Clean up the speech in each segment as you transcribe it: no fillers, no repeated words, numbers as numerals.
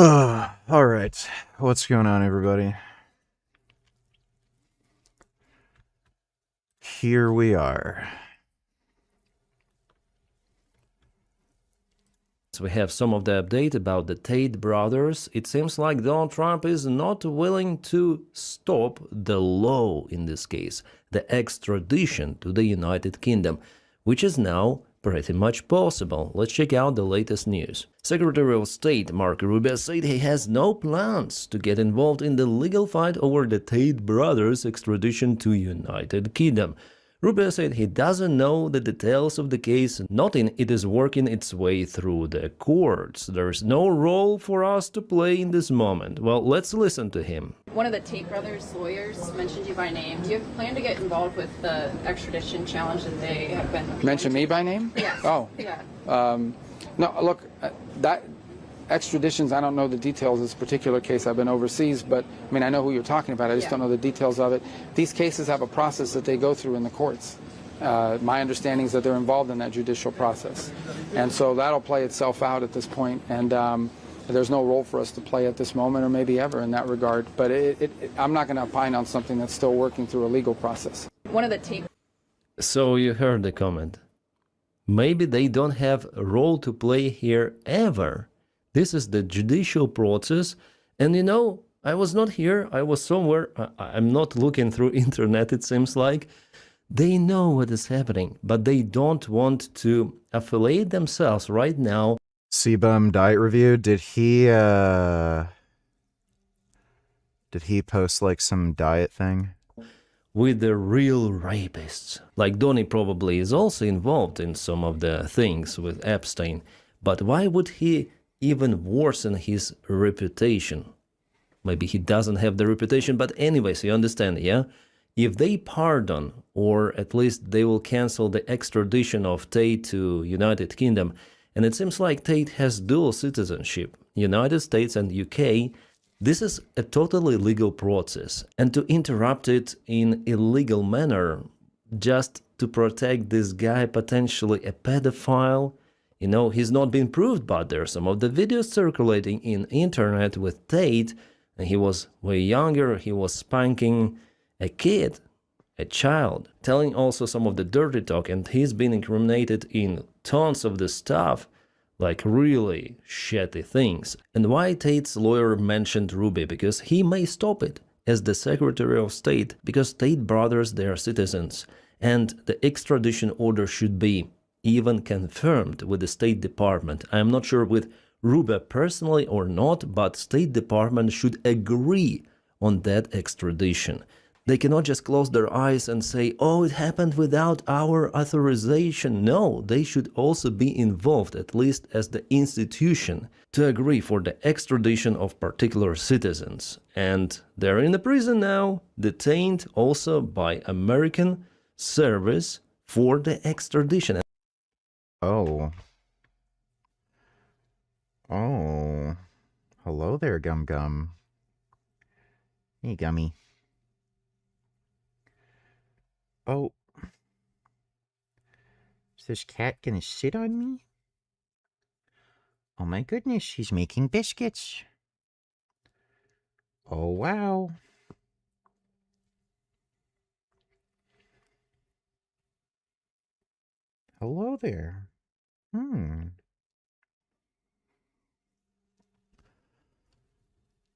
All right. What's going on, everybody? Here we are. We have some of the update about the Tate brothers. It seems like Donald Trump is not willing to stop the law in this case, the extradition to the United Kingdom, which is now pretty much possible. Let's check out the latest news. Secretary of State Marco Rubio said he has no plans to get involved in the legal fight over the Tate brothers' extradition to United Kingdom. Rubio said he doesn't know the details of the case, noting it is working its way through the courts. There's no role for us to play in this moment. Well, let's listen to him. One of the Tate brothers' lawyers mentioned you by name. Do you have plan to get involved with the extradition challenge that they have been... Mention me by name? Yes. Oh. Yeah. No, look, that extraditions, I don't know the details of this particular case. I've been overseas, but I mean, I know who you're talking about. I just don't know the details of it. These cases have a process that they go through in the courts. My understanding is that they're involved in that judicial process. And so that'll play itself out at this point. And there's no role for us to play at this moment or maybe ever in that regard. But I'm not going to opine on something that's still working through a legal process. One of the Tate... So you heard the comment. Maybe they don't have a role to play here ever. This is the judicial process, and you know, I was not here, I was somewhere, I'm not looking through internet, it seems like. They know what is happening, but they don't want to affiliate themselves right now. Sebum diet review, did he post like some diet thing? With the real rapists. Like Donnie probably is also involved in some of the things with Epstein, but why would he even worsen his reputation? Maybe he doesn't have the reputation, but anyways, you understand, yeah? If they pardon, or at least they will cancel the extradition of Tate to United Kingdom, and it seems like Tate has dual citizenship, United States and UK, this is a totally legal process, and to interrupt it in illegal manner, just to protect this guy, potentially a pedophile, you know, he's not been proved, but there are some of the videos circulating in internet with Tate, and he was way younger, he was spanking a kid, a child, telling also some of the dirty talk, and he's been incriminated in tons of the stuff, like really shitty things. And why Tate's lawyer mentioned Rubio? Because he may stop it as the Secretary of State, because Tate brothers, they are citizens, and the extradition order should be even confirmed with the State Department. I'm not sure with Rubio personally or not, but State Department should agree on that extradition. They cannot just close their eyes and say, oh, it happened without our authorization. No, they should also be involved, at least as the institution, to agree for the extradition of particular citizens. And they're in the prison now, detained also by American service for the extradition. Oh. Oh. Hello there, Gum Gum. Hey, Gummy. Oh. Is this cat gonna sit on me? Oh my goodness, she's making biscuits. Oh, wow. Hello there.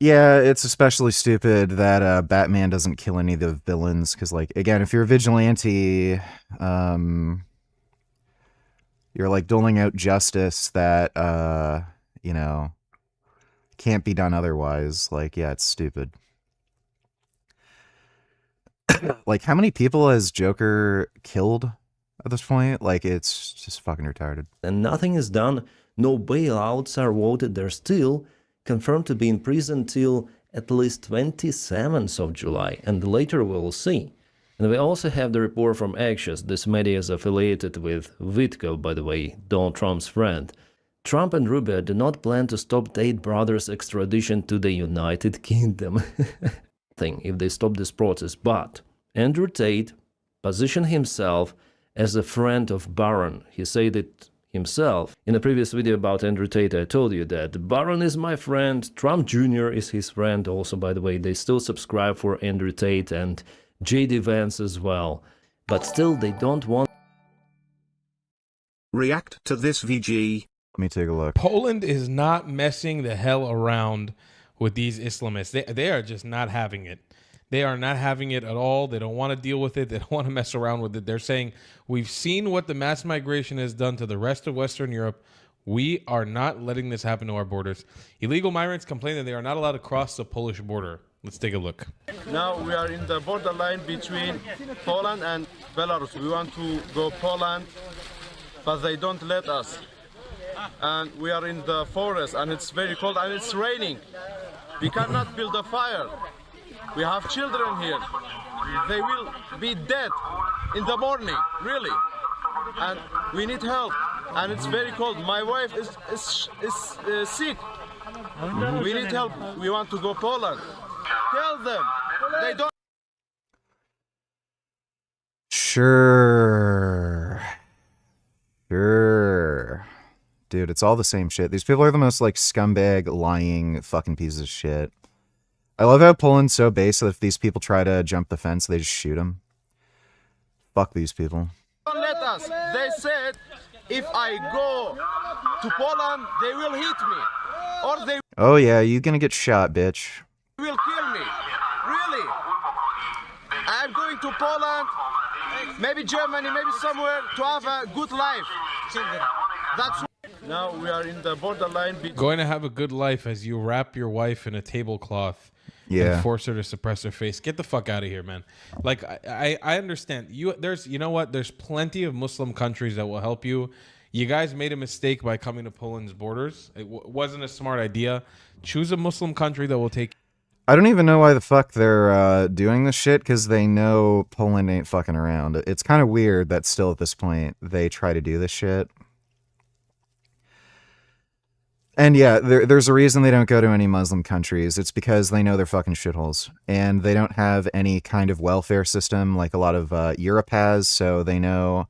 Yeah, it's especially stupid that Batman doesn't kill any of the villains, because, like, again, if you're a vigilante, you're, like, doling out justice that, you know, can't be done otherwise. Like, yeah, it's stupid. Like, how many people has Joker killed at this point? Like, it's just fucking retarded. And nothing is done, no bailouts are voted, they're still confirmed to be in prison till at least 27th of July, and later we'll see. And we also have the report from Axios. This media is affiliated with Witko, by the way, Donald Trump's friend. Trump and Rubio do not plan to stop Tate brothers' extradition to the United Kingdom. If they stop this process, but Andrew Tate positioned himself as a friend of Barron. He said that himself. In a previous video about Andrew Tate, I told you that Barron is my friend, Trump Jr. is his friend also, by the way. They still subscribe for Andrew Tate and J.D. Vance as well. But still, they don't want... React to this VG. Let me take a look. Poland is not messing the hell around with these Islamists. They are just not having it. They are not having it at all. They don't want to deal with it. They don't want to mess around with it. They're saying, we've seen what the mass migration has done to the rest of Western Europe. We are not letting this happen to our borders. Illegal migrants complain that they are not allowed to cross the Polish border. Let's take a look. Now we are in the borderline between Poland and Belarus. We want to go Poland, but they don't let us. And we are in the forest and it's very cold and it's raining. We cannot build a fire. We have children here. They will be dead in the morning, really. And we need help. And it's very cold. My wife is sick. We need help. We want to go Poland. Tell them. They don't. Sure. Dude, it's all the same shit. These people are the most, like, scumbag, lying fucking pieces of shit. I love how Poland's so base that if these people try to jump the fence, they just shoot them. Fuck these people. Don't let us. They said if I go to Poland, they will hit me. Or they Oh yeah, you gonna get shot, bitch. will kill me. Really. I'm going to Poland, maybe Germany, maybe somewhere to have a good life. That's now we are in the borderline. Going to have a good life as you wrap your wife in a tablecloth and force her to suppress her face. Get the fuck out of here, man. Like, I understand. You know what? There's plenty of Muslim countries that will help you. You guys made a mistake by coming to Poland's borders. It wasn't a smart idea. Choose a Muslim country that will take... I don't even know why the fuck they're doing this shit, because they know Poland ain't fucking around. It's kind of weird that still at this point they try to do this shit. And yeah, there's a reason they don't go to any Muslim countries. It's because they know they're fucking shitholes. And they don't have any kind of welfare system like a lot of Europe has, so they know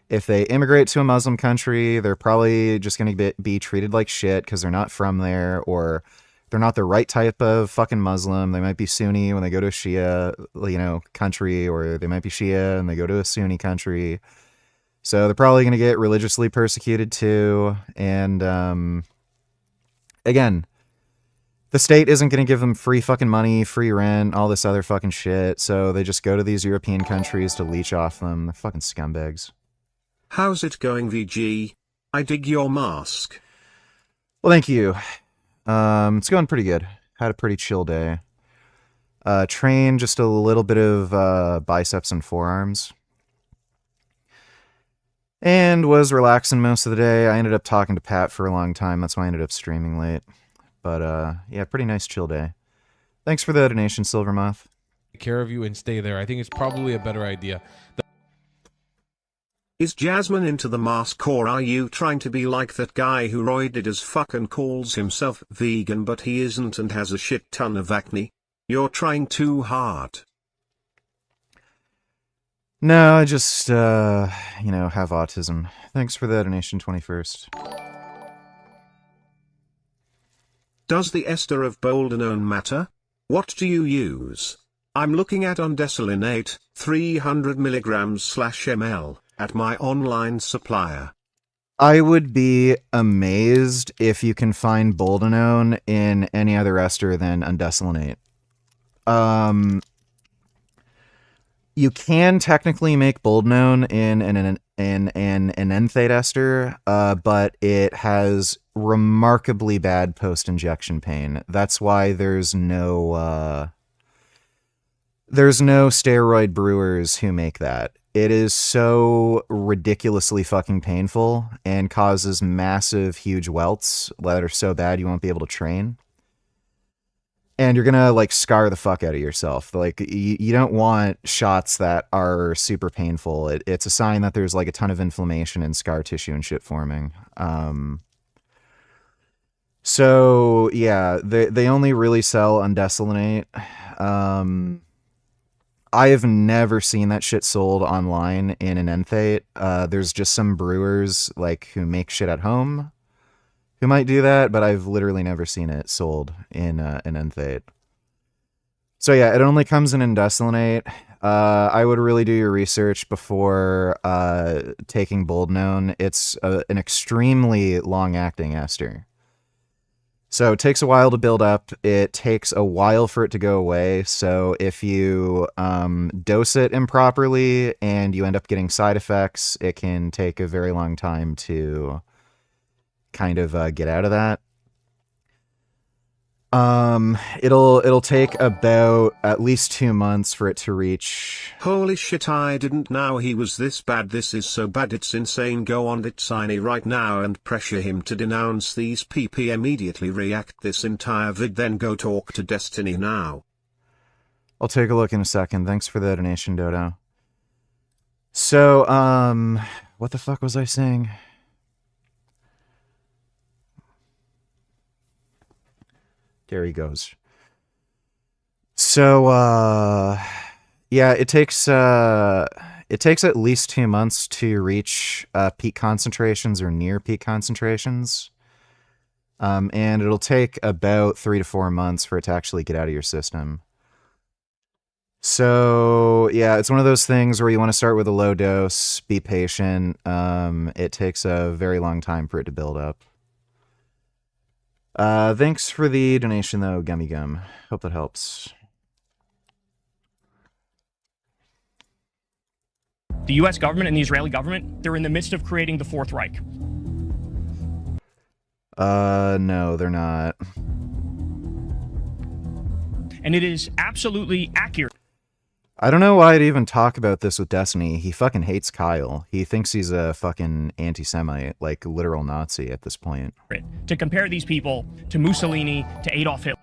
if they immigrate to a Muslim country, they're probably just going to be treated like shit because they're not from there, or they're not the right type of fucking Muslim. They might be Sunni when they go to a Shia, country, or they might be Shia and they go to a Sunni country. So they're probably going to get religiously persecuted too. And, again, the state isn't going to give them free fucking money, free rent, all this other fucking shit. So they just go to these European countries to leech off them. They're fucking scumbags. How's it going, VG? I dig your mask. Well, thank you. It's going pretty good. Had a pretty chill day. Trained just a little bit of biceps and forearms. And was relaxing most of the day. I ended up talking to Pat for a long time. That's why I ended up streaming late. But yeah, pretty nice chill day. Thanks for the donation, Silvermoth. Take care of you and stay there. I think it's probably a better idea. Is Jasmine into the mask, or are you trying to be like that guy who roided as fuck and calls himself vegan but he isn't and has a shit ton of acne? You're trying too hard. No, I just, have autism. Thanks for the donation, 21st. Does the ester of boldenone matter? What do you use? I'm looking at ondesolinate, 300 mg/ml. At my online supplier. I would be amazed if you can find boldenone in any other ester than undesolinate. You can technically make boldenone in an enanthate ester, but it has remarkably bad post-injection pain. That's why there's no steroid brewers who make that. It is so ridiculously fucking painful and causes massive, huge welts that are so bad you won't be able to train. And you're gonna, scar the fuck out of yourself. You don't want shots that are super painful. It's a sign that there's, a ton of inflammation and scar tissue and shit forming. So, yeah, they only really sell undesolinate. I have never seen that shit sold online in an Enthate. There's just some brewers like who make shit at home who might do that, but I've literally never seen it sold in an Enthate. So yeah, it only comes in Desalinate. I would really do your research before taking Bold Known. It's an extremely long-acting ester. So it takes a while to build up. It takes a while for it to go away. So if you dose it improperly and you end up getting side effects, it can take a very long time to kind of get out of that. It'll take about at least 2 months for it to reach. Holy shit, I didn't know he was this bad. This is so bad, it's insane. Go on Destiny right now and pressure him to denounce these PP immediately. React this entire vid, then go talk to Destiny now. I'll take a look in a second. Thanks for the donation, Dodo. So, what the fuck was I saying? There he goes. So, yeah, it takes at least 2 months to reach peak concentrations or near peak concentrations. And it'll take about 3 to 4 months for it to actually get out of your system. So, yeah, it's one of those things where you want to start with a low dose, be patient. It takes a very long time for it to build up. Thanks for the donation, though, Gummy Gum. Hope that helps. The U.S. government and the Israeli government, they're in the midst of creating the Fourth Reich. No, they're not. And it is absolutely accurate. I don't know why I'd even talk about this with Destiny. He fucking hates Kyle. He thinks he's a fucking anti-Semite, like literal Nazi at this point. To compare these people to Mussolini, to Adolf Hitler.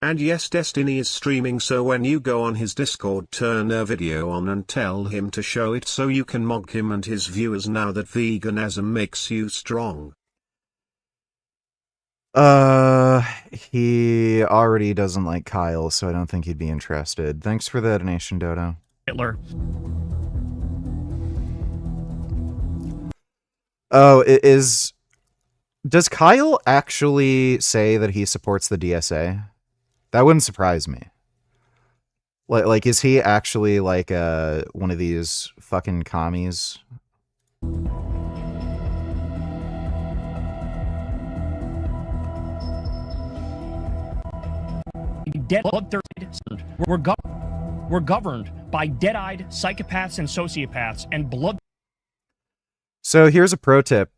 And yes, Destiny is streaming, so when you go on his Discord, turn a video on and tell him to show it so you can mock him and his viewers now that veganism makes you strong. He already doesn't like Kyle, so I don't think he'd be interested. Thanks for the donation, Dodo. Hitler. Oh, does Kyle actually say that he supports the DSA? That wouldn't surprise me. Like, is he actually like one of these fucking commies? We're governed by dead-eyed psychopaths and sociopaths and blood. So here's a pro tip.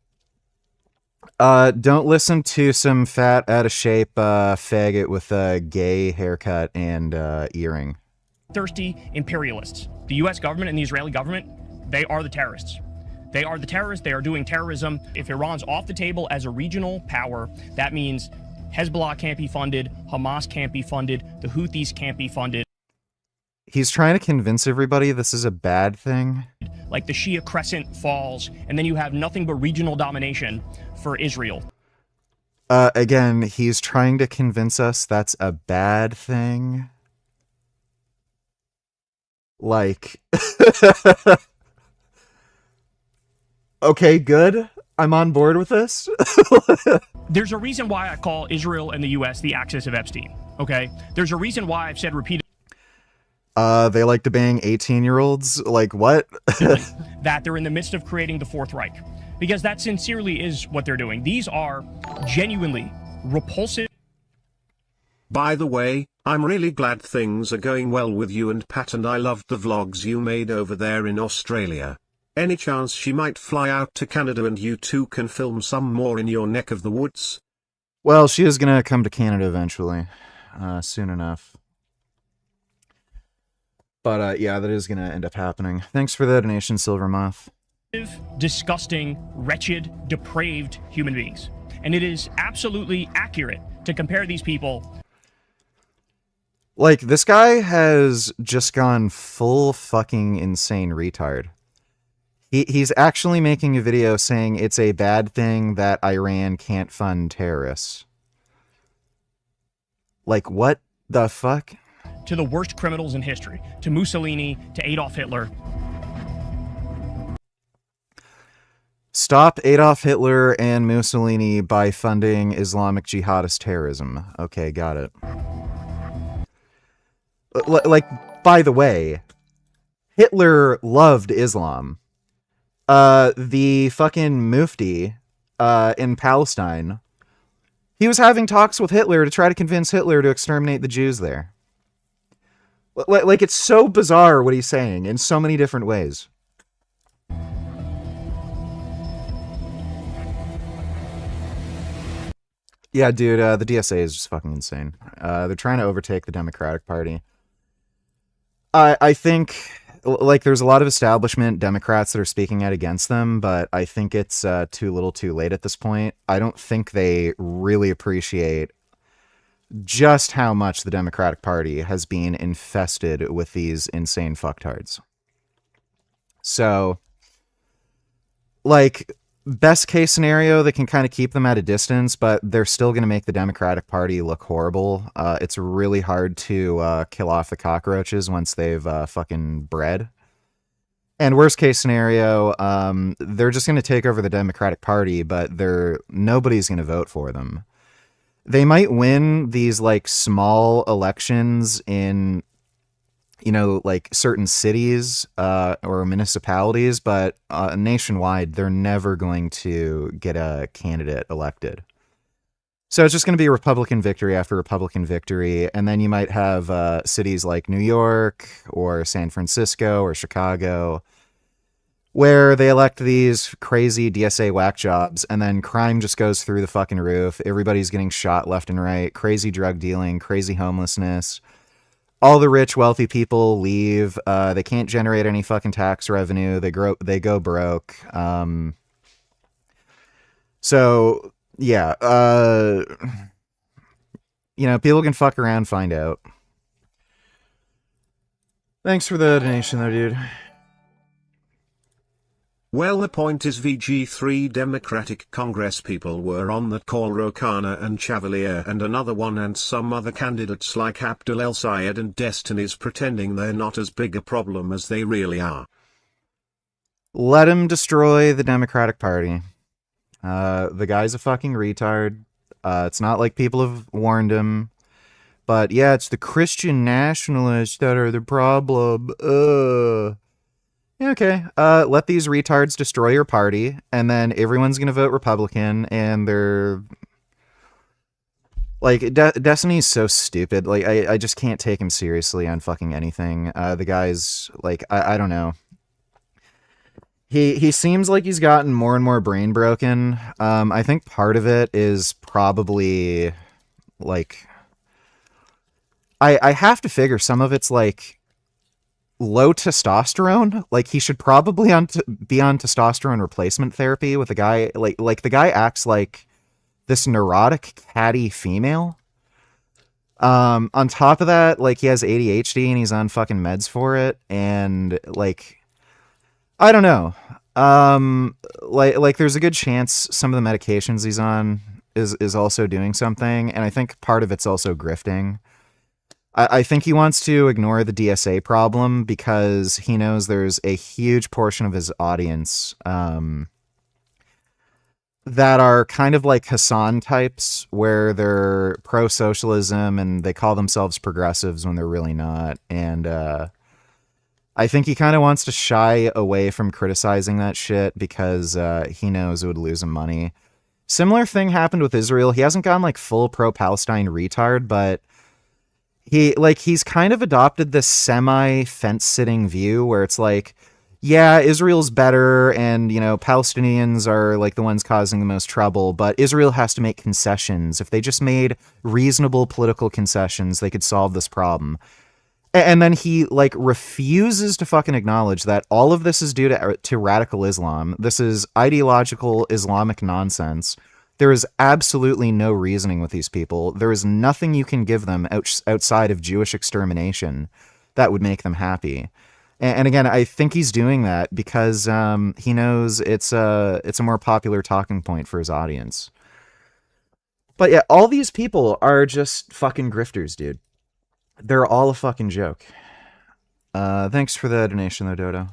Don't listen to some fat, out-of-shape faggot with a gay haircut and earring. Thirsty imperialists. The U.S. government and the Israeli government, they are the terrorists. They are the terrorists. They are doing terrorism. If Iran's off the table as a regional power, that means Hezbollah can't be funded, Hamas can't be funded, the Houthis can't be funded. He's trying to convince everybody this is a bad thing. Like the Shia Crescent falls, and then you have nothing but regional domination for Israel. Again, he's trying to convince us that's a bad thing. Like, okay, good. I'm on board with this. There's a reason why I call Israel and the U.S. the axis of Epstein, okay? There's a reason why I've said repeatedly they like to bang 18-year-olds? Like, what? that they're in the midst of creating the Fourth Reich. Because that sincerely is what they're doing. These are genuinely repulsive. By the way, I'm really glad things are going well with you and Pat, and I loved the vlogs you made over there in Australia. Any chance she might fly out to Canada and you two can film some more in your neck of the woods? Well, she is gonna come to Canada eventually. Soon enough. But yeah, that is gonna end up happening. Thanks for the donation, Silver Moth. Disgusting, wretched, depraved human beings. And it is absolutely accurate to compare these people. Like, this guy has just gone full fucking insane retard. He's actually making a video saying it's a bad thing that Iran can't fund terrorists. Like, what the fuck? to the worst criminals in history, to Mussolini, to Adolf Hitler. Stop Adolf Hitler and Mussolini by funding Islamic jihadist terrorism. Okay, got it. Like, by the way, Hitler loved Islam. The fucking mufti in Palestine, he was having talks with Hitler to try to convince Hitler to exterminate the Jews there. Like, it's so bizarre what he's saying in so many different ways. Yeah, dude, the DSA is just fucking insane. They're trying to overtake the Democratic Party. I think, like, there's a lot of establishment Democrats that are speaking out against them, but I think it's too little too late at this point. I don't think they really appreciate just how much the Democratic Party has been infested with these insane fucktards. So, like, best case scenario, they can kind of keep them at a distance, but they're still going to make the Democratic Party look horrible. It's really hard to kill off the cockroaches once they've fucking bred. And worst case scenario, they're just going to take over the Democratic Party, but nobody's going to vote for them. They might win these, like, small elections in, you know, like, certain cities or municipalities, but nationwide, they're never going to get a candidate elected. So it's just going to be Republican victory after Republican victory, and then you might have cities like New York or San Francisco or Chicago, where they elect these crazy DSA whack jobs, and then crime just goes through the fucking roof. Everybody's getting shot left and right, crazy drug dealing, crazy homelessness. All the rich, wealthy people leave. They can't generate any fucking tax revenue. They go broke. So, yeah. You know, people can fuck around, find out. Thanks for the donation, though, dude. Well, the point is VG3 Democratic Congress people were on that call, Ro Khanna and Chevalier and another one and some other candidates like Abdul El Sayed and Destiny's pretending they're not as big a problem as they really are. Let him destroy the Democratic Party. The guy's a fucking retard. It's not like people have warned him. But yeah, it's the Christian nationalists that are the problem. Okay, let these retards destroy your party, and then everyone's gonna vote Republican, and they're... Like, Destiny's so stupid. Like, I just can't take him seriously on fucking anything. The guy's, like, I don't know. He seems like he's gotten more and more brain broken. I think part of it is probably, like... I have to figure some of it's, like, low testosterone. Like, he should probably be on testosterone replacement therapy with a guy like the guy acts like this neurotic catty female. On top of that, like, he has ADHD and he's on fucking meds for it, and like, I don't know. Like there's a good chance some of the medications he's on is also doing something, and I think part of it's also grifting. I think he wants to ignore the DSA problem because he knows there's a huge portion of his audience that are kind of like Hassan types, where they're pro-socialism and they call themselves progressives when they're really not. And I think he kind of wants to shy away from criticizing that shit because he knows it would lose him money. Similar thing happened with Israel. He hasn't gone like full pro-Palestine retard, but he's kind of adopted this semi-fence-sitting view where it's like, yeah, Israel's better, and, you know, Palestinians are, like, the ones causing the most trouble, but Israel has to make concessions. If they just made reasonable political concessions, they could solve this problem. And then he, like, refuses to fucking acknowledge that all of this is due to radical Islam. This is ideological Islamic nonsense. There is absolutely no reasoning with these people. There is nothing you can give them outside of Jewish extermination that would make them happy. And again, I think he's doing that because he knows it's a more popular talking point for his audience. But yeah, all these people are just fucking grifters, dude. They're all a fucking joke. Thanks for the donation though, Dodo.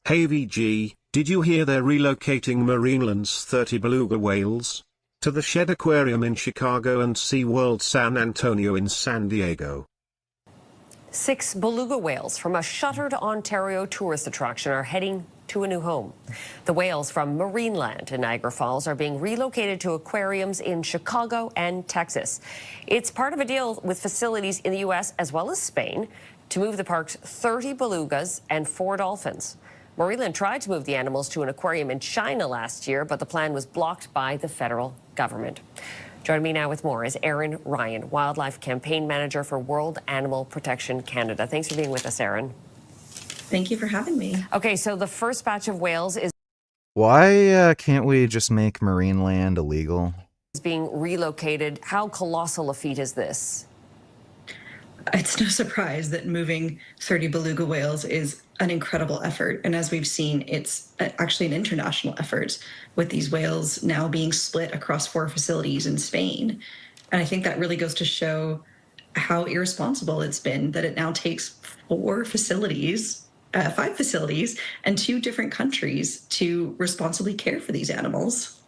Hey VG, did you hear they're relocating Marineland's 30 beluga whales to the Shed Aquarium in Chicago and SeaWorld San Antonio in San Diego? 6 beluga whales from a shuttered Ontario tourist attraction are heading to a new home. The whales from Marineland in Niagara Falls are being relocated to aquariums in Chicago and Texas. It's part of a deal with facilities in the U.S. as well as Spain to move the park's 30 belugas and 4 dolphins. Marineland tried to move the animals to an aquarium in China last year, but the plan was blocked by the federal government. Joining me now with more is Erin Ryan, Wildlife Campaign Manager for World Animal Protection Canada. Thanks for being with us, Erin. Thank you for having me. Okay, so the first batch of whales is Why can't we just make Marineland illegal? being relocated. How colossal a feat is this? It's no surprise that moving 30 beluga whales is an incredible effort. And as we've seen, it's actually an international effort, with these whales now being split across 4 facilities in Spain. And I think that really goes to show how irresponsible it's been that it now takes 5 facilities and 2 different countries to responsibly care for these animals.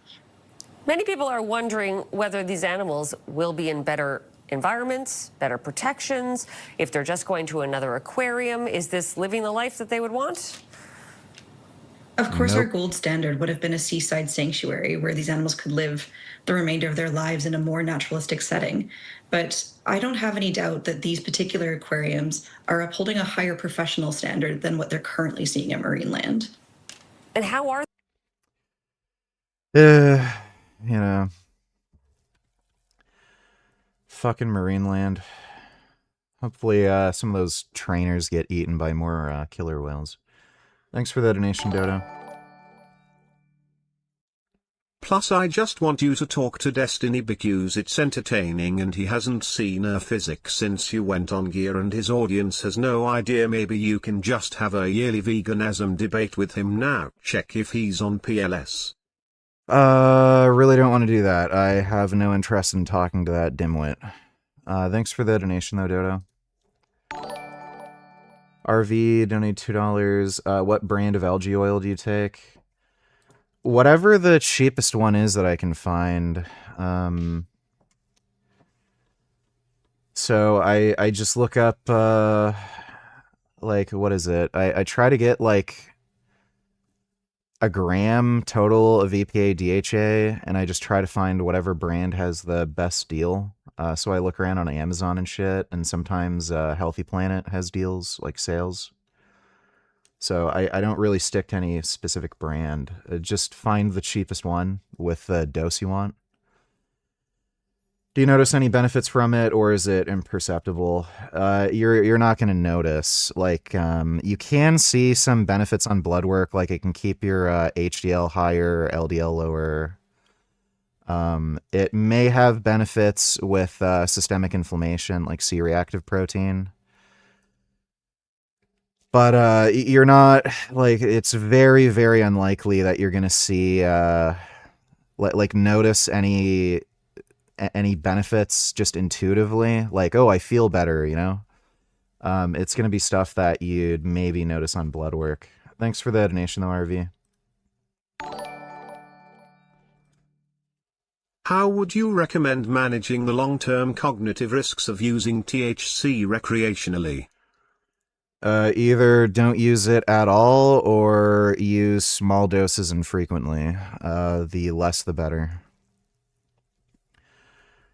Many people are wondering whether these animals will be in better environments, better protections, if they're just going to another aquarium. Is this living the life that they would want? Of course, our gold standard would have been a seaside sanctuary where these animals could live the remainder of their lives in a more naturalistic setting. But I don't have any doubt that these particular aquariums are upholding a higher professional standard than what they're currently seeing at Marineland. And how are You know, fucking Marineland. Hopefully, some of those trainers get eaten by more killer whales. Thanks for the donation, Dodo. Plus I just want you to talk to Destiny because it's entertaining and he hasn't seen a physics since you went on Gear and his audience has no idea. Maybe you can just have a yearly veganism debate with him now. Check if he's on PLS. Really don't want to do that. I have no interest in talking to that dimwit. Thanks for the donation though, Dodo. RV, donate $2. What brand of algae oil do you take? Whatever the cheapest one is that I can find. So I just look up, like, what is it? I try to get, like, a gram total of EPA DHA, and I just try to find whatever brand has the best deal. So I look around on Amazon and shit, and sometimes Healthy Planet has deals, like sales. So I don't really stick to any specific brand. Just find the cheapest one with the dose you want. Do you notice any benefits from it, or is it imperceptible? You're not going to notice. Like, you can see some benefits on blood work, like it can keep your HDL higher, LDL lower. It may have benefits with systemic inflammation, like C-reactive protein. But you're not, like, it's very, very unlikely that you're going to see, like, notice any benefits just intuitively, like, oh, I feel better, you know? It's going to be stuff that you'd maybe notice on blood work. Thanks for the donation, though, RV. How would you recommend managing the long-term cognitive risks of using THC recreationally? Either don't use it at all or use small doses infrequently. The less the better.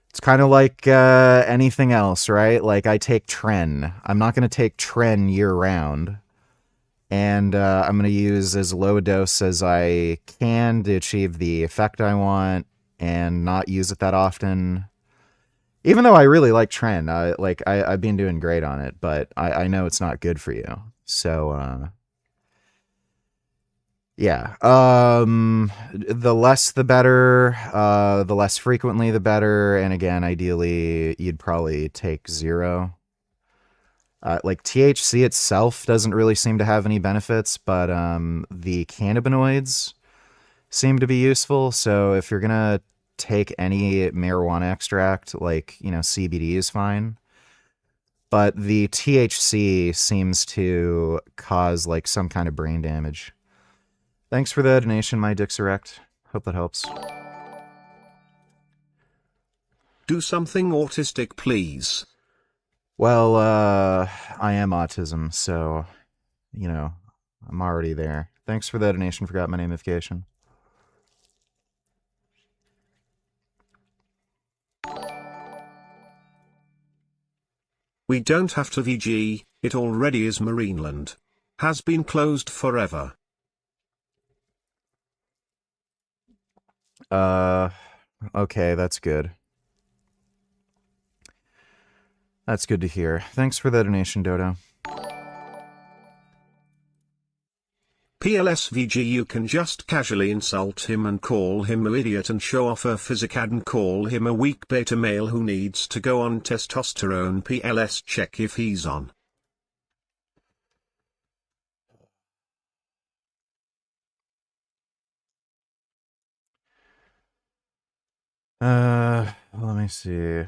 It's kind of like anything else, right? Like, I take Tren. I'm not going to take Tren year-round. And I'm going to use as low a dose as I can to achieve the effect I want and not use it that often. Even though I really like Tren, I've been doing great on it, but I know it's not good for you. So, yeah. The less the better, the less frequently the better, and again, ideally, you'd probably take 0. Like, THC itself doesn't really seem to have any benefits, but the cannabinoids seem to be useful, so if you're gonna take any marijuana extract, like, you know, CBD is fine. But the THC seems to cause like some kind of brain damage. Thanks for the donation, my dick's erect. Hope that helps. Do something autistic, please. Well, I am autism, so, you know, I'm already there. Thanks for the donation. Forgot my namification. We don't have to VG, it already is Marineland. Has been closed forever. Okay, that's good. That's good to hear. Thanks for the donation, Dodo. PLSVG, you can just casually insult him and call him an idiot and show off a physicad and call him a weak beta male who needs to go on testosterone. PLS, check if he's on. Let me see.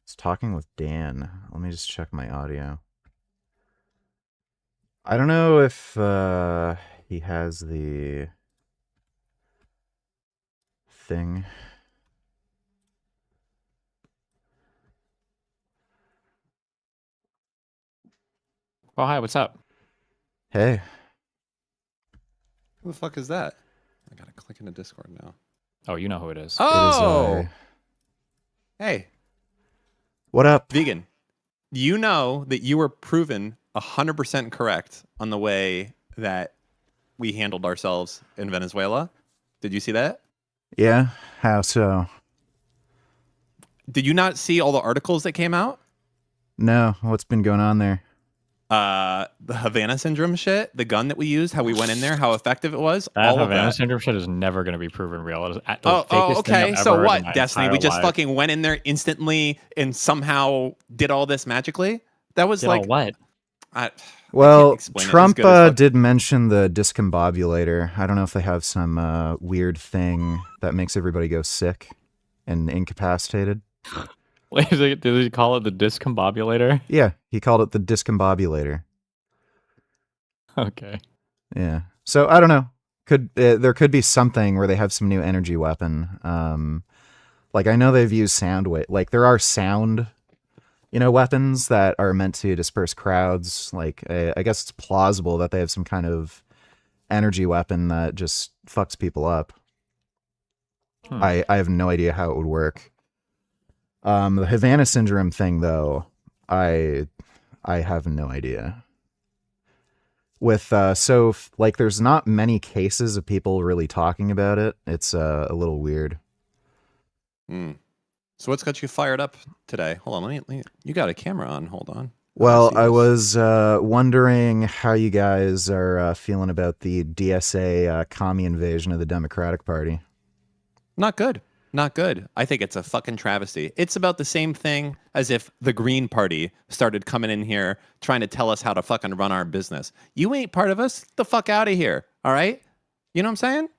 It's talking with Dan. Let me just check my audio. I don't know if he has the thing. Oh, hi, what's up? Hey. Who the fuck is that? I gotta click into Discord now. Oh, you know who it is. Oh! It is Hey. What up? Vegan. You know that you were proven 100% correct on the way that we handled ourselves in Venezuela. Did you see that? Yeah? How so? Did you not see all the articles that came out? No. What's been going on there? The Havana syndrome shit, the gun that we used, how we went in there, how effective it was. That all Havana of that. syndrome shit is never going to be proven real. It is the Oh, fakest thing okay. I've So ever heard what, in my Destiny? We entire just life. fucking went in there instantly and somehow did all this magically? That was Did like all what? Well, explain it. It was Trump good as fuck. did mention the discombobulator. I don't know if they have some weird thing that makes everybody go sick and incapacitated. Wait, did he call it the discombobulator? Yeah, he called it the discombobulator. Okay. Yeah. So I don't know. There could be something where they have some new energy weapon. Like I know they've used sound wave. Like there are sound, weapons that are meant to disperse crowds. Like I guess it's plausible that they have some kind of energy weapon that just fucks people up. I have no idea how it would work. The Havana syndrome thing, though, I have no idea. With there's not many cases of people really talking about it. It's a little weird. So what's got you fired up today? Hold on, let me you got a camera on. Hold on. Well, I was wondering how you guys are feeling about the DSA commie invasion of the Democratic Party. Not good. Not good. I think it's a fucking travesty. It's about the same thing as if the Green Party started coming in here trying to tell us how to fucking run our business. You ain't part of us. Get the fuck out of here. All right? You know what I'm saying?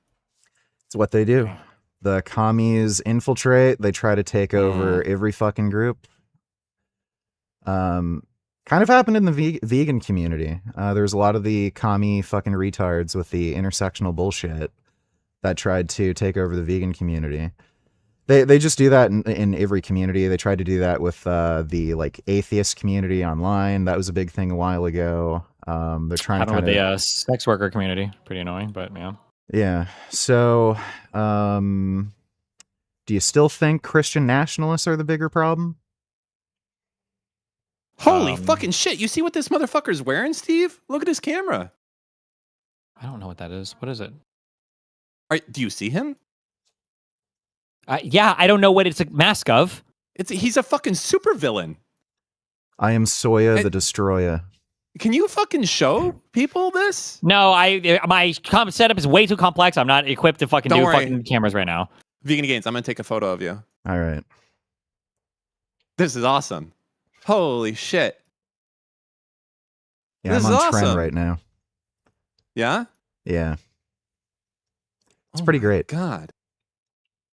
It's what they do. The commies infiltrate. They try to take over every fucking group. Kind of happened in the vegan community. There's a lot of the commie fucking retards with the intersectional bullshit that tried to take over the vegan community. They just do that in every community. They tried to do that with the atheist community online. That was a big thing a while ago. They're trying to with the sex worker community. Pretty annoying, but yeah. Yeah. So, do you still think Christian nationalists are the bigger problem? Holy fucking shit. You see what this motherfucker's wearing, Steve? Look at his camera. I don't know what that is. What is it? Do you see him? Yeah, I don't know what it's a mask of. He's a fucking supervillain. I am Soya the Destroyer. Can you fucking show people this? No, my setup is way too complex. I'm not equipped to fucking Don't do worry. fucking cameras right now. Vegan Gains, I'm gonna take a photo of you. All right. This is awesome. Holy shit. Yeah, This I'm is on trend awesome. right now. Yeah? Yeah. It's pretty great. God.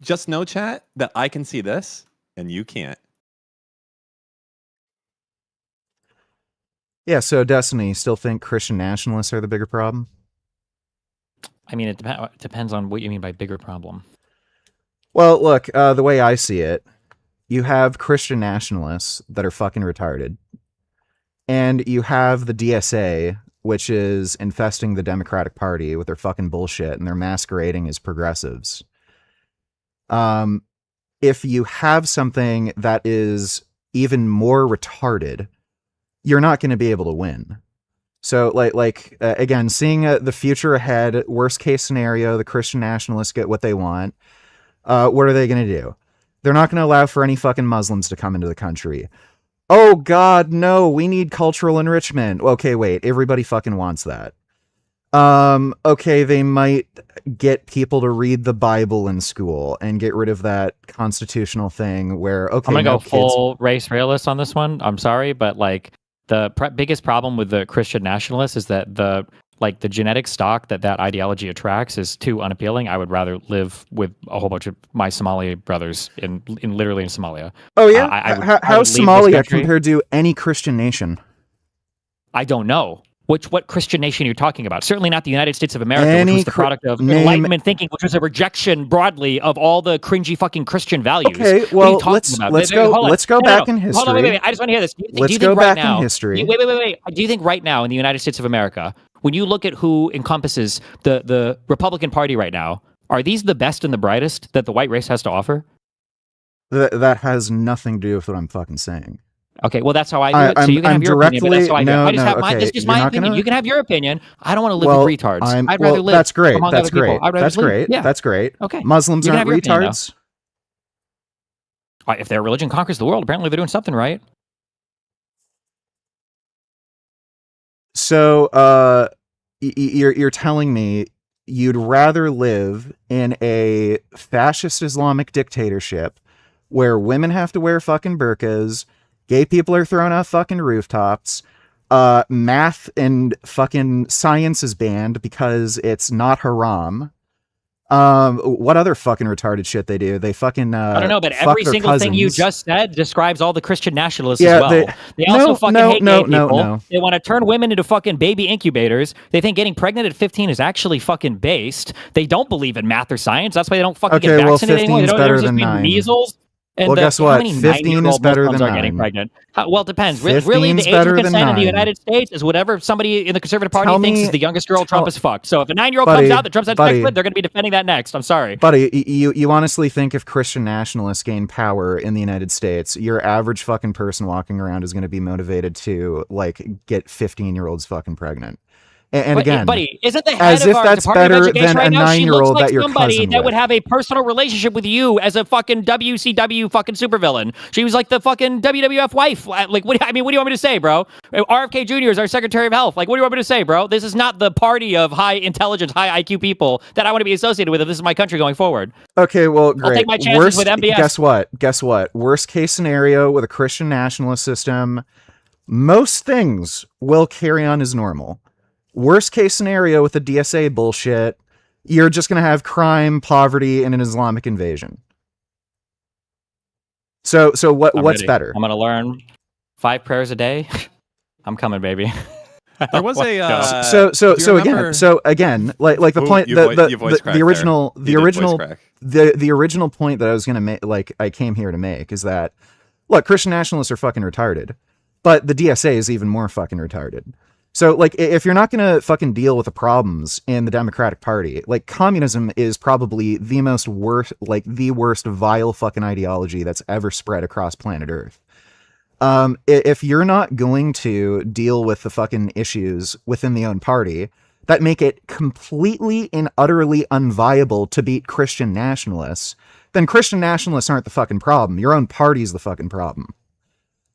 Just know, chat, that I can see this and you can't. Yeah, so Destiny, you still think Christian nationalists are the bigger problem? I mean, it depends on what you mean by bigger problem. Well, look, the way I see it, you have Christian nationalists that are fucking retarded, and you have the DSA, which is infesting the Democratic Party with their fucking bullshit, and they're masquerading as progressives. If you have something that is even more retarded, you're not going to be able to win. So, again, seeing the future ahead, worst case scenario, the Christian nationalists get what they want. What are they going to do? They're not going to allow for any fucking Muslims to come into the country. Oh, God, no, we need cultural enrichment. Okay, wait, everybody fucking wants that. Okay, they might get people to read the Bible in school and get rid of that constitutional thing where, okay, I'm gonna no go full race realist on this one. I'm sorry, but like the biggest problem with the Christian nationalists is that the genetic stock that ideology attracts is too unappealing. I would rather live with a whole bunch of my Somali brothers in literally in Somalia. Oh yeah, how's Somalia compared to any Christian nation? I don't know. What Christian nation you're talking about? Certainly not the United States of America, which was the product of Enlightenment thinking, which was a rejection broadly of all the cringy fucking Christian values. Okay, well, let's go back in history. Hold on, wait. I just want to hear this. Let's go back in history. Wait. Do you think right now in the United States of America, when you look at who encompasses the Republican Party right now, are these the best and the brightest that the white race has to offer? That has nothing to do with what I'm fucking saying. Okay, well, that's how I do it. So you can have your opinion, but that's how I do it. I just have mine. This is just my opinion. You can have your opinion. I don't want to live with retards. I'd rather live that's great. among That's other people. great. That's great. Yeah. That's great. Okay. Muslims You can aren't have your opinion, retards. If their religion conquers the world, apparently they're doing something right. So, you're telling me you'd rather live in a fascist Islamic dictatorship where women have to wear fucking burqas, gay people are thrown off fucking rooftops, math and fucking science is banned because it's not haram. What other fucking retarded shit they do? They fucking I don't know, but every single thing you just said describes all the Christian nationalists as well. They also hate gay people. They want to turn women into fucking baby incubators. They think getting pregnant at 15 is actually fucking based. They don't believe in math or science. That's why they don't fucking get vaccinated anymore. They don't better than 9. Measles. And well, guess what? 15 is better than 9. Getting pregnant. Well, it depends. Really, the age of consent in the United States is whatever somebody in the Conservative Party thinks is the youngest girl Trump has fucked. So if a 9-year-old comes out that Trump's had sex with, they're going to be defending that next. I'm sorry. Buddy, you honestly think if Christian nationalists gain power in the United States, your average fucking person walking around is going to be motivated to, get 15-year-olds fucking pregnant? And again, buddy, isn't the head as of if our that's Department of better Education than right a now, she looks 9-year-old like that you're somebody cousin that with. would have a personal relationship with you as a fucking WCW fucking supervillain. She was like the fucking WWF wife. What do you want me to say, bro? RFK Jr. is our Secretary of Health. What do you want me to say, bro? This is not the party of high intelligence, high IQ people that I want to be associated with if this is my country going forward. Okay, well, great. I'll take my chances with MBS. Guess what? Worst case scenario with a Christian nationalist system, most things will carry on as normal. Worst case scenario with the DSA bullshit, you're just going to have crime, poverty, and an Islamic invasion. So what's better? I'm going to learn 5 prayers a day. I'm coming, baby. There was a so again, like the point, the original point that I was going to make, I came here to make, is that, look, Christian nationalists are fucking retarded, but the DSA is even more fucking retarded. So, if you're not going to fucking deal with the problems in the Democratic Party, communism is probably the worst vile fucking ideology that's ever spread across planet Earth. If you're not going to deal with the fucking issues within the own party that make it completely and utterly unviable to beat Christian nationalists, then Christian nationalists aren't the fucking problem. Your own party's the fucking problem.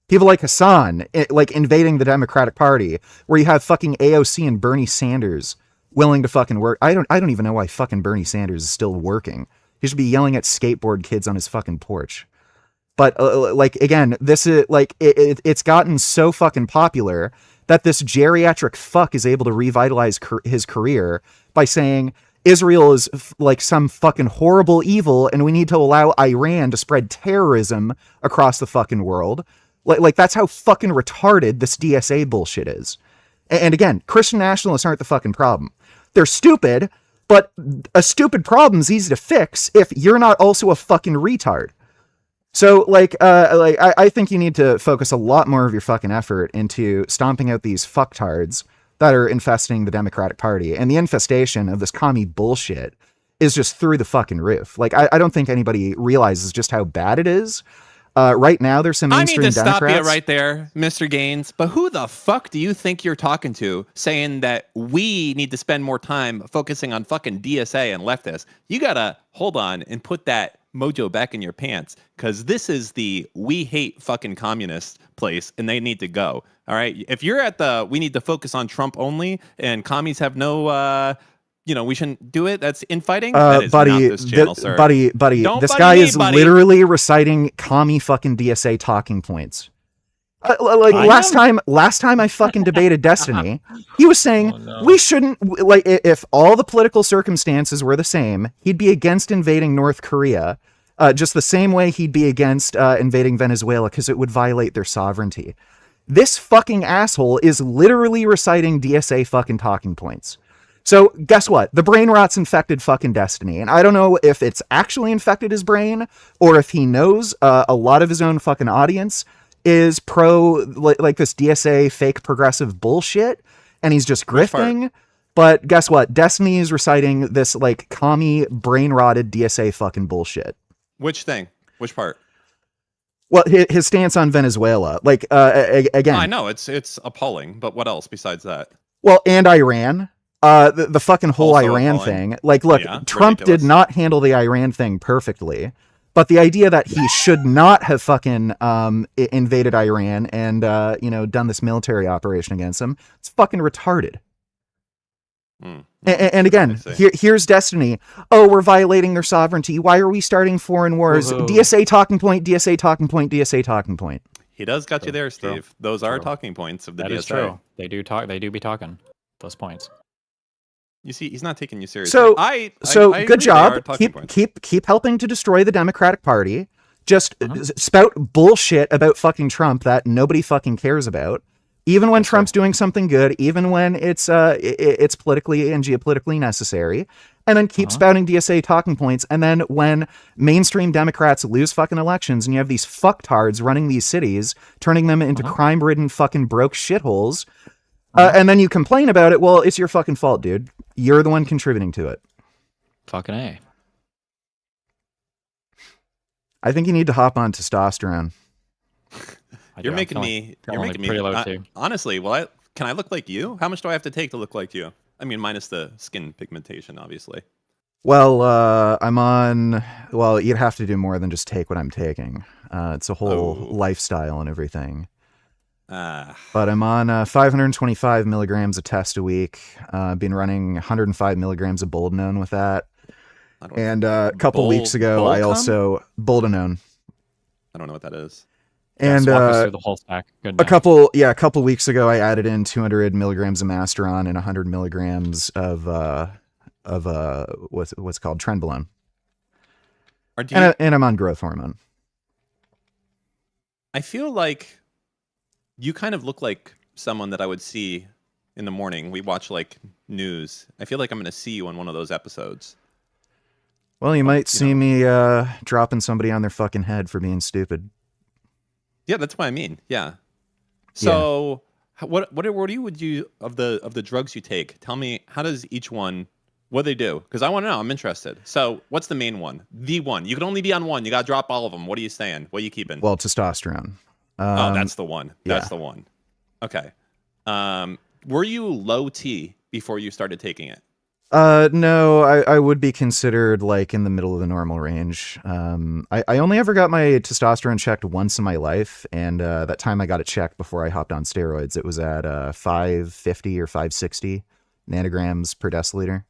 People like Hassan, invading the Democratic Party, where you have fucking AOC and Bernie Sanders willing to fucking work. I don't even know why fucking Bernie Sanders is still working. He should be yelling at skateboard kids on his fucking porch. But again, this is it's gotten so fucking popular that this geriatric fuck is able to revitalize his career by saying, Israel is like some fucking horrible evil, and we need to allow Iran to spread terrorism across the fucking world. Like that's how fucking retarded this DSA bullshit is. And again, Christian nationalists aren't the fucking problem. They're stupid, but a stupid problem's easy to fix if you're not also a fucking retard. So I think you need to focus a lot more of your fucking effort into stomping out these fucktards that are infesting the Democratic Party. And the infestation of this commie bullshit is just through the fucking roof. Like, I don't think anybody realizes just how bad it is. Right now, there's some mainstream I need to Democrats. stop you right there, Mr. Gaines. But who the fuck do you think you're talking to saying that we need to spend more time focusing on fucking DSA and leftists? You gotta hold on and put that mojo back in your pants, because this is the we hate fucking communist place and they need to go. All right. If you're at the we need to focus on Trump only and commies have no we shouldn't do it. That's infighting. That is buddy, not this channel, sir. buddy, Don't this buddy guy me, is buddy. literally reciting commie fucking DSA talking points. Last time I fucking debated Destiny, he was saying we shouldn't, like, if all the political circumstances were the same, he'd be against invading North Korea, just the same way he'd be against invading Venezuela because it would violate their sovereignty. This fucking asshole is literally reciting DSA fucking talking points. So guess what? The brain rot's infected fucking Destiny. And I don't know if it's actually infected his brain or if he knows a lot of his own fucking audience is pro like this DSA fake progressive bullshit. And he's just grifting. But guess what? Destiny is reciting this like commie brain rotted DSA fucking bullshit. Which thing? Which part? Well, his stance on Venezuela, like, again. I know it's appalling, but what else besides that? Well, and Iran. The fucking whole Also Iran appalling. thing. Like, look, Yeah, Trump ridiculous. did not handle the Iran thing perfectly, but the idea that he should not have fucking invaded Iran and done this military operation against him, it's fucking retarded. And again, here's Destiny. Oh, we're violating their sovereignty. Why are we starting foreign wars? Whoa. DSA talking point, DSA talking point, DSA talking point. He does got you there, Steve. Those are talking points of the That DSA. is true. They do talk. They do be talking those points. You see, he's not taking you seriously. So, I good agree, they are job. talking points. Keep helping to destroy the Democratic Party. Just spout bullshit about fucking Trump that nobody fucking cares about. Even when Trump's doing something good, even when it's politically and geopolitically necessary, and then keep spouting DSA talking points. And then when mainstream Democrats lose fucking elections and you have these fucktards running these cities, turning them into crime-ridden fucking broke shitholes, and then you complain about it, well, it's your fucking fault, dude. You're the one contributing to it. Fucking A. I think you need to hop on testosterone. You're making me. You're making me. pretty low too. Honestly, well, can I look like you? How much do I have to take to look like you? I mean, minus the skin pigmentation, obviously. Well, I'm on. Well, you'd have to do more than just take what I'm taking. It's a whole lifestyle and everything. But I'm on 525 milligrams of test a week. Been running 105 milligrams of Boldenone with that. And a couple weeks ago, I also Boldenone. I don't know what that is. And walk us through the whole stack. Good a couple weeks ago, I added in 200 milligrams of Masteron and 100 milligrams of what's called Trenbolone. And I'm on growth hormone. I feel like you kind of look like someone that I would see in the morning. We watch like news. I feel like I'm going to see you on one of those episodes. Well, you might see me dropping somebody on their fucking head for being stupid. Yeah, that's what I mean. Yeah. So, what would you of the drugs you take? Tell me, how does each one? What do they do? Because I want to know. I'm interested. So, what's the main one? The one. You can only be on one. You got to drop all of them. What are you saying? What are you keeping? Well, testosterone. Oh, that's the one. That's yeah. the one. Okay. Were you low T before you started taking it? No, I would be considered like in the middle of the normal range. I only ever got my testosterone checked once in my life, and that time I got it checked before I hopped on steroids. It was at 550 or 560 nanograms per deciliter.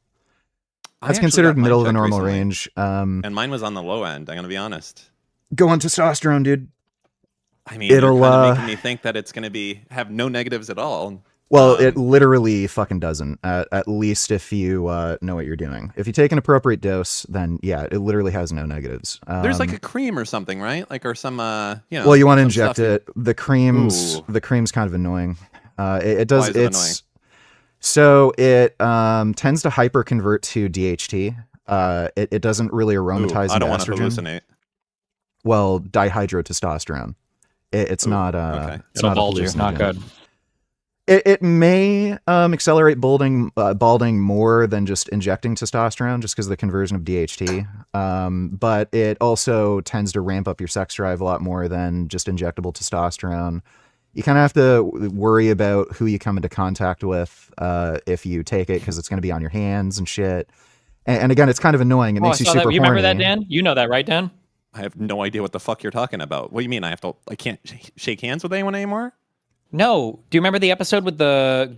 That's considered middle of the normal range. And mine was on the low end. I'm gonna be honest. Go on testosterone, dude. I mean, you're kind of making me think that it's gonna have no negatives at all. Well, it literally fucking doesn't. At least if you know what you're doing. If you take an appropriate dose, then yeah, it literally has no negatives. There's like a cream or something, right? Like or some you know. Well, you want to some inject stuff it. The cream's Ooh. kind of annoying. It does. Why is it It's annoying? so it tends to hyper convert to DHT. It doesn't really aromatize Ooh, I don't want into to estrogen. hallucinate. Well, dihydrotestosterone. It's Ooh, not. okay. It's It'll not a bulge you. Not hallucinogen. good. It may accelerate balding more than just injecting testosterone, just because of the conversion of DHT. But it also tends to ramp up your sex drive a lot more than just injectable testosterone. You kind of have to worry about who you come into contact with if you take it, because it's going to be on your hands and shit. And again, it's kind of annoying. It makes I you saw super that. You remember that, horny. Dan? You know that, right, Dan? I have no idea what the fuck you're talking about. What do you mean? I can't shake hands with anyone anymore? No. Do you remember the episode with the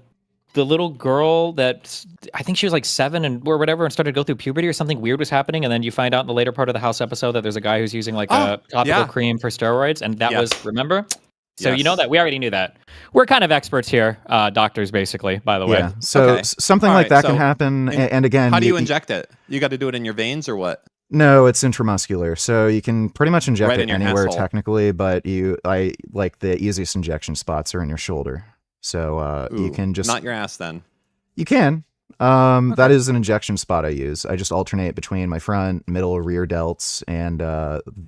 little girl that I think she was like 7 or whatever and started to go through puberty or something weird was happening, and then you find out in the later part of the house episode that there's a guy who's using like a topical cream for steroids, and that was, remember? So you know that. We already knew that. We're kind of experts here, doctors, basically, by the way. Yeah. So something like that can happen. And again, how do you inject it? You got to do it in your veins or what? No, it's intramuscular. So you can pretty much inject Right it in your anywhere asshole. technically, but I like the easiest injection spots are in your shoulder. So you Ooh, can just not your ass then. You can. That is an injection spot I use. I just alternate between my front, middle, rear delts, and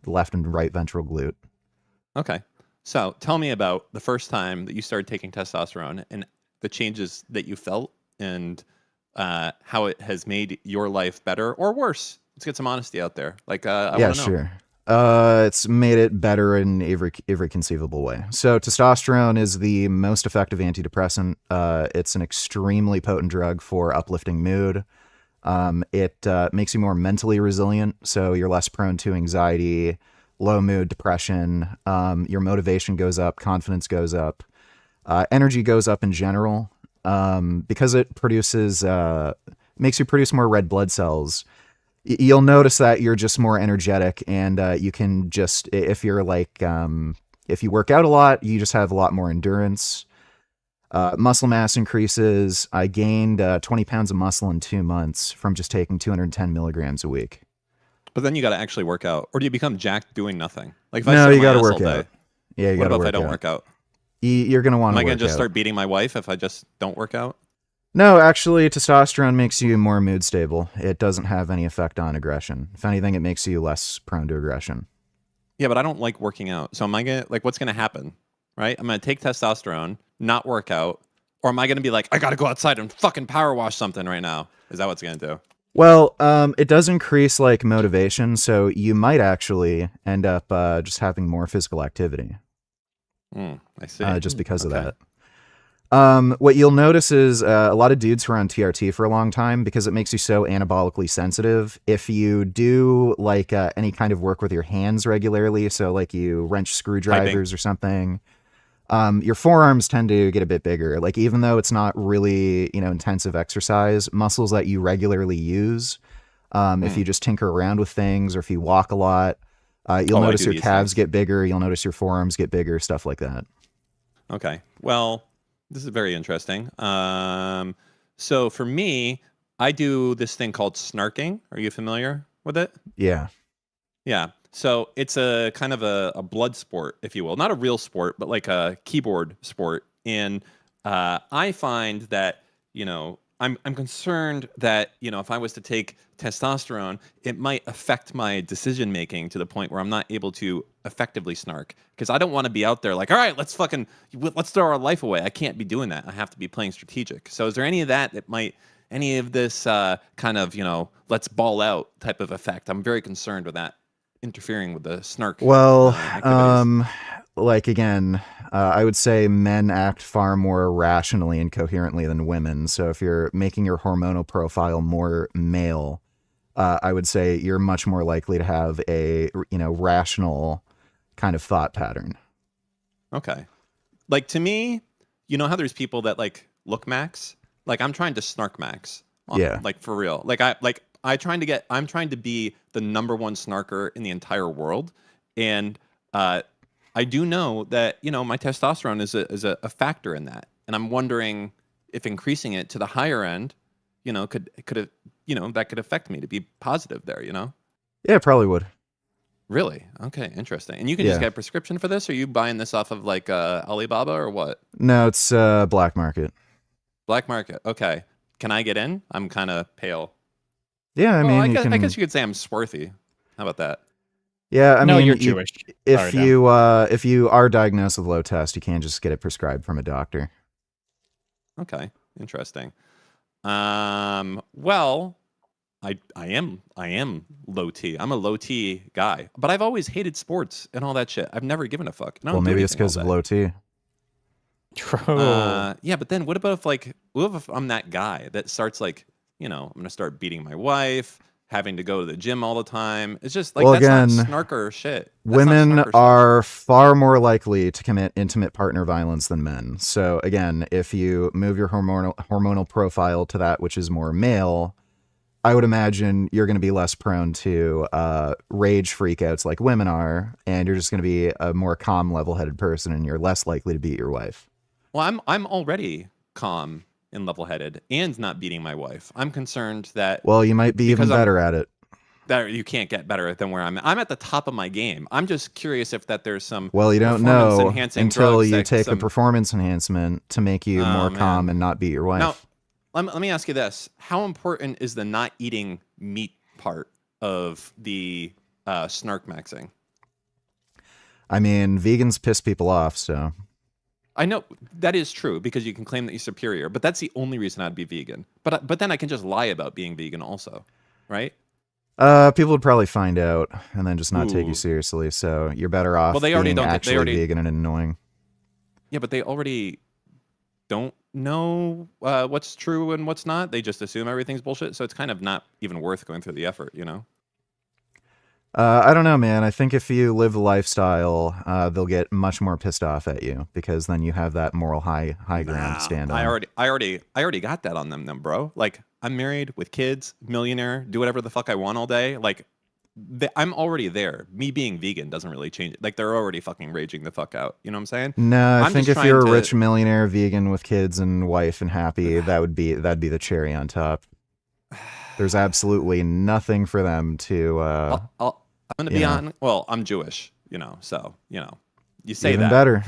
left and right ventral glute. Okay. So tell me about the first time that you started taking testosterone and the changes that you felt and how it has made your life better or worse. Let's get some honesty out there. Like, I Yeah, want to know. sure. It's made it better in every conceivable way. So testosterone is the most effective antidepressant. It's an extremely potent drug for uplifting mood. It makes you more mentally resilient, so you're less prone to anxiety, low mood, depression. Your motivation goes up, confidence goes up, energy goes up in general, because it produces makes you produce more red blood cells. You'll notice that you're just more energetic, and you can just, if you're like, if you work out a lot, you just have a lot more endurance. Muscle mass increases. I gained 20 pounds of muscle in 2 months from just taking 210 milligrams a week. But then you got to actually work out, or do you become jacked doing nothing? Like if I No, sit on you my got to ass work all day, out. Yeah, you what got to about work if I don't out. work out? You're going to want Am to I work going to just out. start beating my wife if I just don't work out? No, actually, testosterone makes you more mood stable. It doesn't have any effect on aggression. If anything, it makes you less prone to aggression. Yeah, but I don't like working out. So am I going to, like, what's going to happen? Right? I'm going to take testosterone, not work out, or am I going to be like, I got to go outside and fucking power wash something right now? Is that what's going to do? Well, it does increase like motivation, so you might actually end up just having more physical activity. I see. Just because of that. What you'll notice is a lot of dudes who are on TRT for a long time, because it makes you so anabolically sensitive. If you do like any kind of work with your hands regularly, so like you wrench screwdrivers or something, your forearms tend to get a bit bigger. Like even though it's not really, intensive exercise, muscles that you regularly use, if you just tinker around with things or if you walk a lot, you'll notice your calves get bigger. You'll notice your forearms get bigger, stuff like that. Okay. Well, this is very interesting. So for me, I do this thing called snarking. Are you familiar with it? Yeah. Yeah. So it's a kind of a blood sport, if you will. Not a real sport, but like a keyboard sport. And I find that, I'm concerned that, if I was to take testosterone, it might affect my decision making to the point where I'm not able to effectively snark. Because I don't want to be out there like, all right, let's throw our life away. I can't be doing that. I have to be playing strategic. So is there any of that might, any of this kind of, let's ball out type of effect? I'm very concerned with that interfering with the snark. Well, activities. Again, I would say men act far more rationally and coherently than women. So if you're making your hormonal profile more male, I would say you're much more likely to have a, rational kind of thought pattern. Okay. Like to me, you know how there's people that like look max? Like I'm trying to snark max. Yeah. Like for real. I'm trying to be the number one snarker in the entire world. And I do know that, my testosterone is a factor in that. and I'm wondering if increasing it to the higher end, could that could affect me to be positive there. Yeah, it probably would. Really? Okay, interesting. And you can just Yeah. get a prescription for this, or are you buying this off of like Alibaba or what? No, it's black market. Black market. Okay. Can I get in? I'm kind of pale. Yeah, I Well, mean, I guess you could say I'm swarthy. How about that? Yeah, I No, mean, you're Jewish. If Sorry, Dan. if you are diagnosed with low test, you can't just get it prescribed from a doctor. Okay, interesting. Well, I am low T. I'm a low T guy, but I've always hated sports and all that shit. I've never given a fuck. Well, maybe it's because of low T. True. Yeah, but then what if I'm that guy that starts like, I'm gonna start beating my wife, having to go to the gym all the time. It's just like, Well, that's again, not snarker shit. That's not Women snarker shit. are far more likely to commit intimate partner violence than men. So again, if you move your hormonal profile to that which is more male, I would imagine you're going to be less prone to rage freakouts like women are, and you're just going to be a more calm, level-headed person, and you're less likely to beat your wife. Well, I'm already calm and level-headed and not beating my wife. I'm concerned that Well, you might be even better at it. that you can't get better than where I'm at. I'm at the top of my game. I'm just curious if that there's some Well, you don't know performance-enhancing until drugs you that take a some- performance enhancement to make you more man. calm and not beat your wife. Now, let me ask you this: how important is the not eating meat part of the snark maxing? I mean, vegans piss people off, so. I know that is true because you can claim that you're superior, but that's the only reason I'd be vegan. But then I can just lie about being vegan also, right? People would probably find out and then just not take Ooh. you seriously. So you're better off Well, they already being don't- they actually already- vegan and annoying. Yeah, but they already don't know what's true and what's not. They just assume everything's bullshit. So it's kind of not even worth going through the effort, I don't know, man. I think if you live the lifestyle, they'll get much more pissed off at you because then you have that moral high ground to stand on. I already got that on them, bro. Like, I'm married with kids, millionaire, do whatever the fuck I want all day. Like, I'm already there. Me being vegan doesn't really change it. Like, they're already fucking raging the fuck out. You know what I'm saying? No, I I'm think just if you're a trying rich to- millionaire vegan with kids and wife and happy, that'd be the cherry on top. There's absolutely nothing for them to. I'm gonna be on. Well, I'm Jewish, so you say Even that. better.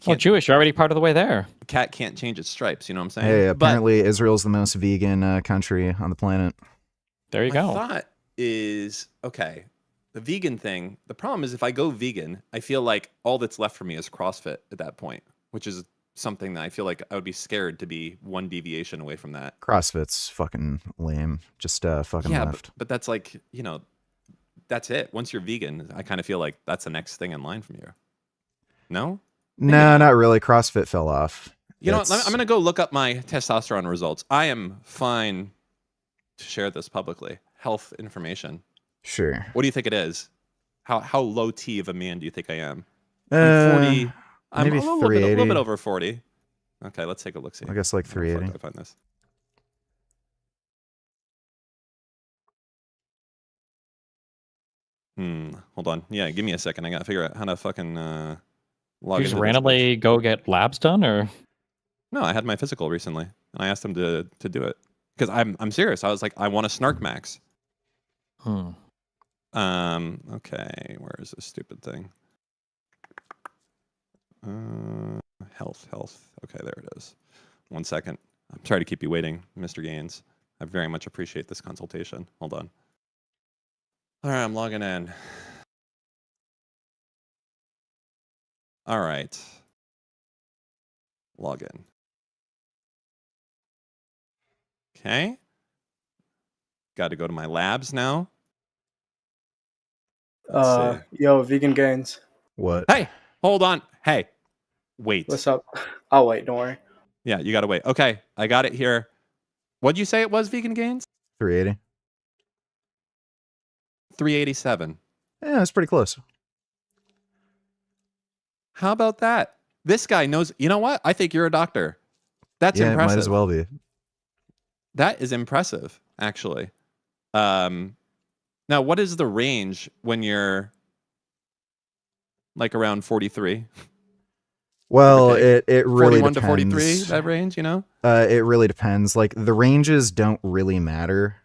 Well, Jewish, you're already part of the way there. Cat can't change its stripes. You know what I'm saying? Hey, But apparently Israel's the most vegan country on the planet. There you my go. thought is, okay, the vegan thing. The problem is if I go vegan, I feel like all that's left for me is CrossFit at that point, which is something that I feel like I would be scared to be one deviation away from that. CrossFit's fucking lame. Just fucking Yeah, left. but that's like, that's it. Once you're vegan, I kind of feel like that's the next thing in line from you. No? No, not really. CrossFit fell off. You know what? It's- I'm going to go look up my testosterone results. I am fine to share this publicly. Health information. Sure. What do you think it is? How low T of a man do you think I am? Uh, I'm 40. I'm maybe a little bit 380. over 40. Okay, let's take a look. See. I guess like How the fuck 380. do I find this? Hold on. Yeah, give me a second. I gotta figure out how to fucking log You into just this randomly go get labs done, or No, I had my physical recently, and I asked them to do it because I'm serious. I was like, I want a snark max. Hmm. Okay, where is this stupid thing? Health. Okay, there it is. 1 second. I'm sorry to keep you waiting, Mr. Gaines. I very much appreciate this consultation. Hold on. All right, I'm logging in. All right. Log in. Okay. Got to go to my labs now. Let's see. Yo, Vegan Gains. What? Hey, hold on. Hey, wait. What's up? I'll wait, don't worry. Yeah, you got to wait. Okay, I got it here. What'd you say it was, Vegan Gains? 380. 387. Yeah, that's pretty close. How about that? This guy knows. You know what? I think you're a doctor. That's Yeah, impressive. it might as well be. That is impressive, actually. Now, what is the range when you're like around 43? Well, it really 41 depends. to 43, that range, you know? It really depends. Like the ranges don't really matter.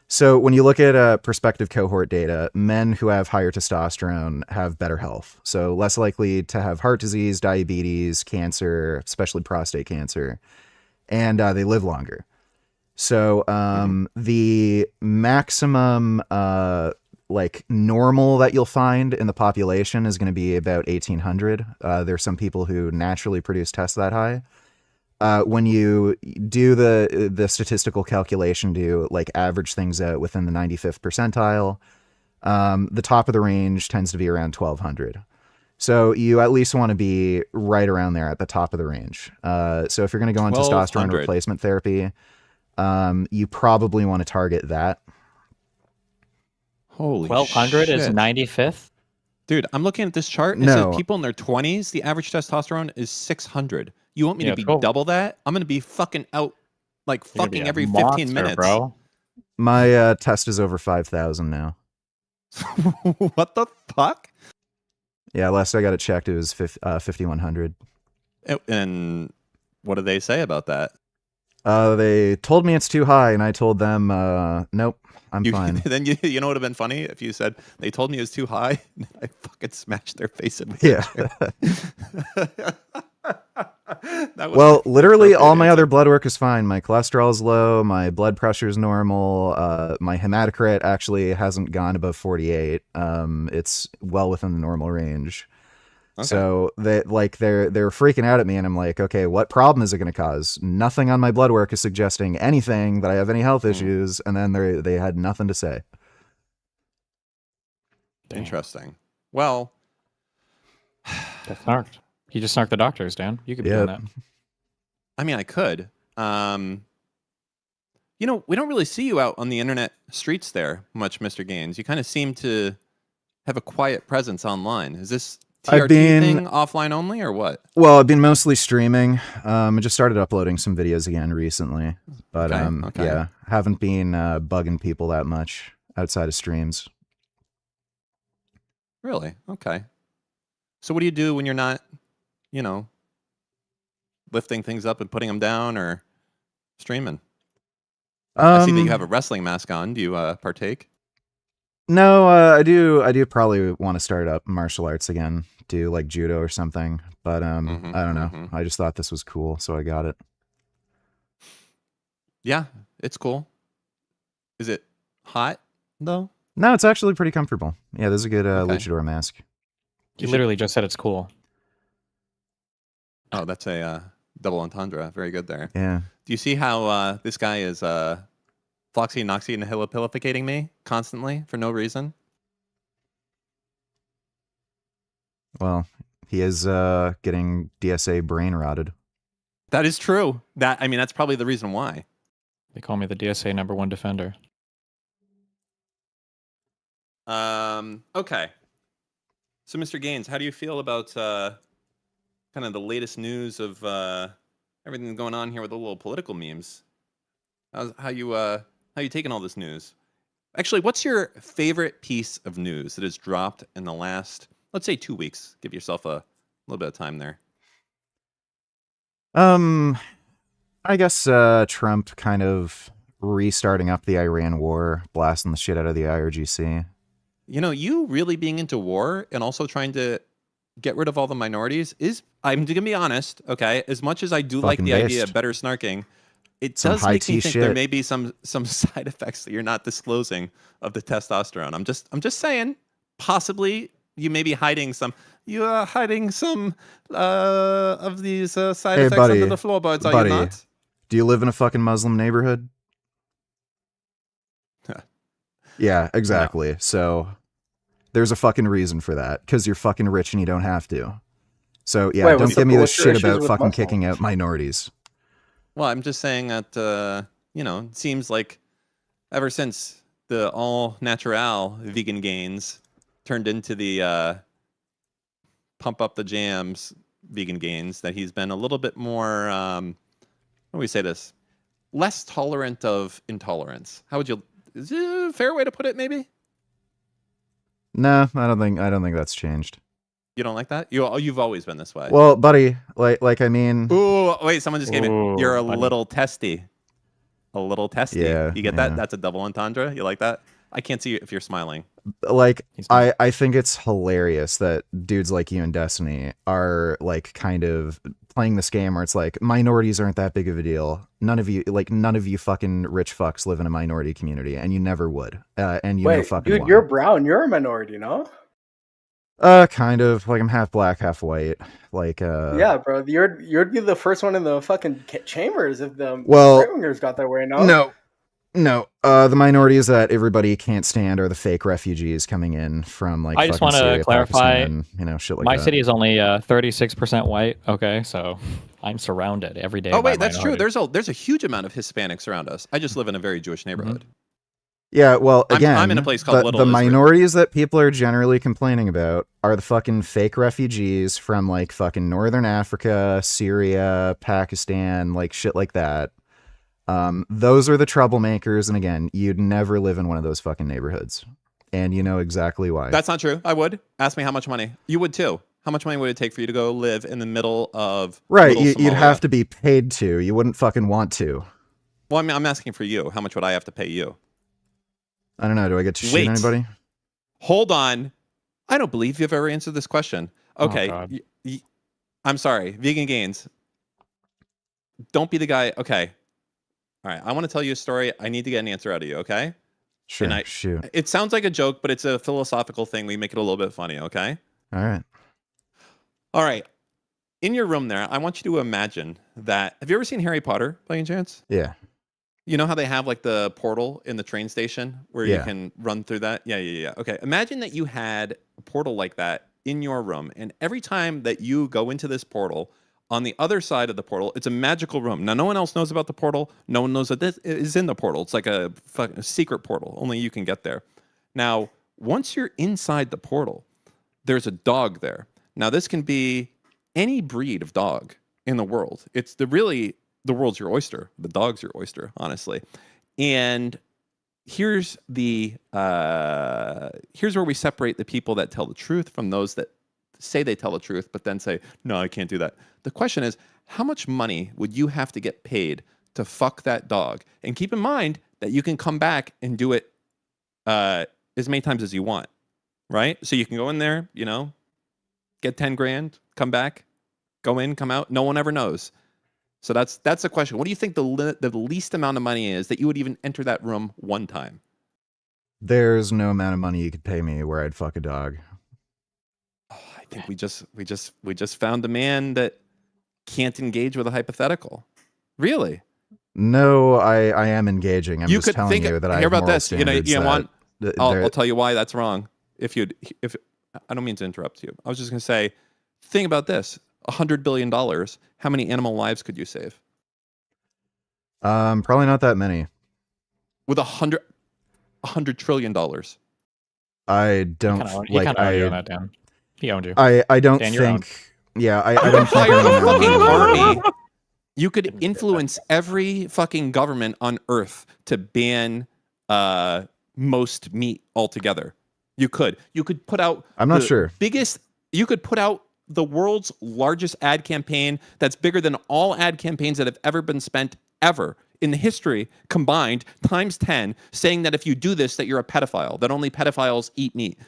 So when you look at prospective cohort data, men who have higher testosterone have better health. So less likely to have heart disease, diabetes, cancer, especially prostate cancer, and they live longer. So the maximum like normal that you'll find in the population is going to be about 1,800. There's some people who naturally produce tests that high. When you do the statistical calculation to like average things out within the 95th percentile, the top of the range tends to be around 1,200. So you at least want to be right around there at the top of the range. So if you're going to go on testosterone 1,200. replacement therapy, you probably want to target that. Holy 1,200 is shit. 95th? Dude, I'm looking at this chart. And it No. says people in their 20s, the average testosterone is 600. You want me Yeah, to be cool. double that? I'm going to be fucking out like You're gonna be fucking a every 15 monster, minutes. bro. My test is over 5,000 now. What the fuck? Yeah, last I got it checked, it was 5,100. And what do they say about that? They told me it's too high, and I told them, nope, I'm fine. Then you know what would have been funny if you said they told me it was too high. I fucking smashed their face in. Yeah. That was Well, the literally all appropriate my answer. other blood work is fine. My cholesterol is low. My blood pressure is normal. My hematocrit actually hasn't gone above 48. It's well within the normal range. Okay. So they're freaking out at me, and I'm like, okay, what problem is it going to cause? Nothing on my blood work is suggesting anything that I have any health issues, and then they had nothing to say. Interesting. Well, That snarked. He just snarked the doctors, Dan. You could be doing that. I mean, I could. You know, we don't really see you out on the internet streets there much, Mr. Gaines. You kind of seem to have a quiet presence online. Is this TRT thing offline only or what? Well, I've been mostly streaming. I just started uploading some videos again recently, but Okay. yeah, haven't been bugging people that much outside of streams. Really? Okay. So what do you do when you're not, you know, lifting things up and putting them down or streaming? I see that you have a wrestling mask on. Do you partake? No, I do probably want to start up martial arts again, do like judo or something. But I don't know. I just thought this was cool, so I got it. Yeah, it's cool. Is it hot though? No, it's actually pretty comfortable. Yeah, this is a good Okay. luchador mask. You literally just said it's cool. Oh, that's a double entendre. Very good there. Yeah. Do you see how this guy is Floxy, Noxy, and nihilopilificating me constantly for no reason? Well, he is getting DSA brain rotted. That is true. That's probably the reason why. They call me the DSA #1 defender. Okay. So, Mr. Gaines, how do you feel about kind of the latest news of everything going on here with the little political memes? How you taking all this news? Actually, what's your favorite piece of news that has dropped in the last, let's say, 2 weeks? Give yourself a little bit of time there. I guess Trump kind of restarting up the Iran war, blasting the shit out of the IRGC. You know, you really being into war and also trying to get rid of all the minorities is, I'm going to be honest, okay, as much as I do like the idea of better snarking, it Some does make me high-tea think there shit. may be some side effects that you're not disclosing of the testosterone. I'm just saying, possibly you may be hiding some of these side Hey, effects buddy, under the floorboards, are buddy, you not? do you live in a fucking Muslim neighborhood? Yeah, exactly. So there's a fucking reason for that, because you're fucking rich and you don't have to. So yeah, Wait, don't give me this what's your shit issues about with fucking Muslims? kicking out minorities. Well, I'm just saying that, you know, it seems like ever since the all natural vegan gains turned into the pump up the jams vegan gains, that he's been a little bit more, how do we say this? Less tolerant of intolerance. How would you, is it a fair way to put it maybe? No, I don't think that's changed. You don't like that? You've always been this way. Well, buddy, like I mean, Ooh, wait, someone just gave me. Ooh, You're a buddy. little testy. A little testy. Yeah, You get yeah. that? That's a double entendre. You like that? I can't see you if you're smiling. like I think it's hilarious that dudes like you and Destiny are like kind of playing this game where it's like minorities aren't that big of a deal. None of you fucking rich fucks live in a minority community, and you never would. And you know Wait, fucking dude, why. you're brown. You're a minority, no? Kind of like I'm half black, half white. Like Yeah, bro. You'd be the first one in the fucking chambers if the Well, right-wingers got their way, no? No. The minorities that everybody can't stand are the fake refugees coming in from like I just fucking want to Syria, clarify. Pakistan, shit like my that. city is only 36% white. Okay, so I'm surrounded every day. Oh by wait, that's true. minorities. There's a huge amount of Hispanics around us. I just live in a very Jewish neighborhood. Yeah, well, I'm again, in a place called Little the Israel. minorities that people are generally complaining about are the fucking fake refugees from like fucking Northern Africa, Syria, Pakistan, like shit like that. Those are the troublemakers, and again, you'd never live in one of those fucking neighborhoods, and you know exactly why. That's not true. I would. Ask me how much money. You would too. How much money would it take for you to go live in the middle of Right, Little you'd Somalia? have to be paid to. You wouldn't fucking want to. Well, I mean, I'm asking for you. How much would I have to pay you? I don't know. Do I get to shoot Wait. anybody? Hold on. I don't believe you've ever answered this question. Okay. God. I'm sorry. Vegan Gains. Don't be the guy. Okay. All right. I want to tell you a story. I need to get an answer out of you. Okay. Sure, And shoot. It sounds like a joke, but it's a philosophical thing. We make it a little bit funny. Okay. All right. All right. In your room there, I want you to imagine that. Have you ever seen Harry Potter by any chance? Yeah. You know how they have like the portal in the train station where you Yeah. can run through that? Yeah. Okay. Imagine that you had a portal like that in your room. And every time that you go into this portal, on the other side of the portal, it's a magical room. Now, no one else knows about the portal. No one knows that this is in the portal. It's like a secret portal. Only you can get there. Now, once you're inside the portal, there's a dog there. Now, this can be any breed of dog in the world. It's the world's your oyster. The dog's your oyster, honestly. And here's here's where we separate the people that tell the truth from those that say they tell the truth, but then say, no, I can't do that. The question is, how much money would you have to get paid to fuck that dog? And keep in mind that you can come back and do it as many times as you want, right? So you can go in there, get 10 grand, come back, go in, come out. No one ever knows. So that's the question. What do you think the least amount of money is that you would even enter that room one time? There's no amount of money you could pay me where I'd fuck a dog. Oh, I think we just found a man that can't engage with a hypothetical. Really? No, I am engaging. I'm You just could telling think. you that I Hear have about moral this. You standards want? that I'll tell you why that's wrong. If I don't mean to interrupt you. I was just going to say, think about this. $100 billion. How many animal lives could you save? Probably not that many. With $100 trillion. I don't You like. kind of own that, Dan. He owned you. I don't Dan, you're owned. think. Yeah, I don't think. Hire any a amount of fucking money- army. You could influence every fucking government on Earth to ban most meat altogether. You could put out. I'm not the sure. Biggest. You could put out the world's largest ad campaign that's bigger than all ad campaigns that have ever been spent ever in the history combined times 10, saying that if you do this, that you're a pedophile, that only pedophiles eat meat.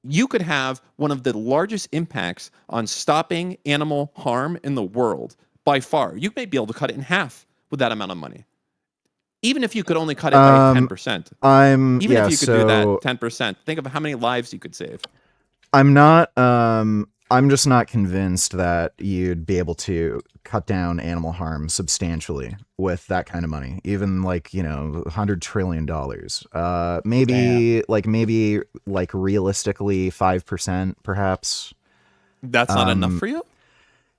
You could have one of the largest impacts on stopping animal harm in the world by far. You may be able to cut it in half with that amount of money. Even if you could only cut it by 10%. Even if you could do that 10%, think of how many lives you could save. I'm not. I'm just not convinced that you'd be able to cut down animal harm substantially with that kind of money. Even like $100 trillion. Maybe realistically 5%, perhaps. That's not enough for you?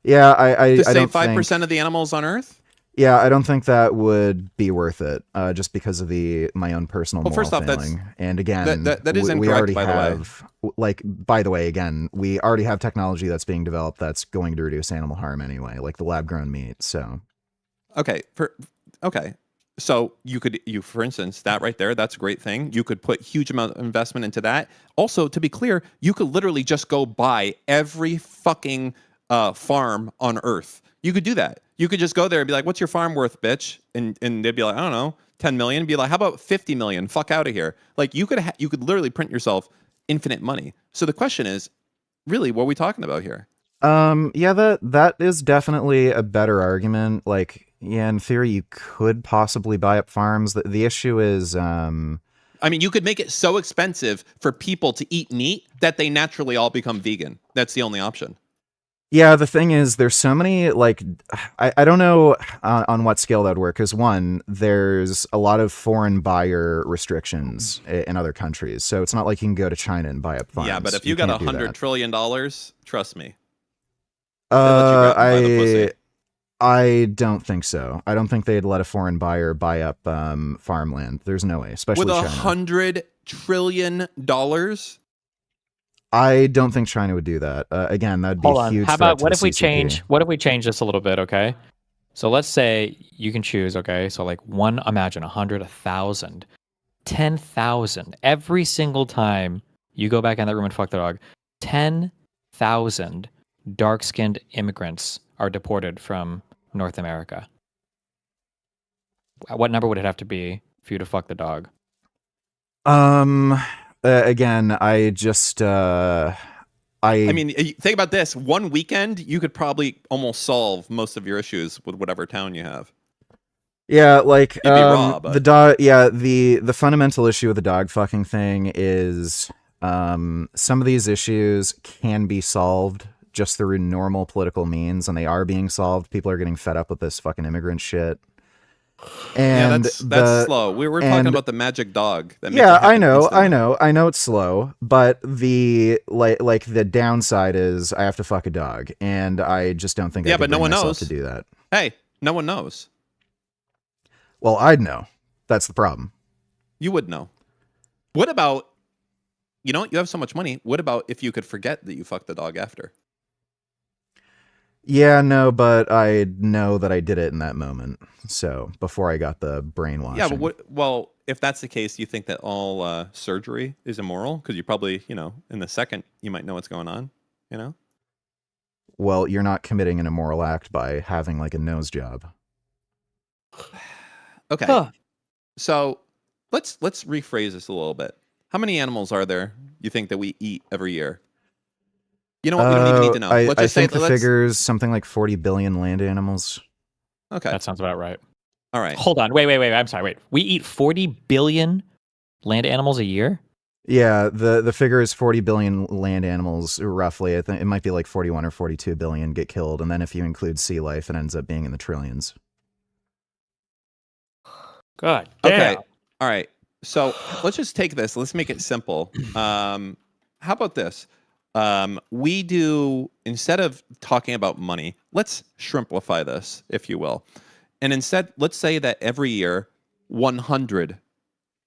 Yeah, I to save don't 5% think, of the animals on Earth? Yeah, I don't think that would be worth it. Just because of my own personal moral first off, failing. And again, that is we incorrect, already by the way. have. By the way, again, we already have technology that's being developed that's going to reduce animal harm anyway, like the lab-grown meat. So, Okay. So for instance, that right there, that's a great thing. You could put huge amount of investment into that. Also, to be clear, you could literally just go buy every fucking farm on Earth. You could do that. You could just go there and be like, "What's your farm worth, bitch?" And they'd be like, "I don't know, 10 million." Be like, "How about 50 million? Fuck out of here." Like you could literally print yourself infinite money. So the question is, really, what are we talking about here? Yeah, that is definitely a better argument. Like, yeah, in theory, you could possibly buy up farms. The issue is, I mean, you could make it so expensive for people to eat meat that they naturally all become vegan. That's the only option. yeah, the thing is, there's so many, like, I don't know on what scale that would work, because one, there's a lot of foreign buyer restrictions in other countries, so it's not like you can go to China and buy up farms. Yeah, but if you got $100 trillion, trust me. I don't think so. I don't think they'd let a foreign buyer buy up farmland. There's no way, especially with China. $100 trillion. I don't think China would do that. Again, that'd be a huge. How threat about to what the if we CCP. change? What if we change this a little bit? Okay, so let's say you can choose. Okay, so like imagine 100, 1,000, 10,000 every single time you go back in that room and fuck the dog. 10,000 dark-skinned immigrants are deported from North America. What number would it have to be for you to fuck the dog? Again, I just I mean, think about this. One weekend, you could probably almost solve most of your issues with whatever town you have. Yeah, like You'd be raw, but... the dog. Yeah, the fundamental issue with the dog fucking thing is some of these issues can be solved just through normal political means, and they are being solved. People are getting fed up with this fucking immigrant shit. And yeah, that's slow. We're talking about the magic dog. That makes I know it's slow, but the like the downside is I have to fuck a dog, and I just don't think I could but no bring one myself knows to do that. Hey, no one knows. Well, I'd know. That's the problem. You would know. What about, you have so much money. What about if you could forget that you fucked the dog after? Yeah, no, but I know that I did it in that moment. So before I got the brainwashing. Yeah, but if that's the case, you think that all surgery is immoral? Because you probably, in the second, you might know what's going on, Well, you're not committing an immoral act by having like a nose job. Okay. So let's rephrase this a little bit. How many animals are there you think that we eat every year? You know what? We don't even need to know. I think the figure's something like 40 billion land animals. Okay. That sounds about right. All right. Hold on. Wait. I'm sorry. Wait. We eat 40 billion land animals a year? Yeah, the figure is 40 billion land animals, roughly. I think it might be like 41 or 42 billion get killed. And then if you include sea life, it ends up being in the trillions. God damn. Okay. All right. So let's just take this. Let's make it simple. How about this? We do, instead of talking about money, let's shrimplify this, if you will. And instead, let's say that every year, 100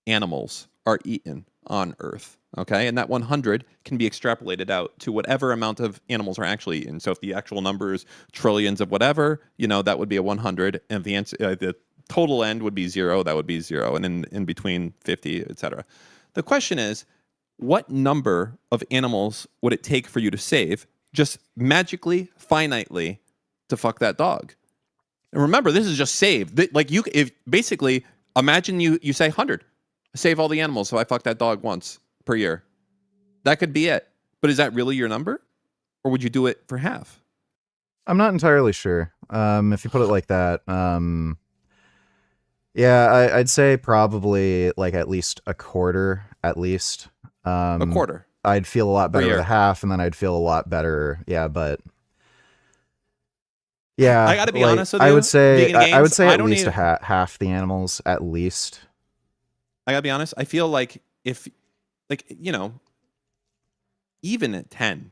animals are eaten on Earth. Okay. And that 100 can be extrapolated out to whatever amount of animals are actually eaten. So if the actual number is trillions of whatever, that would be a 100. And if the answer, the total end would be 0, that would be 0. And in between 50, etc. The question is, what number of animals would it take for you to save, just magically, finitely, to fuck that dog? And remember, this is just save. Like basically, imagine you say 100, save all the animals, so I fuck that dog once per year. That could be it. But is that really your number, or would you do it for half? I'm not entirely sure. If you put it like that, yeah, I'd say probably like at least a quarter, at least. A quarter. I'd feel a lot better with a half, and then I'd feel a lot better. Yeah, but yeah, I gotta be honest with you. I would say at least need... half the animals, at least. I gotta be honest. I feel like if, even at 10%,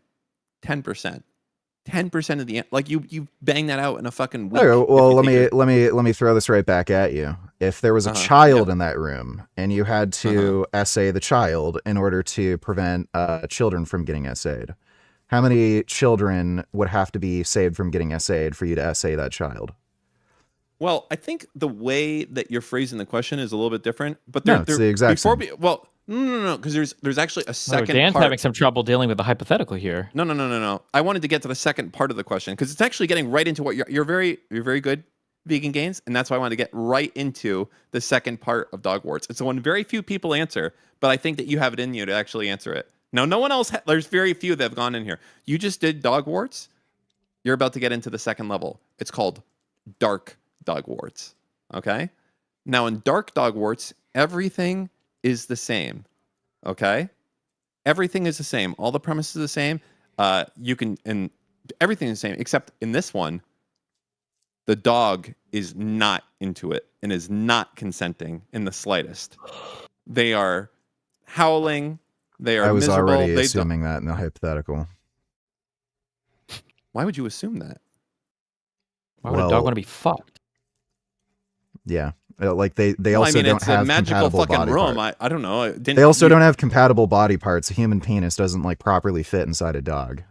10% of the you bang that out in a fucking week. Okay, well, let me throw this right back at you. If there was a child in that room and you had to essay the child in order to prevent children from getting essayed, how many children would have to be saved from getting essayed for you to essay that child? Well, I think the way that you're phrasing the question is a little bit different. But No, it's the exact same. Well, no, because there's actually a second Dan's part. having some trouble dealing with the hypothetical here. No. I wanted to get to the second part of the question because it's actually getting right into what you're very good, Vegan Gains, and that's why I wanted to get right into the second part of dog warts. It's the one very few people answer, but I think that you have it in you to actually answer it. No one else. There's very few that have gone in here. You just did dog warts. You're about to get into the second level. It's called dark dog warts. Okay? Now, in dark dog warts, everything is the same. Okay? Everything is the same. All the premises are the same. And everything is the same, except in this one, the dog is not into it and is not consenting in the slightest. They are howling. They are I was miserable. already assuming that in the hypothetical. Why would you assume that? Why would a dog want to be fucked? Yeah, like they also don't it's have a magical compatible fucking body room. parts. I don't know. They also don't have compatible body parts. A human penis doesn't like properly fit inside a dog.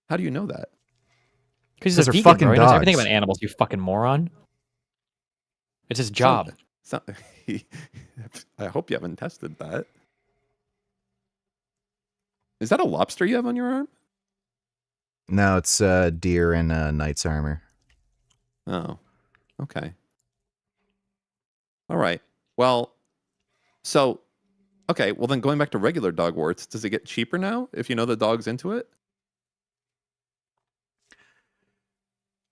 How do you know that? Because he's a they're vegan, fucking bro. He knows everything dogs. about animals, you fucking moron. It's his job. I hope you haven't tested that. Is that a lobster you have on your arm? No, it's deer in knight's armor. Oh, okay. All right. Well, so, okay. Well, then going back to regular dog warts, does it get cheaper now if you know the dog's into it?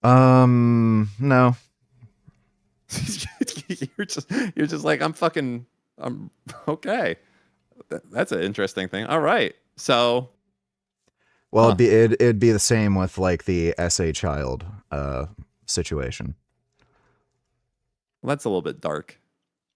No. you're just like, I'm okay. That's an interesting thing. All right. So, Well, it'd be the same with like the SA child situation. well, that's a little bit dark,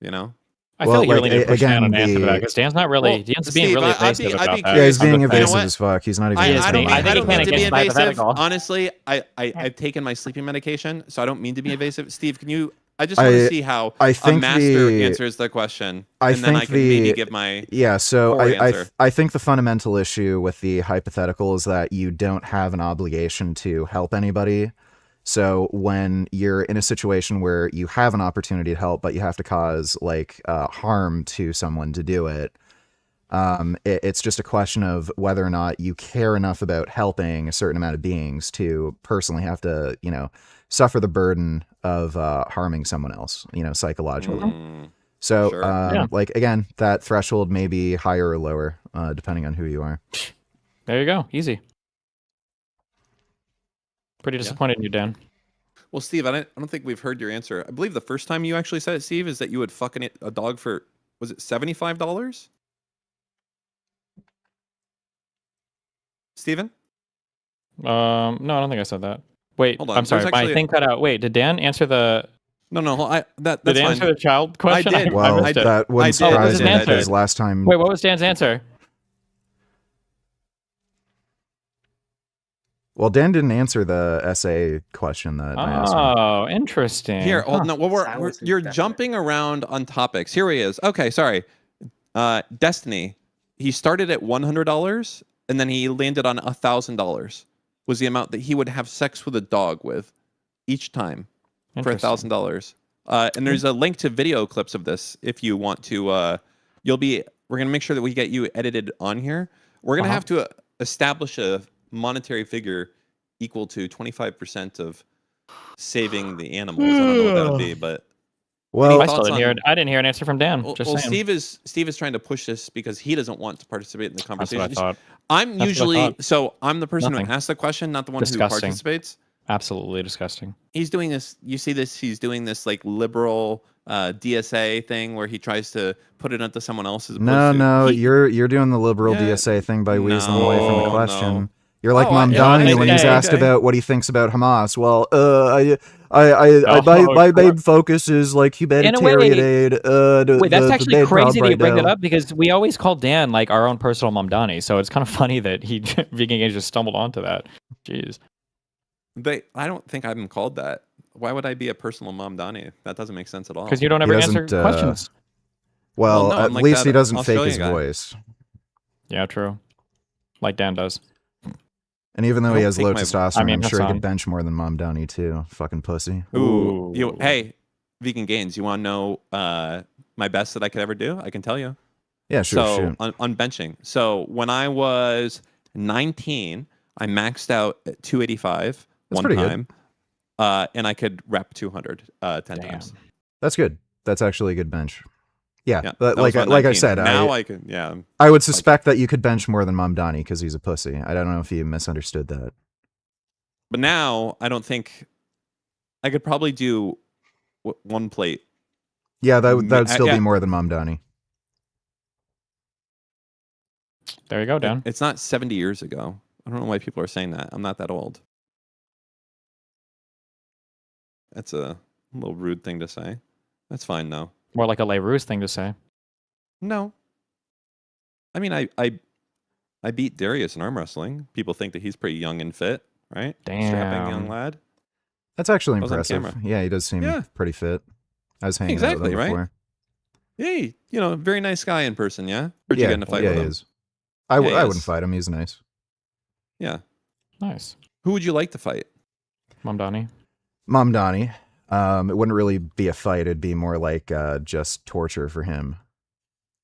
you know? I feel like you're really need to push Dan on an answer to that because Dan's not really. Well, Dan's Steve, being really I'd evasive be about that. Yeah, he's being You know evasive what? as fuck. He's not even. I don't being- mean, I think I he don't mean kinda to be gets invasive. hypothetical. Honestly, I've taken my sleeping medication, so I don't mean to be invasive. Steve, can you? I just want to see how I a think master the- answers the question, I and then think I can maybe the- give my Yeah, so core answer. I think the fundamental issue with the hypothetical is that you don't have an obligation to help anybody. So when you're in a situation where you have an opportunity to help, but you have to cause like harm to someone to do it, it's just a question of whether or not you care enough about helping a certain amount of beings to personally have to, suffer the burden of harming someone else, psychologically. So, Sure. like, again, that threshold may be higher or lower, depending on who you are. There you go. Easy. Pretty disappointed in you, Dan. Well, Steve, I don't think we've heard your answer. I believe the first time you actually said it, Steve, is that you would fuck a dog for, was it $75? Steven? No, I don't think I said that. Wait, Hold on, I'm sorry. there's My actually- thing cut out. Wait, did Dan answer the? No, that's Did Dan fine. answer the child question? I did. Well, missed it. that wouldn't I did. What was surprise his me answer? because last time. Wait, what was Dan's answer? Well, Dan didn't answer the essay question that I asked him. Oh, interesting. Here, Huh. no, well, you're jumping around on topics. Here he is. Okay, sorry. Destiny. He started at $100 and then he landed on $1,000. Was the amount that he would have sex with a dog with each time for $1,000. And there's a link to video clips of this if you want to. We're gonna make sure that we get you edited on here. We're gonna have to establish a monetary figure equal to 25% of saving the animals. I don't know what that would be, but Well, I didn't hear an answer from Dan. Well, Just saying. Steve is trying to push this because he doesn't want to participate in the That's conversation. what I thought. I'm That's what I usually thought. I'm the person Nothing. who asks the question, not the one Disgusting. who participates. Absolutely disgusting. He's doing this. You see this? He's doing this like liberal DSA thing where he tries to put it onto someone else's. No, you're doing the liberal DSA thing by weaseling away from the No, question. no. You're like Oh, Mamdani when he's asked about what he thinks about Hamas. Well, my main focus is like humanitarian aid. Wait, that's the actually main crazy problem that you right bring that now. up because we always call Dan like our own personal Mamdani. So it's kind of funny that Vegan Games just stumbled onto that. Jeez. I don't think I've been called that. Why would I be a personal Mamdani? That doesn't make sense at all. Because you don't ever answer questions. Well, no, at I'm like least that he doesn't fake Australian his guy. voice. Yeah, true. Like Dan does. And even though he has low testosterone, I mean, I'm that's sure he fine. could bench more than Mom Downey too. Fucking pussy. Ooh. Hey, Vegan Gains, you want to know my best that I could ever do? I can tell you. Yeah, sure. So shoot. on benching. So when I was 19, I maxed out at 285 That's one pretty good. time, and I could rep 200 10 times. That's good. That's actually a good bench. Yeah, Yeah, but that was like my I 19. said, Now I can. Yeah, I would suspect that you could bench more than Mom Donnie because he's a pussy. I don't know if you misunderstood that. but now I don't think I could probably do one plate. Yeah, that would still yeah. be more than Mom Donnie. There you go, Dan. It's not 70 years ago. I don't know why people are saying that. I'm not that old. That's a little rude thing to say. That's fine though. More like a Leroux thing to say. No. I mean, I beat Darius in arm wrestling. People think that he's pretty young and fit, right? Strapping young Damn. lad. That's actually I was on impressive. camera. Yeah, he does seem Yeah. pretty fit. I was hanging Exactly, out with right? him before. Hey, very nice guy in person, yeah? Or did you Yeah, get in a fight yeah, with he him? is. Yeah, he I is. wouldn't fight him. He's nice. Yeah. Nice. Who would you like to fight? Mom Donnie. Mom Donnie. It wouldn't really be a fight. It'd be more like just torture for him.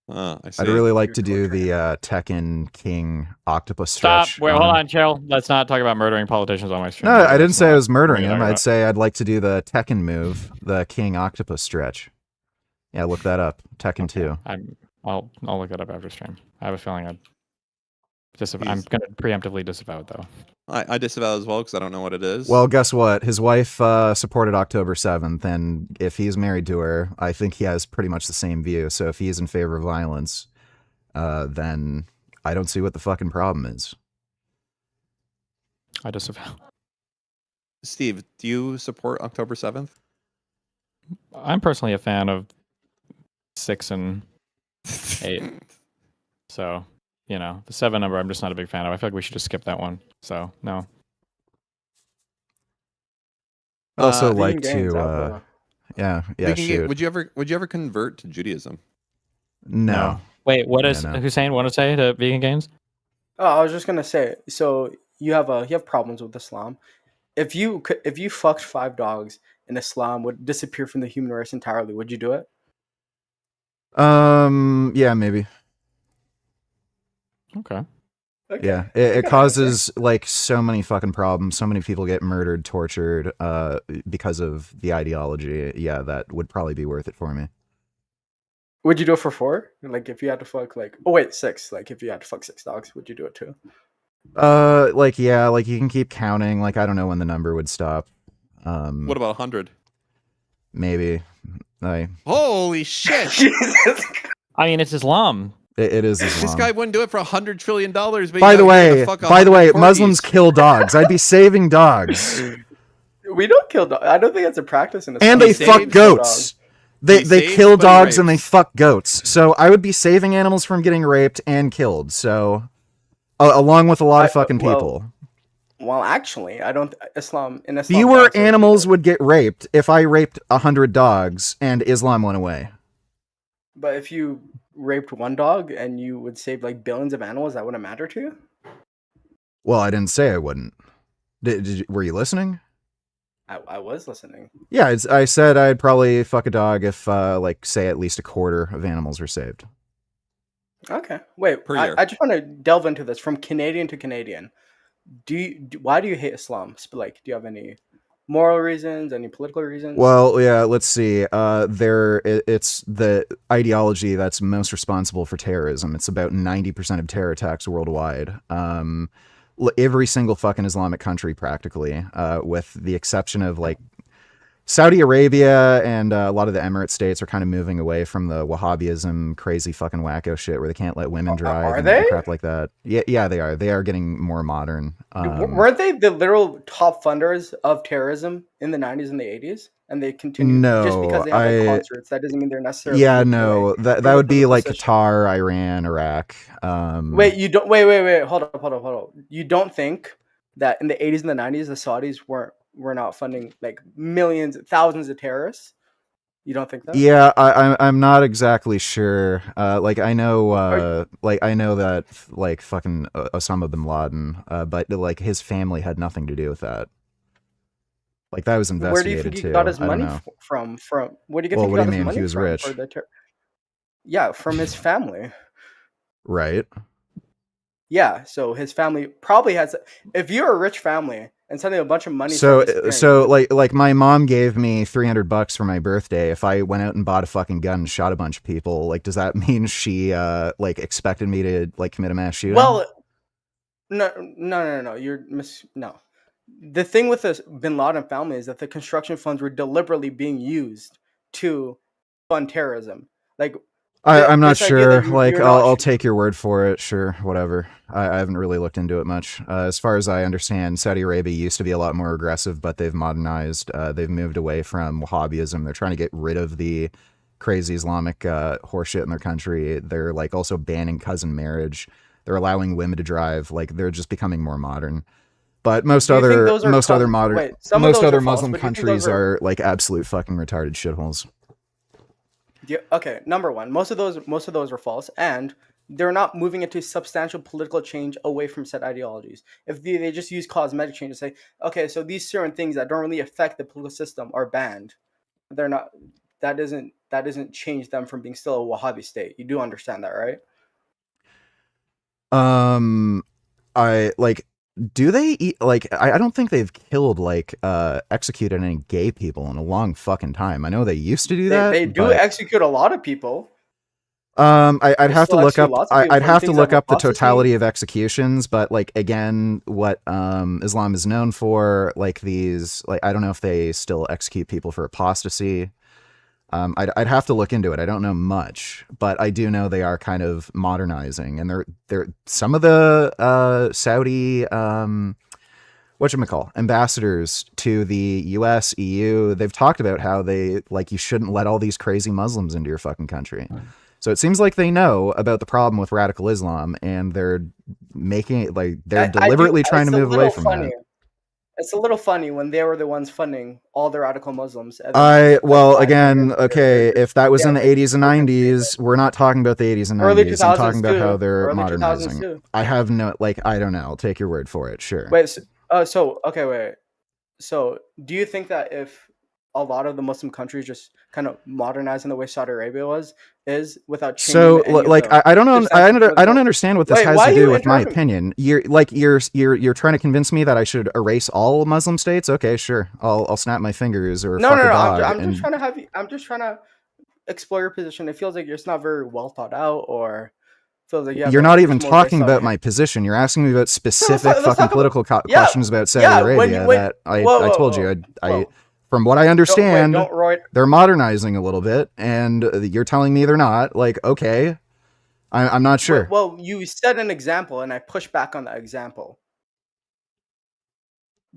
I see. I'd really like to do the Tekken King octopus Stop. stretch. Wait, on hold him. on, chill. Let's not talk about murdering politicians on my stream. No, I didn't That's say I not was murdering what we're him. talking I'd about. say I'd like to do the Tekken move, the King octopus stretch. Yeah, look that up. Tekken 2. I'll look it up after stream. I have a feeling I'm He's- gonna preemptively disavow it though. I disavow as well because I don't know what it is. Well, guess what? His wife supported October 7th, and if he's married to her, I think he has pretty much the same view. So if he's in favor of violence, then I don't see what the fucking problem is. I disavow. Steve, do you support October 7th? I'm personally a fan of 6 and 8. So, the 7 number I'm just not a big fan of. I feel like we should just skip that one. So, no. I also Vegan like Gains, to, yeah, Vegan Ga- shoot. Would you ever convert to Judaism? No. Wait, what Yeah, is no. Hussein want to say to Vegan Games? Oh, I was just gonna say. So you have problems with Islam. If you fucked 5 dogs and Islam would disappear from the human race entirely, would you do it? Yeah, maybe. Okay. Okay. Yeah, it causes like so many fucking problems. So many people get murdered, tortured, because of the ideology. Yeah, that would probably be worth it for me. Would you do it for 4? Like if you had to fuck 6. Like if you had to fuck 6 dogs, would you do it too? Like you can keep counting. Like I don't know when the number would stop. What about 100? Maybe. Holy shit! I mean, it's Islam. It is This Islam. guy wouldn't do it for $100 trillion. But By the way, $100 Muslims corgis. kill dogs. I'd be saving dogs, We don't kill dogs. I don't think that's a practice in Islam. and they He fuck saves goats. They He saves, kill but he dogs and they rapes. fuck goats. So I would be saving animals from getting raped and killed. So, along with a lot of fucking people. Well, actually, I don't. Islam. Fewer animals would get raped if I raped 100 dogs and Islam went away. But if you raped 1 dog and you would save like billions of animals, that wouldn't matter to you. Well, I didn't say I wouldn't. Were you listening? I was listening. Yeah, I said I'd probably fuck a dog if, say, at least a quarter of animals were saved. Okay. Wait. Per year. I just want to delve into this from Canadian to Canadian. Why do you hate Islam? Like, do you have any moral reasons, any political reasons? Well, yeah, let's see. It's the ideology that's most responsible for terrorism. It's about 90% of terror attacks worldwide. Every single fucking Islamic country, practically, with the exception of like Saudi Arabia and a lot of the Emirate states are kind of moving away from the Wahhabism, crazy fucking wacko shit where they can't let women drive Are and they? crap like that. Yeah, they are. They are getting more modern. Weren't they the literal top funders of terrorism in the 90s and the 80s? And they continue No, just because they have like, concerts. That doesn't mean they're necessarily. Yeah, leading the no, way that for would be political like position. Qatar, Iran, Iraq. Wait, you don't. Wait. Hold up. You don't think that in the 80s and the 90s the Saudis were not funding like millions, thousands of terrorists? You don't think that? Yeah, I'm not exactly sure. Like I know, I know that like fucking Osama bin Laden, but like his family had nothing to do with that. Like that was investigated Where do you think he too. got his I don't money know. from? Where do you Well, think he what do got you his mean? money He was from rich, for the Yeah, from his family. right? Yeah, so his family probably has. If you're a rich family and suddenly a bunch of money So, starts disappearing, so like my mom gave me $300 for my birthday. If I went out and bought a fucking gun and shot a bunch of people, like, does that mean she like expected me to like commit a mass shooting? well, no. No. The thing with the Bin Laden family is that the construction funds were deliberately being used to fund terrorism. Like I'm not this idea that sure. Like, you're not I'll take your word for it. Sure, whatever. I haven't really looked into it much. As far as I understand, Saudi Arabia used to be a lot more aggressive, but they've modernized. They've moved away from Wahhabism. They're trying to get rid of the crazy Islamic horseshit in their country. They're like also banning cousin marriage. They're allowing women to drive. Like they're just becoming more modern. But most Do you think other those are most other cons- modern wait, some of most those other are false, Muslim but do you think countries those are- are like absolute fucking retarded shitholes. Okay, number one, most of those are false, and they're not moving into substantial political change away from said ideologies. If they just use cosmetic change to say, okay, so these certain things that don't really affect the political system are banned, they're not. That doesn't change them from being still a Wahhabi state. You do understand that, right? I like. Do they eat like? I don't think they've killed like executed any gay people in a long fucking time. I know they used to do that. They do but, execute a lot of people. I'd They have to still look execute up. lots of people I'd for have to things look like up the apostasy. totality of executions. But like again, what Islam is known for, like these, like I don't know if they still execute people for apostasy. I'd have to look into it. I don't know much, but I do know they are kind of modernizing, and they're some of the Saudi whatchamacall ambassadors to the US, EU, they've talked about how they like you shouldn't let all these crazy Muslims into your fucking country. So it seems like they know about the problem with radical Islam, and they're making it like they're deliberately trying to move away from that. It's a little funny when they were the ones funding all the radical Muslims. Well, again, okay, if that was in the 80s and 90s, we're not talking about the 80s and 90s. Early I'm talking about 2000s how too. they're Early 2000s modernizing. too. I have no, like, I don't know. I'll take your word for it. Sure. Wait, so do you think that if a lot of the Muslim countries just kind of modernize in the way Saudi Arabia is without changing So, any of like, the I don't know. substantive I don't understand what this Wait, has why to are do you with my interrupting? opinion. You're trying to convince me that I should erase all Muslim states. Okay, sure. I'll snap my fingers or No, fuck no, a no. dog. I'm and just trying to have you. I'm just trying to explore your position. It feels like it's not very well thought out, or feels like you're not even more talking based on- about my position. You're asking me about specific let's fucking talk political yeah, questions about Saudi yeah, Arabia when- that I whoa, told whoa, you. I whoa. from what I understand, don't Roy- they're modernizing a little bit, and you're telling me they're not. Like, okay, I'm not sure. Well, you set an example, and I push back on that example.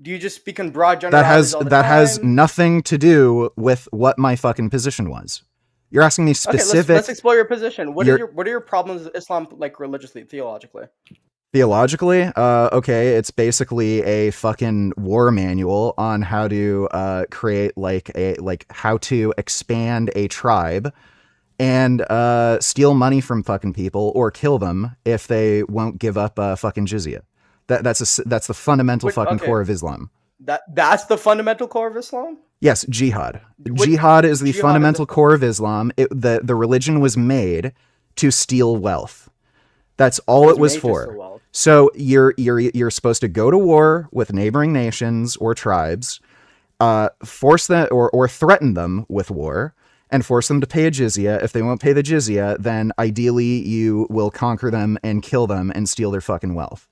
Do you just speak in broad generalities all the that time? has nothing to do with what my fucking position was. You're asking me specific. Okay, let's explore your position. What You're- are your problems with Islam, like religiously, theologically? Theologically, okay, it's basically a fucking war manual on how to create how to expand a tribe and steal money from fucking people or kill them if they won't give up fucking jizya. That's the fundamental fucking core of Islam. That's the fundamental core of Islam? Yes, jihad. Jihad is the fundamental core of Islam. The religion was made to steal wealth. That's all it was for. So you're supposed to go to war with neighboring nations or tribes, force them or threaten them with war, and force them to pay a jizya. If they won't pay the jizya, then ideally you will conquer them and kill them and steal their fucking wealth.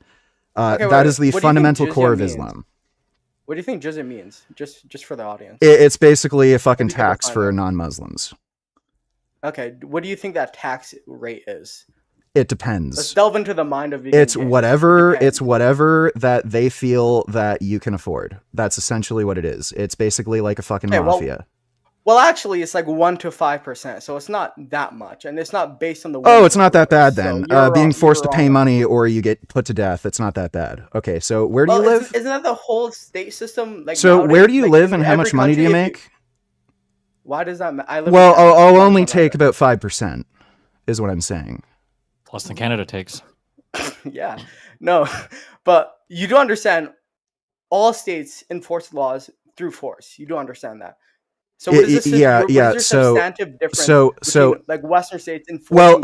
That is the fundamental core of Islam. What do you think jizya means? Just for the audience. It's basically a fucking tax for non-Muslims. Okay, what do you think that tax rate is? It depends. Let's delve into the mind of It's whatever that they feel that you can afford. That's essentially what it is. It's basically like a fucking mafia. Well, actually, it's like 1% to 5%, so it's not that much, and it's not based on the. Oh, it's not that bad then. So being forced to pay money or you get put to death, it's not that bad. Okay, so where do you live? Isn't that the whole state system? Like, so nowadays, where do you like, live and in how every much money do you country, if make? Why does that matter? I live Well, in Canada. I'll only take about 5%, is what I'm saying. Less than Canada takes. Yeah, no, but you do understand all states enforce laws through force. You do understand that. So what is this? What is your substantive difference between like Western states enforcing? Well,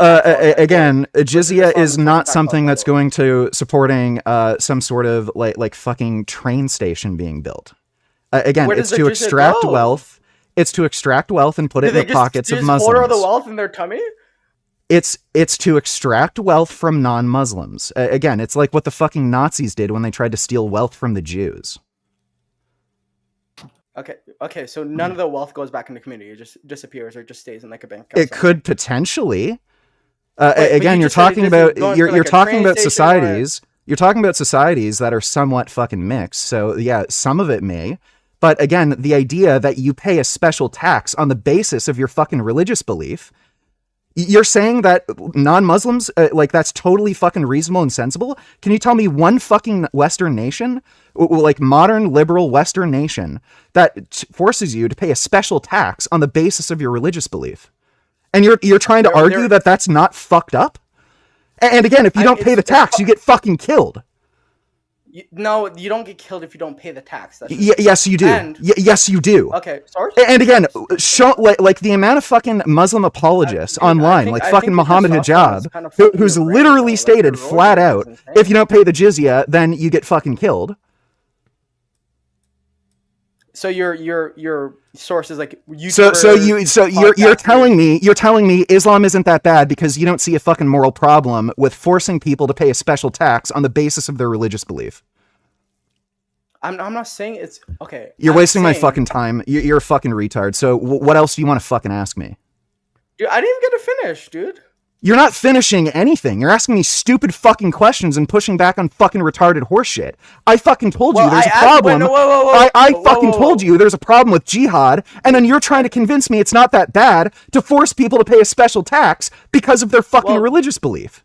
again, jizya is not something that's going to supporting some sort of like fucking train station being built. Again, it's to extract wealth. It's to extract wealth and put it in the pockets of Muslims. Hoard the wealth in their tummy? It's to extract wealth from non-Muslims. Again, it's like what the fucking Nazis did when they tried to steal wealth from the Jews. Okay, so none of the wealth goes back in the community. It just disappears or just stays in like a bank account. It could potentially. Again, you're talking about you're talking about societies. You're talking about societies that are somewhat fucking mixed. So yeah, some of it may. But again, the idea that you pay a special tax on the basis of your fucking religious belief, you're saying that non-Muslims, like that's totally fucking reasonable and sensible? Can you tell me one fucking Western nation, like modern liberal Western nation, that forces you to pay a special tax on the basis of your religious belief? And you're trying to argue that that's not fucked up? And again, if you don't pay the tax, you get fucking killed. No, you don't get killed if you don't pay the tax. That's yes, you do. Yes, you do. Okay, source? And again, show like the amount of fucking Muslim apologists online, like fucking Muhammad Hijab, who's literally stated flat out, if you don't pay the jizya, then you get fucking killed. So your source is like you're telling me Islam isn't that bad because you don't see a fucking moral problem with forcing people to pay a special tax on the basis of their religious belief. I'm not saying it's okay. You're wasting my fucking time. You're a fucking retard. So what else do you want to fucking ask me? Dude, I didn't even get to finish, dude. You're not finishing anything. You're asking me stupid fucking questions and pushing back on fucking retarded horseshit. I fucking told you there's a problem. I fucking told you there's a problem with jihad, and then you're trying to convince me it's not that bad to force people to pay a special tax because of their fucking religious belief.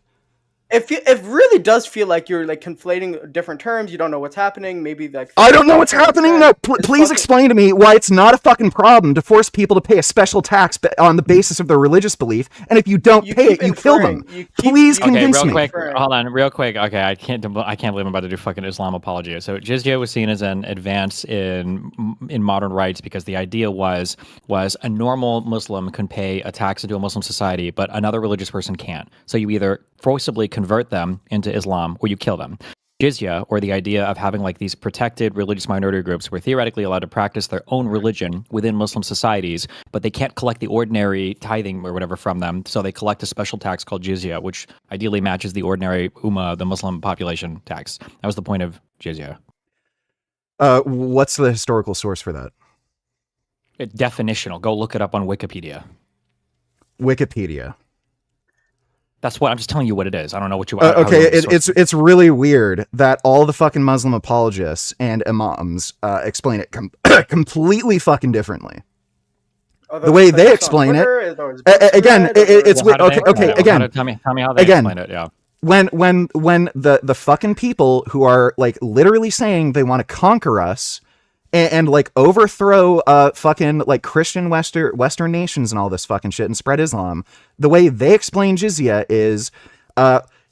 It really does feel like you're like conflating different terms. You don't know what's happening. Maybe like I don't know what's happening. No, please explain to me why it's not a fucking problem to force people to pay a special tax on the basis of their religious belief. And if you don't pay it, you kill them. Please convince me. Quick, hold on, real quick. Okay, I can't believe I'm about to do fucking Islam apology. So jizya was seen as an advance in modern rights because the idea was a normal Muslim can pay a tax into a Muslim society, but another religious person can't. So you either forcibly convert them into Islam or you kill them. Jizya, or the idea of having like these protected religious minority groups who are theoretically allowed to practice their own religion within Muslim societies, but they can't collect the ordinary tithing or whatever from them, so they collect a special tax called jizya, which ideally matches the ordinary ummah, the Muslim population tax. That was the point of jizya. What's the historical source for that? Definitional. Go look it up on Wikipedia. Wikipedia. That's what I'm just telling you what it is. I don't know what you. Okay, it's really weird that all the fucking Muslim apologists and imams explain it completely fucking differently. The way they explain it, again, it's okay. Again, tell me how they explain it. Yeah. When the fucking people who are like literally saying they want to conquer us and like overthrow fucking like Christian Western nations and all this fucking shit and spread Islam, the way they explain jizya is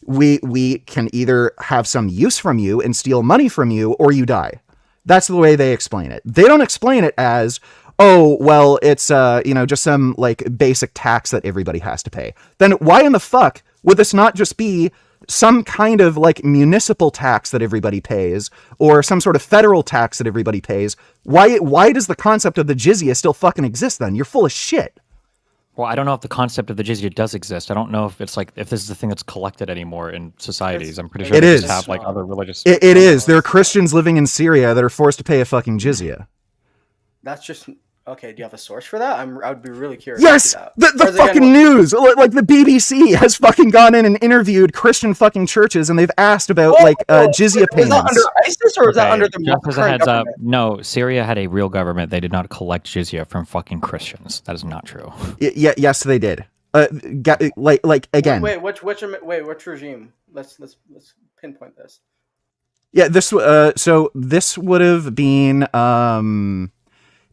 we can either have some use from you and steal money from you or you die. That's the way they explain it. They don't explain it as, oh, well, it's just some like basic tax that everybody has to pay. Then why in the fuck would this not just be some kind of like municipal tax that everybody pays or some sort of federal tax that everybody pays? Why does the concept of the jizya still fucking exist then? You're full of shit. Well, I don't know if the concept of the jizya does exist. I don't know if it's like if this is the thing that's collected anymore in societies. I'm pretty sure they just have like other religious. It is. There are Christians living in Syria that are forced to pay a fucking jizya. That's just okay. Do you have a source for that? I would be really curious. Yes, the fucking news, like the BBC has fucking gone in and interviewed Christian fucking churches, and they've asked about jizya payments. Is that under ISIS or is that under the just current heads government? up, no, Syria had a real government. They did not collect jizya from fucking Christians. That is not true. Yes, they did. Like again. Wait, which regime? Let's pinpoint this. Yeah, this so this would have been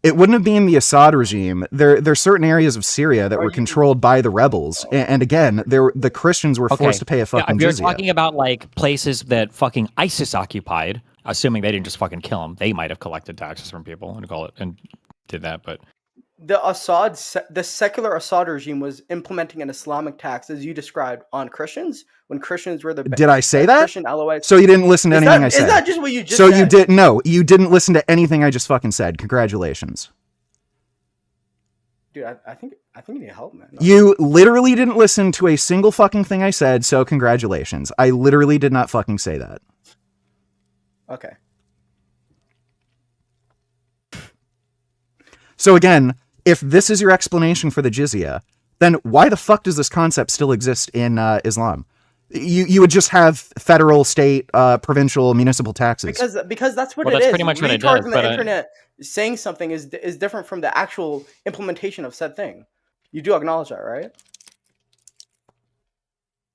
It wouldn't have been the Assad regime. There's certain areas of Syria that were controlled by the rebels, and again, the Christians were forced to pay a fucking if you're jizya. talking about like places that fucking ISIS occupied, assuming they didn't just fucking kill them, they might have collected taxes from people and did that, but the secular Assad regime was implementing an Islamic tax, as you described, on Christians when Christians were the. Did I say that? Christian Alawites. So you didn't listen to anything I said. Is that just what you just so said? you didn't? No, you didn't listen to anything I just fucking said. Congratulations. Dude, I think you need help, man. No. You literally didn't listen to a single fucking thing I said, so congratulations. I literally did not fucking say that. Okay. So again, if this is your explanation for the jizya, then why the fuck does this concept still exist in Islam? You would just have federal, state, provincial, municipal taxes. Because that's what well, it that's is. pretty much what it Retards does, on but the internet saying something is different from the actual implementation of said thing. You do acknowledge that, right?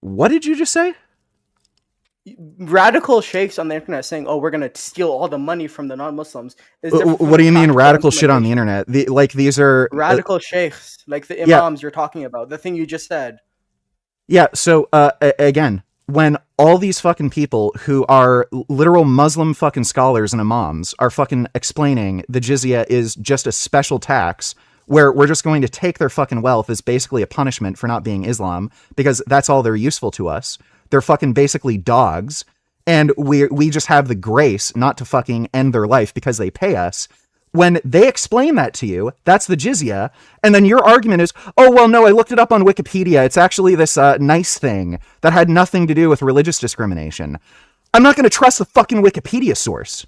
What did you just say? Radical sheikhs on the internet saying, "Oh, we're gonna steal all the money from the non-Muslims." Is different from What do you mean practical radical shit on the internet? These are radical sheikhs, like the imams you're talking about. The thing you just said. Yeah. So again, when all these fucking people who are literal Muslim fucking scholars and imams are fucking explaining the jizya is just a special tax where we're just going to take their fucking wealth as basically a punishment for not being Islam because that's all they're useful to us. They're fucking basically dogs, and we just have the grace not to fucking end their life because they pay us. When they explain that to you, that's the jizya, and then your argument is, oh, well, no, I looked it up on Wikipedia. It's actually this nice thing that had nothing to do with religious discrimination. I'm not going to trust the fucking Wikipedia source.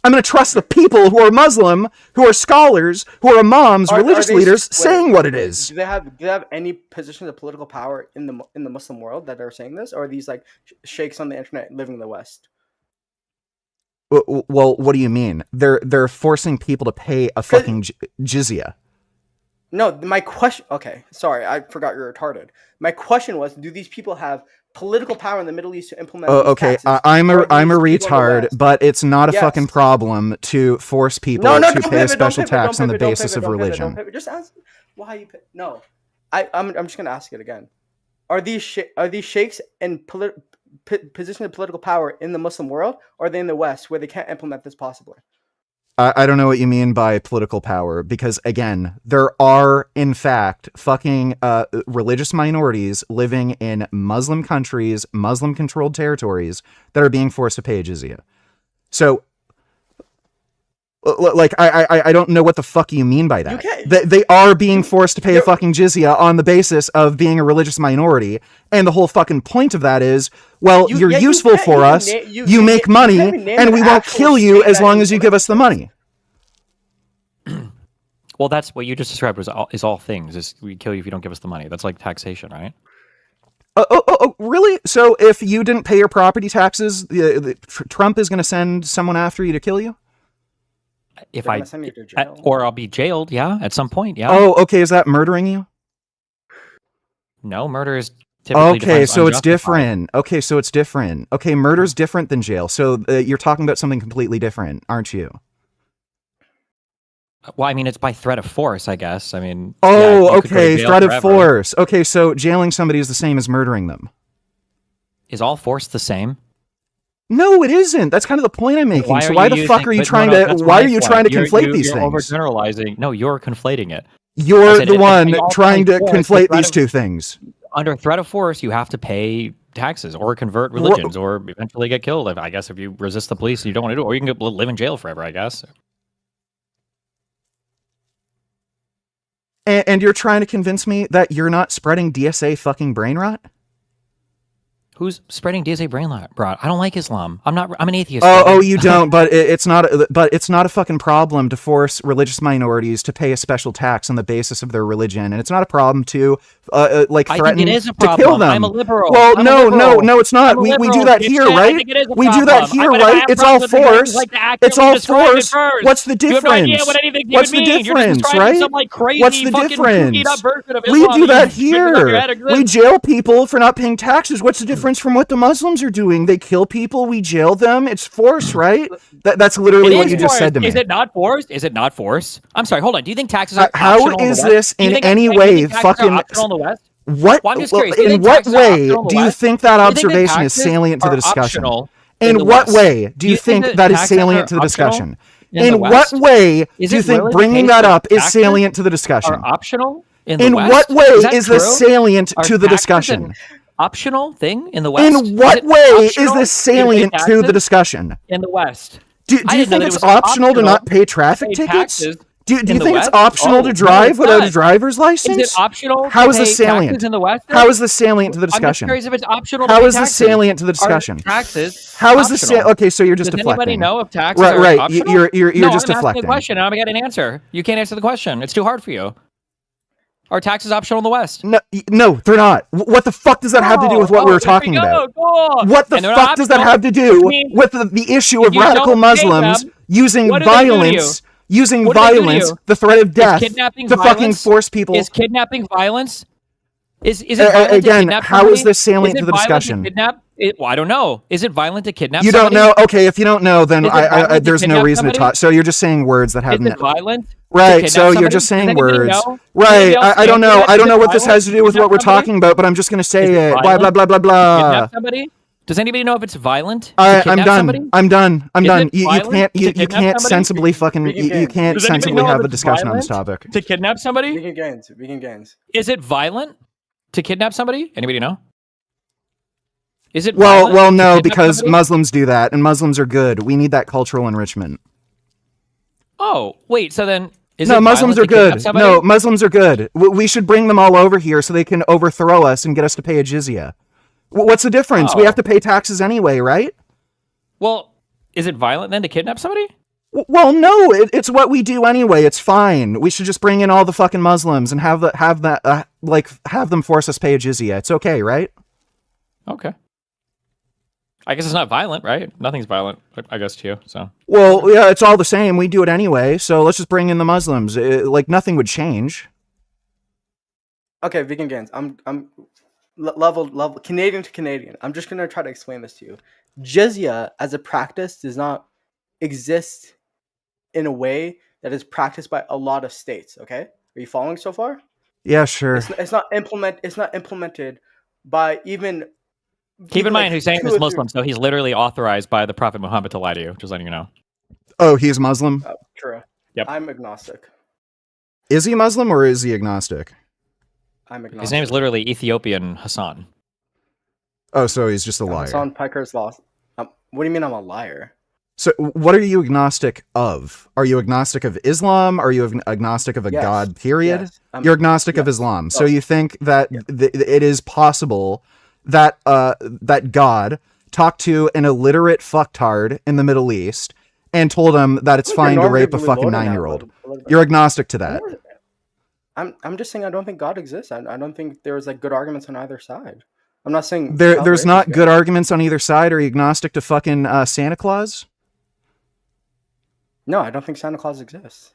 I'm going to trust the people who are Muslim, who are scholars, who are imams, religious leaders, saying what it is. Do they have any positions of political power in the Muslim world that are saying this, or are these like sheikhs on the internet living in the West? Well, what do you mean? They're forcing people to pay a fucking jizya. No, my question. Okay, sorry, I forgot you're retarded. My question was, do these people have political power in the Middle East to implement? Oh, okay. I'm a retard, but it's not a fucking problem to force people to pay a special tax on the basis of religion. Just ask why you. No, I'm just gonna ask it again. Are these sheikhs in position of political power in the Muslim world, or are they in the West where they can't implement this possibly? I don't know what you mean by political power, because again, there are in fact fucking religious minorities living in Muslim countries, Muslim controlled territories that are being forced to pay a jizya. So like, I don't know what the fuck you mean by that. They are being forced to pay a fucking jizya on the basis of being a religious minority. And the whole fucking point of that is, well, you're useful for us, you make money, and we won't kill you as long as you give us the money. Well, that's what you just described is all things. Is we kill you if you don't give us the money. That's like taxation, right? Oh, really? So if you didn't pay your property taxes, Trump is going to send someone after you to kill you? If or I'll be jailed, yeah, at some point, yeah. Oh, okay. Is that murdering you? No, murder is typically okay. So it's unjustified. different. Okay, so it's different. Okay, murder's different than jail. So you're talking about something completely different, aren't you? Well, I mean, it's by threat of force, I guess. I mean, oh, okay, threat of force. Okay, so jailing somebody is the same as murdering them. Is all force the same? No, it isn't. That's kind of the point I'm making. So why the fuck are you trying to? Why are you trying to conflate these things? You're overgeneralizing. No, you're conflating it. You're the one trying to conflate these two things. Under threat of force, you have to pay taxes or convert religions or eventually get killed. I guess if you resist the police and you don't want to do it, or you can live in jail forever, I guess. And you're trying to convince me that you're not spreading DSA fucking brain rot? Who's spreading DSA brain rot? I don't like Islam. I'm an atheist. Oh, you don't. But it's not. But it's not a fucking problem to force religious minorities to pay a special tax on the basis of their religion, and it's not a problem to threaten to kill them. I'm a liberal. Well, no, it's not. We do that here, right? We do that here, right? It's all force. It's all force. What's the difference? What's the difference, right? What's the difference? We do that here. We jail people for not paying taxes. What's the difference difference from what the Muslims are doing. They kill people, we jail them. It's force, right? That's literally It what is you just force. said to me. Is it not force? Is it not force? I'm sorry. Hold on. Do you think taxes are How optional is in the this West? Do you in think- any do you way think taxes are fucking? optional in the West? What? Well, I'm just curious. Do you In think what taxes are way optional in the do you West? think that Do you think observation is taxes salient to the are discussion? optional In the what West? way do you think that that is taxes salient are to the discussion? optional in the In what West? way Is do you it think really the bringing case that that up is taxes salient to the discussion? Are optional in the In West? what way Is that is this true? salient Are to the taxes discussion? an optional thing in the West? In what way is optional this to pay salient to the taxes discussion? in the West? Do I you didn't know think that it's it was optional to not pay traffic pay tickets? taxes Do in you the think it's West? optional Oh, to no, drive it's without a not. driver's license? Is it optional How to is pay this salient? taxes in the West? How is this salient to the I'm just discussion? curious if it's optional to How pay is this taxes. salient to the Are discussion? taxes How is this? optional? Okay, so you're just Does deflecting. anybody know if taxes Right, are right. optional? You're no, just I'm asking deflecting. the question and I'm getting an answer. You can't answer the question. It's too hard for you. Are taxes optional in the West? No, they're not. What the fuck does that have to do with what we were talking about? What the And they're fuck not does that optional, have to do which means with the issue of if you radical don't pay Muslims them, using what do they do to violence, you? using What do they do to violence, you? the threat of death, Is kidnapping to violence? fucking force people? Is kidnapping violence? Is it violent Again, to kidnap how somebody? is this salient Is to it the violent discussion? kidnap? Well, I don't know. Is it violent to kidnap You somebody? don't know? Okay, if you don't know, then Is it violent to there's no kidnap reason to somebody? talk. So you're just saying words that have Is it violent? to Right, kidnap so you're somebody? just Does saying anybody words. know? Does Right, anybody else I don't answer know. that? I don't Is know it what this violent has to to do with what kidnap we're somebody? talking about, but I'm just going to say Is it it. Blah, blah, violent blah, blah, to blah. kidnap somebody? Does anybody know if it's violent to I'm kidnap done. somebody? I'm done. I'm Is done. it You violent can't to you kidnap can't somebody? sensibly fucking you can't Does anybody sensibly know have if a it's discussion on this violent topic. to kidnap somebody? Vegan gains. Vegan gains. Is it violent to kidnap somebody? Anybody know? Is it Well, violent well, to no, kidnap because somebody? Muslims do that, and Muslims are good. We need that cultural enrichment. Oh, wait. So then, is No, it Muslims violent are to kidnap good. somebody? No, Muslims are good. We should bring them all over here so they can overthrow us and get us to pay a jizya. What's the difference? We Oh. have to pay taxes anyway, right? Well, is it violent then to kidnap somebody? Well, no, it's what we do anyway. It's fine. We should just bring in all the fucking Muslims and have them force us pay a jizya. It's okay, right? Okay. I guess it's not violent, right? Nothing's violent, I guess, to you. So. Well, yeah, it's all the same. We do it anyway. So let's just bring in the Muslims. Nothing would change. Okay, vegan gains. I'm level Canadian to Canadian. I'm just gonna try to explain this to you. Jizya as a practice does not exist in a way that is practiced by a lot of states. Okay, are you following so far? Yeah, sure. It's not implemented by even. Keep in mind, like Hussein 2 is or 3 Muslim, so he's literally authorized by the Prophet Muhammad to lie to you. Just letting you know. Oh, he's Muslim? True. Yep. I'm agnostic. Is he Muslim or is he agnostic? I'm agnostic. His name is literally Ethiopian Hassan. Oh, so he's just a liar. Hassan Piker's lost. What do you mean I'm a liar? So what are you agnostic of? Are you agnostic of Islam? Are you agnostic of a Yes. god, period? Yes. You're agnostic of Islam. So you think that it is possible that that God talked to an illiterate fucktard in the Middle East and told him that it's I feel like fine you're to rape a normatively fucking loading that 9-year-old. a little bit. You're agnostic to that. I'm just saying I don't think God exists. I don't think there's like good arguments on either side. I'm not saying There's not good arguments on either side. Are you agnostic to fucking Santa Claus? No, I don't think Santa Claus exists.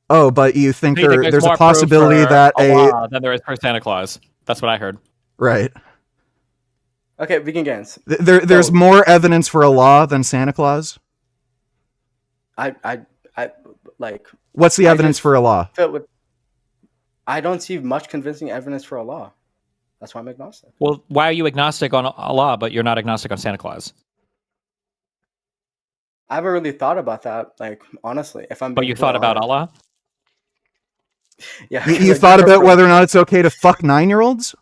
Oh, but you think So you think there's more a proof possibility for that Allah than there is for Santa Claus. That's what I heard. right. Okay, vegan gains. There's So- more evidence for Allah than Santa Claus. I like. What's the I evidence just for Allah? fit with- I don't see much convincing evidence for Allah. That's why I'm agnostic. Well, why are you agnostic on Allah, but you're not agnostic on Santa Claus? I haven't really thought about that. Like honestly, if I'm. But being you thought about brutally honest. Allah? Yeah. You like, thought about bro- whether or not it's okay to fuck 9-year-olds?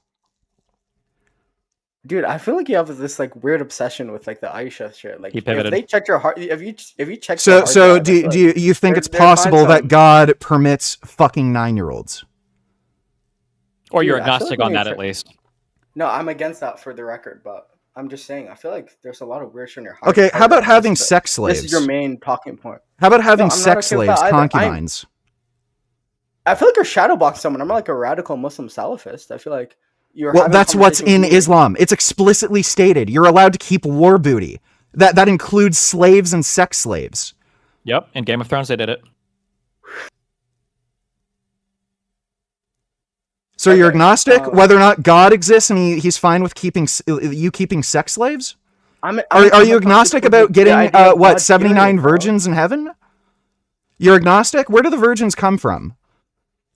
Dude, I feel like you have this like weird obsession with like the Aisha shit. Like He if pivoted. they checked your heart, if you checked. So your hard so drive, I do feel do like you think they're- it's they're fine possible that some- God permits fucking 9-year-olds? Or you're Dude, I feel agnostic like on when that you at least? No, I'm against that for the record, but I'm just saying I feel like there's a lot of weird shit in your heart. Okay, how about having This is- sex This is your slaves? main talking point. How about having No, I'm not sex okay with slaves, that either. concubines? I feel like you're shadowboxing someone. I'm not like a radical Muslim Salafist. I feel like you're. Well, having a that's what's conversation in with me. Islam. It's explicitly stated. You're allowed to keep war booty. That includes slaves and sex slaves. Yep. In Game of Thrones, they did it. So you're agnostic, whether or not God exists, and he's fine with keeping sex slaves? Are you agnostic about getting 79 virgins in heaven? You're agnostic? Where do the virgins come from?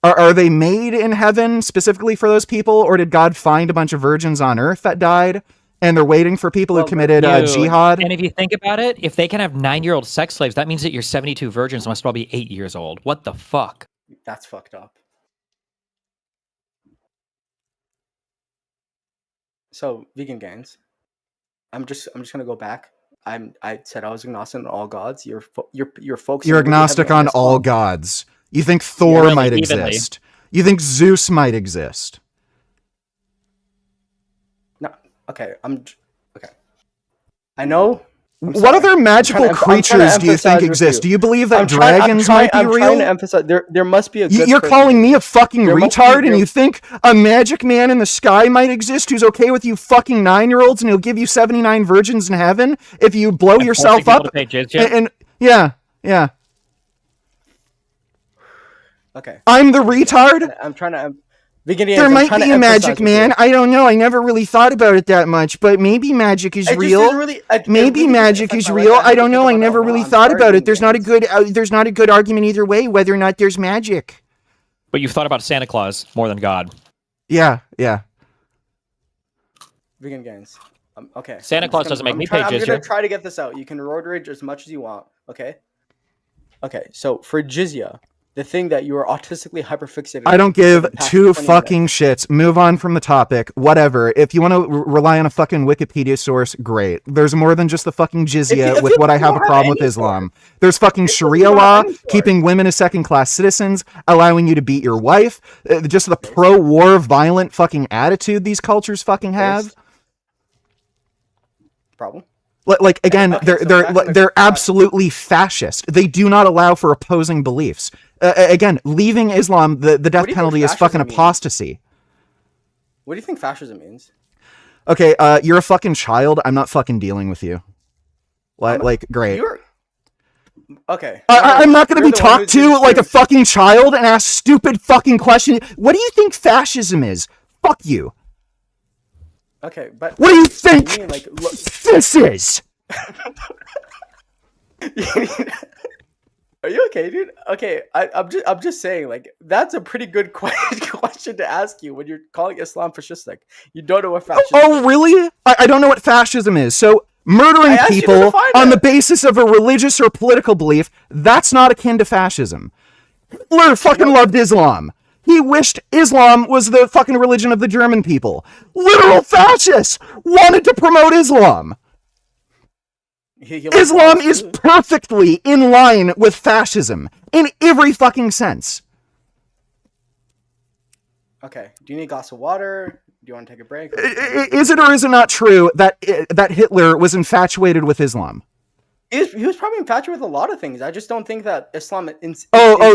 Are they made in heaven specifically for those people, or did God find a bunch of virgins on earth that died, and they're waiting for people who committed jihad? And if you think about it, if they can have 9-year-old sex slaves, that means that your 72 virgins must all be 8 years old. What the fuck? That's fucked up. So vegan gains. I'm just gonna go back. I said I was agnostic on all gods. You're focusing. You're agnostic on all gods. You think Thor really, might evenly. exist. You think Zeus might exist. No, okay. Okay. I know. What other magical creatures do you think exist? Do you believe that dragons might be real? I'm trying to emphasize there must be a good You're person. calling me a fucking There must be- retard, and you think a magic man in the sky might exist who's okay with you fucking 9-year-olds, and he'll give you 79 virgins in heaven if you blow yourself up? And yeah. Okay. I'm the retard? I'm trying to. Vegan gains, There I'm might trying be to a emphasize magic with man. you. I don't know. I never really thought about it that much, but maybe magic is It just real. doesn't really- it Maybe really doesn't magic affect is my real. life. I I have to don't think know. I about it never a lot. really I'm thought sorry, about it. Vegan There's not a good argument either way whether or not there's magic. But you've thought about Santa Claus more than God. Yeah. Vegan gains. Okay. Santa I'm Claus just doesn't make me I'm pay gonna jizya. try to get this out. You can road rage as much as you want. Okay. Okay. So for jizya, the thing that you are autistically hyperfixated. I don't give for the past 2 20 fucking shits. Move on from the topic. Whatever. If you want to rely on a fucking Wikipedia source, great. There's more than just the fucking jizya if with you what I have don't a have problem with any Islam. There's fucking Sharia law, keeping women as second-class citizens, allowing you to beat your wife, just the pro-war violent fucking attitude these cultures fucking have. Problem. Like again, Okay, so they're back to the- they're absolutely fascist. They do not allow for opposing beliefs. Again, leaving Islam, the death do you think penalty is fucking fascism means? apostasy. What do you think fascism means? Okay, you're a fucking child. I'm not fucking dealing with you. Like great. You're okay. I'm not going to You're be the one talked who's to like a confused. fucking child and ask stupid fucking questions. What do you think fascism is? Fuck you. Okay, but What do you think I mean, like, look, this is? are you okay, dude? Okay, I'm just saying, like, that's a pretty good question to ask you when you're calling Islam fascistic. You don't know what fascism. Oh, really? I don't know what fascism is. So murdering I asked you to people define on it. the basis of a religious or political belief, that's not akin to fascism. Hitler fucking loved Islam. He wished Islam was the fucking religion of the German people. Literal fascists wanted to promote Islam. He likes Islam dogs, is too. perfectly in line with fascism in every fucking sense. Okay, do you need a glass of water? Do you want to take a break? Is it or is it not true that Hitler was infatuated with Islam? He was probably infatuated with a lot of things. I just don't think that Islam.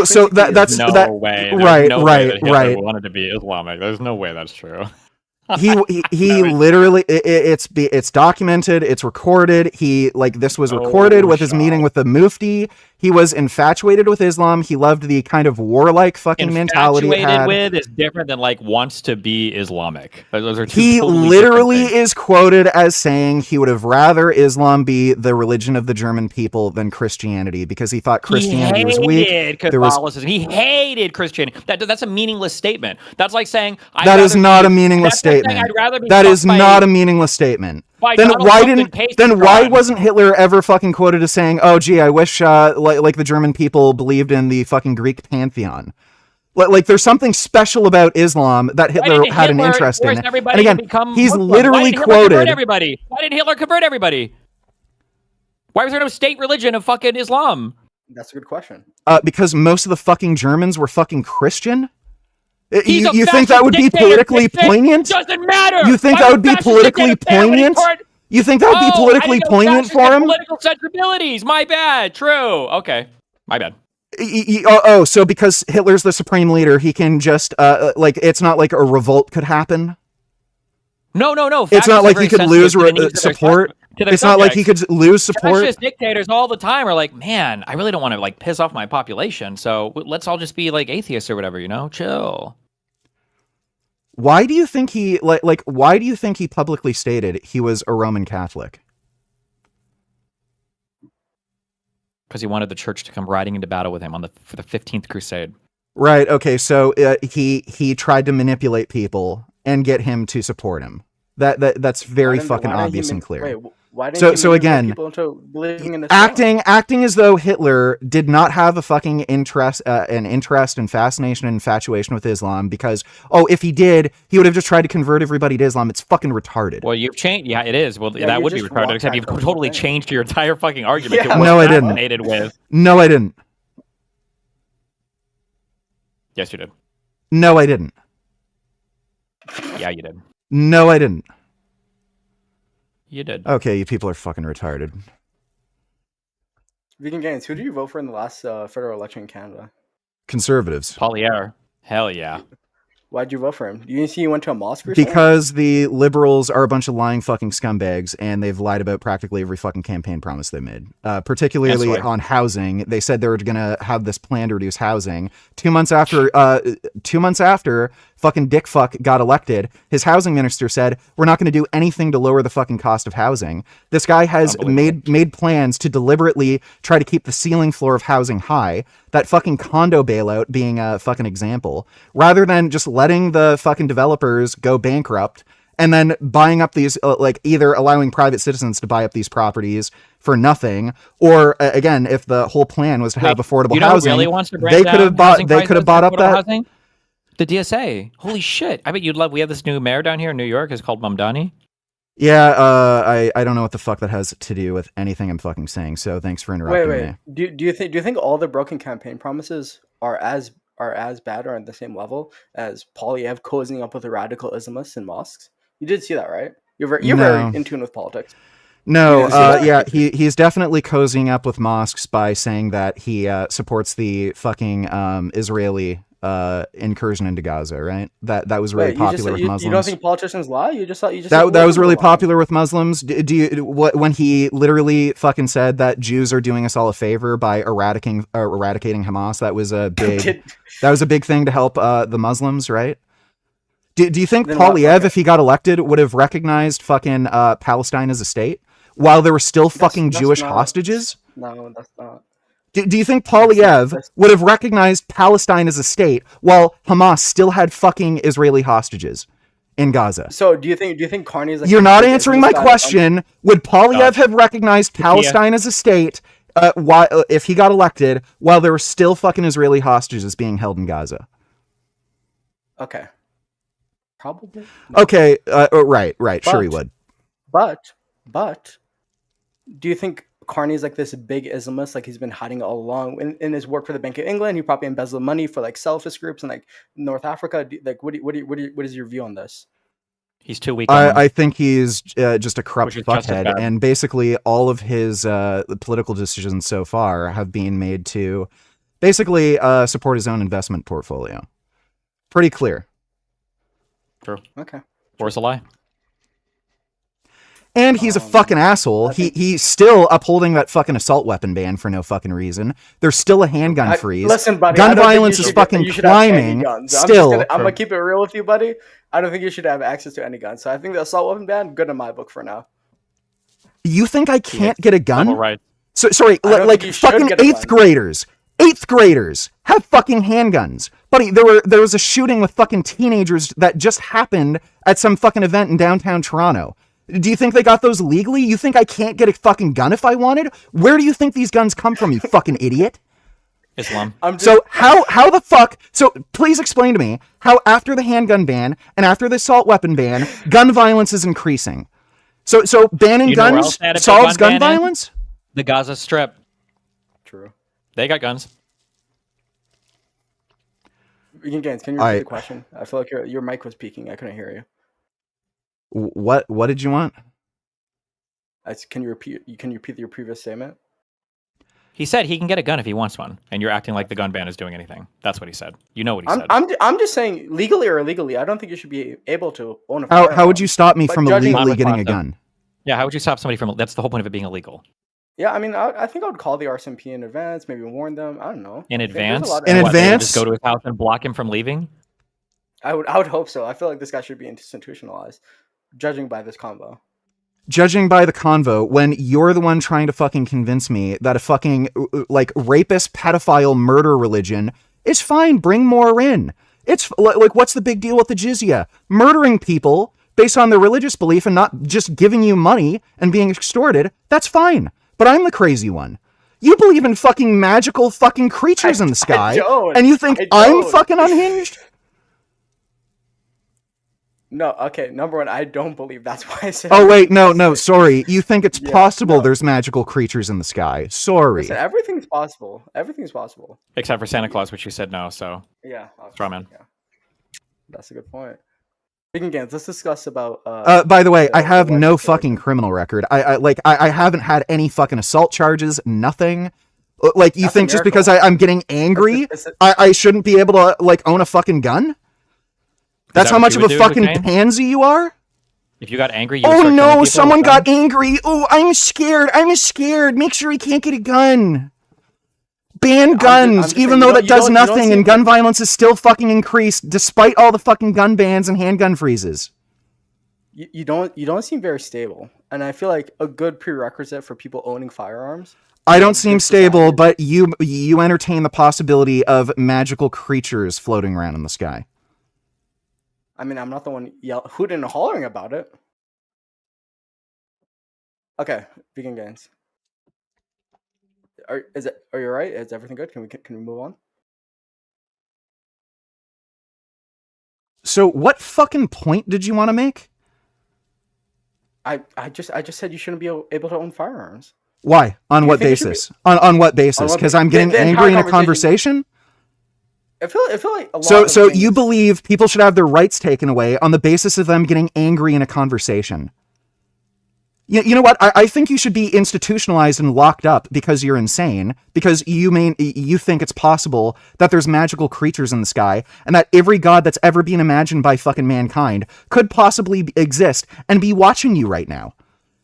So that's No that. way. Right, no way that Hitler right. wanted to be Islamic. There's no way that's true. He literally it's documented, it's recorded. This was recorded with his meeting with the Mufti. He was infatuated with Islam. He loved the kind of warlike fucking mentality it Infatuated had. with is different than like wants to be Islamic. Those are two He totally literally different things. is quoted as saying he would have rather Islam be the religion of the German people than Christianity because he thought Christianity was weak. He hated Catholicism. He hated Christianity. That's a meaningless statement. That's like saying That is not a meaningless statement. That is not a meaningless statement. Then Donald why Trump didn't? and Casey Then why Crime. wasn't Hitler ever fucking quoted as saying, "Oh, gee, I wish like the German people believed in the fucking Greek pantheon"? Like there's something special about Islam that Hitler had an interest in. And again, he's literally quoted. Everybody. Why did Hitler convert everybody? Why was there no state religion of fucking Islam? That's a good question. Because most of the fucking Germans were fucking Christian. He's a You think that would be fascist politically dictator. poignant? Doesn't matter. You think I'm that a would be fascist politically dictator, family poignant? court. You think that would be politically poignant for him? Political sensibilities. My bad. True. Okay. My bad. So because Hitler's the supreme leader, he can just it's not like a revolt could happen. No. It's not like he could lose support. to their It's not like he could lose support. Fascist dictators all the time are like, man, I really don't want to like piss off my population, so let's all just be like atheists or whatever, you know? Chill. Why do you think he why do you think he publicly stated he was a Roman Catholic? Because he wanted the church to come riding into battle with him for the 15th Crusade. Right. Okay. So he tried to manipulate people and get him to support him. That's very fucking obvious and clear. Wait, why didn't So he again, people into believing in this acting as though Hitler did not have a fucking interest and fascination and infatuation with Islam, because if he did, he would have just tried to convert everybody to Islam. It's fucking retarded. Well, you've changed. Yeah, it is. Well, that would be retarded. Except you've totally changed your entire fucking argument. Yeah. No, I didn't. No, I didn't. Yes, you did. No, I didn't. Yeah, you did. No, I didn't. You did. Okay, you people are fucking retarded. Vegan Gains, who did you vote for in the last federal election in Canada? Conservatives. Polyair. Hell yeah. Why'd you vote for him? You didn't see he went to a mosque or something? Because the liberals are a bunch of lying fucking scumbags, and they've lied about practically every fucking campaign promise they made. Particularly on housing. They said they were going to have this plan to reduce housing. 2 months after fucking Dick Fuck got elected, his housing minister said, we're not going to do anything to lower the fucking cost of housing. This guy has made plans to deliberately try to keep the ceiling floor of housing high. That fucking condo bailout being a fucking example, rather than just letting the fucking developers go bankrupt and then buying up these, either allowing private citizens to buy up these properties for nothing, or again, if the whole plan was to have affordable housing, really wants to they could have bought up that. Housing? The DSA. Holy shit! I bet you'd love. We have this new mayor down here in New York. It's called Mamdani. Yeah, I don't know what the fuck that has to do with anything I'm fucking saying. So thanks for interrupting me. Do you think all the broken campaign promises are as bad or at the same level as Polyev cozying up with the radical Islamists in mosques? You did see that, right? You're very in tune with politics. No, yeah, he's definitely cozying up with mosques by saying that he supports the fucking Israeli incursion into Gaza, right? That was really popular with Muslims. You don't think politicians lie? That was really popular with Muslims. Do you when he literally fucking said that Jews are doing us all a favor by eradicating Hamas? That was a big thing to help the Muslims, right? Do you think Polyev, if he got elected, would have recognized fucking Palestine as a state while there were still fucking Jewish hostages? No, that's not. Do you think Polyev would have recognized Palestine as a state while Hamas still had fucking Israeli hostages in Gaza? So do you think Carney's like... You're not answering my question. Would Polyev have recognized Palestine as a state if he got elected while there were still fucking Israeli hostages being held in Gaza? Okay. Probably. No. Okay, right. Sure he would. But do you think Carney's like this big Islamist, like he's been hiding all along in his work for the Bank of England? He probably embezzled money for like selfish groups in like North Africa. What is your view on this? He's too weak. I think he's just a corrupt fuckhead, and basically all of his political decisions so far have been made to basically support his own investment portfolio. Pretty clear. True. Okay. Or it's a lie. And he's a fucking asshole. He's still upholding that fucking assault weapon ban for no fucking reason. There's still a handgun freeze. Listen, buddy, gun violence is fucking climbing. Still, I'm gonna keep it real with you, buddy. I don't think you should have access to any guns. So I think the assault weapon ban, good in my book for now. You think I can't get a gun? Right. So sorry, like fucking eighth graders have fucking handguns. Buddy, there was a shooting with fucking teenagers that just happened at some fucking event in downtown Toronto. Do you think they got those legally? You think I can't get a fucking gun if I wanted? Where do you think these guns come from, you fucking idiot? Islam. So how the fuck? So please explain to me how after the handgun ban and after the assault weapon ban, gun violence is increasing. So banning guns solves gun violence? The Gaza Strip. True. They got guns. Can you repeat the question? I feel like your mic was peaking. I couldn't hear you. What did you want? Can you repeat your previous statement? He said he can get a gun if he wants one, and you're acting like the gun ban is doing anything. That's what he said. You know what he said. I'm just saying, legally or illegally, I don't think you should be able to own a firearm. How would you stop me from illegally getting a gun? Yeah, how would you stop somebody from? That's the whole point of it being illegal. Yeah, I mean, I think I would call the RCMP in advance, maybe warn them. I don't know. In advance? In advance? Just go to his house and block him from leaving? I would hope so. I feel like this guy should be institutionalized, judging by this combo. Judging by the convo, when you're the one trying to fucking convince me that a fucking, like, rapist, pedophile, murder religion is fine, bring more in. It's, like, what's the big deal with the jizya? Murdering people based on their religious belief and not just giving you money and being extorted, that's fine. But I'm the crazy one. You believe in fucking magical fucking creatures in the sky, and you think I'm fucking unhinged? No, okay, number one, I don't believe that's why I said... Oh, wait, no, sorry. You think it's possible there's magical creatures in the sky. Sorry. Listen, everything's possible. Everything's possible. Except for Santa Claus, which you said no, so... Yeah. Straw man. Yeah. That's a good point. Speaking again, let's discuss about... by the way, I have no fucking criminal record. I haven't had any fucking assault charges, nothing. Like, you think just because I'm getting angry, I shouldn't be able to, like, own a fucking gun? That's how much of a fucking pansy you are? If you got angry, oh no, someone got angry. Oh, I'm scared. Make sure he can't get a gun. Ban guns, even though that does nothing, and gun violence is still fucking increased, despite all the fucking gun bans and handgun freezes. You don't seem very stable, and I feel like a good prerequisite for people owning firearms. I don't seem stable, but you entertain the possibility of magical creatures floating around in the sky. I mean, I'm not the one hooting and hollering about it. Okay, begin games. Are you right? Is everything good? Can we move on? So, what fucking point did you want to make? I just said you shouldn't be able to own firearms. Why? On what basis? On what basis? Because I'm getting angry in a conversation? I feel like a lot so you believe people should have their rights taken away on the basis of them getting angry in a conversation? You know what? I think you should be institutionalized and locked up because you're insane. Because you think it's possible that there's magical creatures in the sky and that every god that's ever been imagined by fucking mankind could possibly exist and be watching you right now.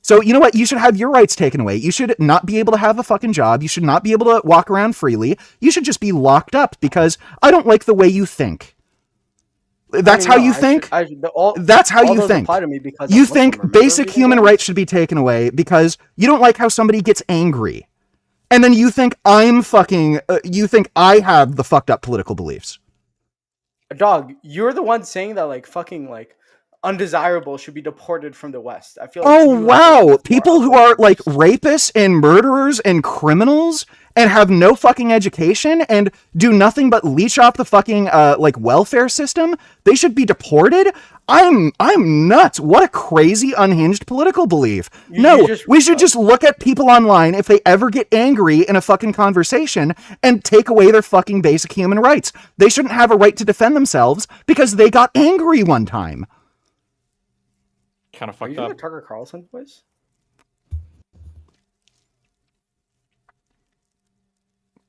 So, you know what? You should have your rights taken away. You should not be able to have a fucking job. You should not be able to walk around freely. You should just be locked up because I don't like the way you think. That's how you think? That's how you think. You think basic human rights should be taken away because you don't like how somebody gets angry. And then you think I'm fucking... you think I have the fucked up political beliefs. Dog, you're the one saying that, like, fucking, like... undesirable should be deported from the West. I feel like oh wow, people who are like rapists and murderers and criminals and have no fucking education and do nothing but leech off the fucking like welfare system, they should be deported? I'm nuts. What a crazy unhinged political belief. We should just look at people online if they ever get angry in a fucking conversation and take away their fucking basic human rights. They shouldn't have a right to defend themselves because they got angry one time. Kind of fucked up. Are you doing a Tucker Carlson voice?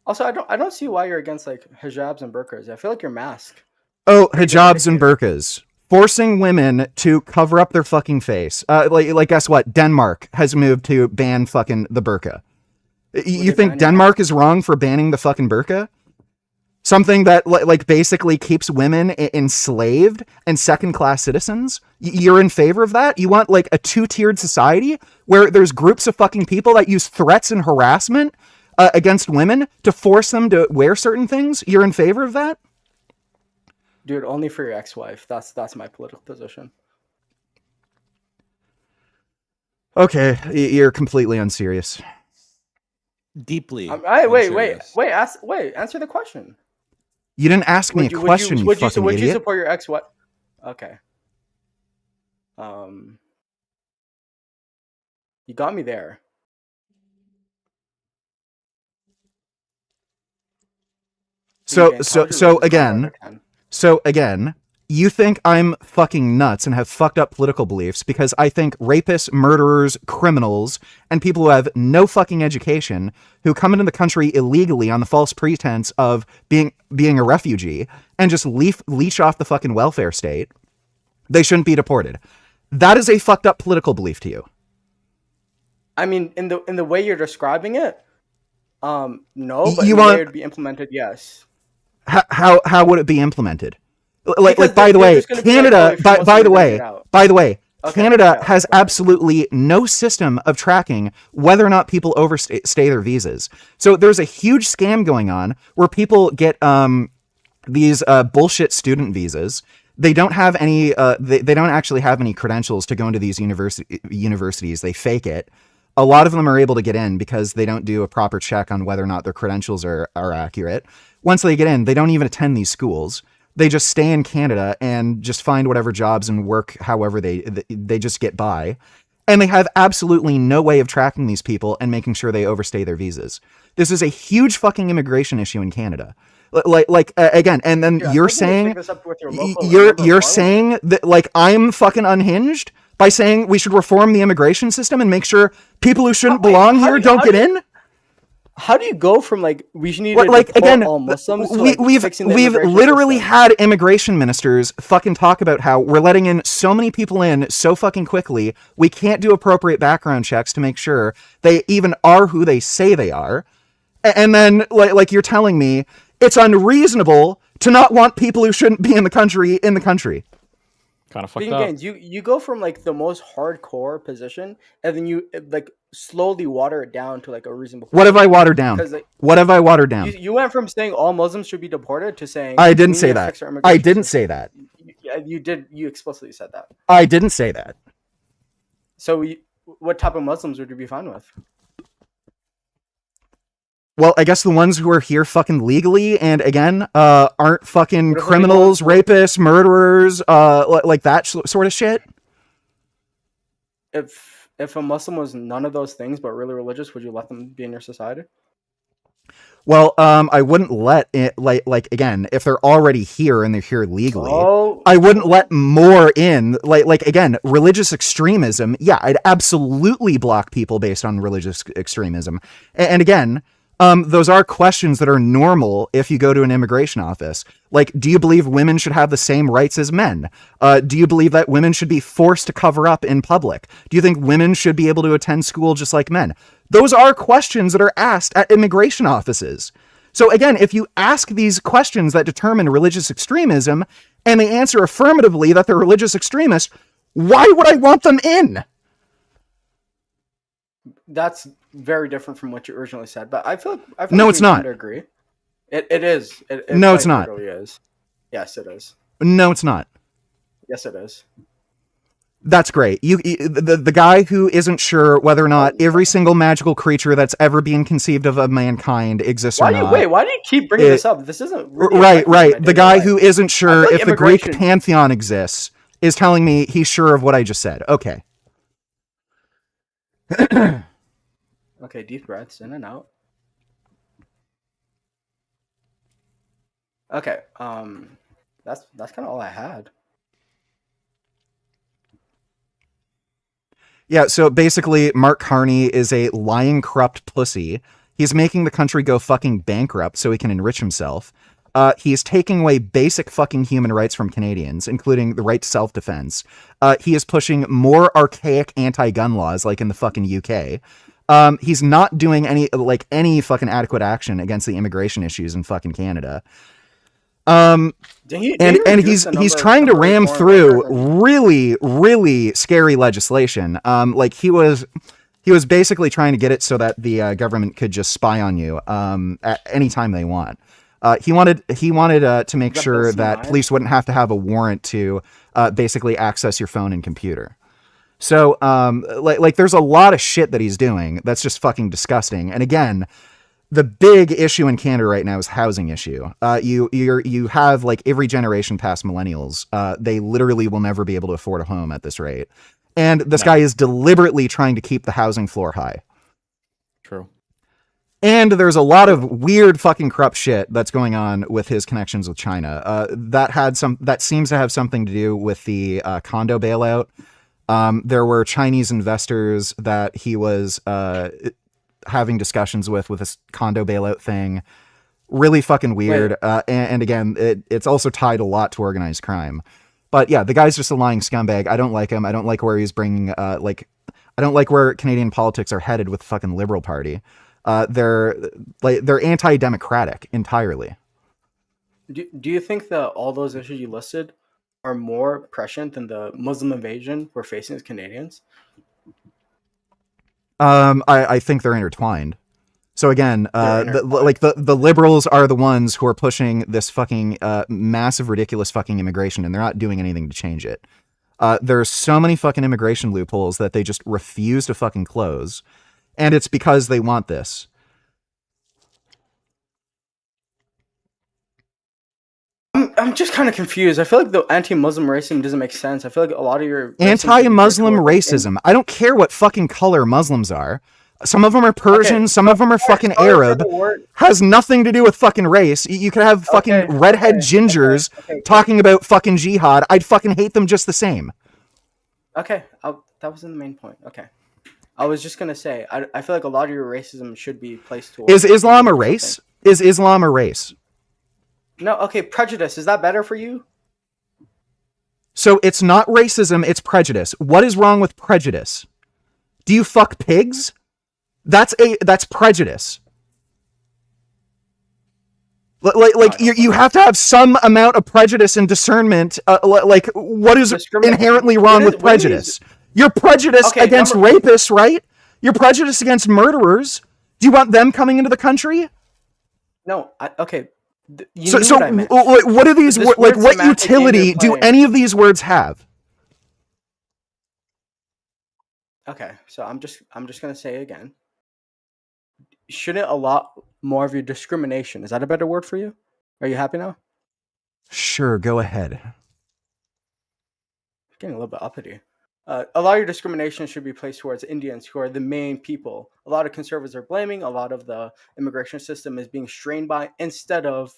Also, I don't see why you're against like hijabs and burqas. I feel like you're masked. Oh, hijabs and burqas. Forcing women to cover up their fucking face. Like guess what? Denmark has moved to ban fucking the burqa. You think Denmark is wrong for banning the fucking burqa? Something that like basically keeps women enslaved and second-class citizens? You're in favor of that? You want like a two-tiered society where there's groups of fucking people that use threats and harassment against women to force them to wear certain things? You're in favor of that? Dude, only for your ex-wife. That's my political position. Okay, you're completely unserious. Deeply. Wait. Answer the question. You didn't ask me a question, you fucking idiot. Would you support your ex-wife? Okay. You got me there. So again, you think I'm fucking nuts and have fucked up political beliefs because I think rapists, murderers, criminals, and people who have no fucking education who come into the country illegally on the false pretense of being a refugee and just leech off the fucking welfare state, they shouldn't be deported. That is a fucked up political belief to you. I mean, in the way you're describing it, no, but the way it would be implemented, yes. How would it be implemented? Because by the way, there's gonna be like, Canada. oh, if you're Muslim, By the you're gonna way, get out. by the way, Okay, Canada yeah, has absolutely no system of tracking whether or not people overstay their visas. So there's a huge scam going on where people get these bullshit student visas. They don't have any. They don't actually have any credentials to go into these universities. They fake it. A lot of them are able to get in because they don't do a proper check on whether or not their credentials are accurate. Once they get in, they don't even attend these schools. They just stay in Canada and just find whatever jobs and work however they just get by. And they have absolutely no way of tracking these people and making sure they overstay their visas. This is a huge fucking immigration issue in Canada. Again, and then you're saying you're saying that like I'm fucking unhinged by saying we should reform the immigration system and make sure people who shouldn't belong here don't get in. How do you go from like we need But, to like, deport again, all Muslims to, we've like, fixing the we've immigration literally system? had immigration ministers fucking talk about how we're letting in so many people in so fucking quickly we can't do appropriate background checks to make sure they even are who they say they are, and then like you're telling me it's unreasonable to not want people who shouldn't be in the country in the country. Kind of But again, you go from like the most hardcore position, and then you like slowly water it down to like a reasonable. What have I watered down? Because, like, What have I watered down? you went from saying all Muslims should be deported to saying I didn't we say need to that. fix our I immigration didn't system. say that. Yeah, you did. You explicitly said that. I didn't say that. So, what type of Muslims would you be fine with? Well, I guess the ones who are here fucking legally and again aren't fucking What if criminals, rapists, murderers, like that sort of shit. If a Muslim was none of those things but really religious, would you let them be in your society? Well, I wouldn't let it like again, if they're already here and they're here legally, Oh. I wouldn't let more in. Like again, religious extremism. Yeah, I'd absolutely block people based on religious extremism. And again, those are questions that are normal if you go to an immigration office. Like, do you believe women should have the same rights as men? Do you believe that women should be forced to cover up in public? Do you think women should be able to attend school just like men? Those are questions that are asked at immigration offices. So again, if you ask these questions that determine religious extremism and they answer affirmatively that they're religious extremists, why would I want them in? That's very different from what you originally said, but I feel No, like it's we not. tend to agree. It is. No, it's not. It really is. Yes, it is. No, it's not. Yes, it is. That's great. The guy who isn't sure whether or not every single magical creature that's ever been conceived of mankind exists or not. Why do you keep bringing this up? This isn't really right. affecting my The daily guy life. who isn't sure I feel like if the Greek immigration- pantheon exists is telling me he's sure of what I just said. Okay. Okay, deep breaths in and out. Okay, that's kind of all I had. Yeah, so basically, Mark Carney is a lying, corrupt pussy. He's making the country go fucking bankrupt so he can enrich himself. He's taking away basic fucking human rights from Canadians, including the right to self-defense. He is pushing more archaic anti-gun laws, like in the fucking UK. He's not doing any fucking adequate action against the immigration issues in fucking Canada. And he's trying to ram through really scary legislation. Like he was basically trying to get it so that the government could just spy on you at any time they want. He wanted to make sure that police wouldn't have to have a warrant to basically access your phone and computer. So like there's a lot of shit that he's doing that's just fucking disgusting. And again, the big issue in Canada right now is housing issue. You have like every generation past millennials. They literally will never be able to afford a home at this rate. And this guy is deliberately trying to keep the housing floor high. True. And there's a lot of weird fucking corrupt shit that's going on with his connections with China. That seems to have something to do with the condo bailout. There were Chinese investors that he was having discussions with this condo bailout thing. Really fucking weird. And again, it's also tied a lot to organized crime. But yeah, the guy's just a lying scumbag. I don't like him. I don't like where he's bringing, I don't like where Canadian politics are headed with the fucking Liberal Party. They're anti-democratic entirely. Do you think that all those issues you listed are more prescient than the Muslim invasion we're facing as Canadians? I think they're intertwined. So again, the liberals are the ones who are pushing this fucking massive, ridiculous fucking immigration, and they're not doing anything to change it. There's so many fucking immigration loopholes that they just refuse to fucking close, and it's because they want this. I'm just kind of confused. I feel like the anti-Muslim racism doesn't make sense. I feel like a lot of your Anti-Muslim racism. I don't care what fucking color Muslims are. Some of them are Persian, some of them are fucking Arab. Has nothing to do with fucking race. You could have fucking redhead gingers talking about fucking jihad. I'd fucking hate them just the same. Okay, that wasn't the main point. Okay. I was just going to say, I feel like a lot of your racism should be placed towards... Is Islam a race? Is Islam a race? No, okay, prejudice. Is that better for you? So it's not racism, it's prejudice. What is wrong with prejudice? Do you fuck pigs? That's prejudice. You have to have some amount of prejudice and discernment. Like, what is inherently wrong with prejudice? You're prejudiced against rapists, right? You're prejudiced against murderers. Do you want them coming into the country? No, okay. What are these? What utility do any of these words have? Okay, so I'm just gonna say again. Shouldn't a lot more of your discrimination? Is that a better word for you? Are you happy now? Sure, go ahead. Getting a little bit uppity. A lot of your discrimination should be placed towards Indians, who are the main people. A lot of conservatives are blaming. A lot of the immigration system is being strained by, instead of...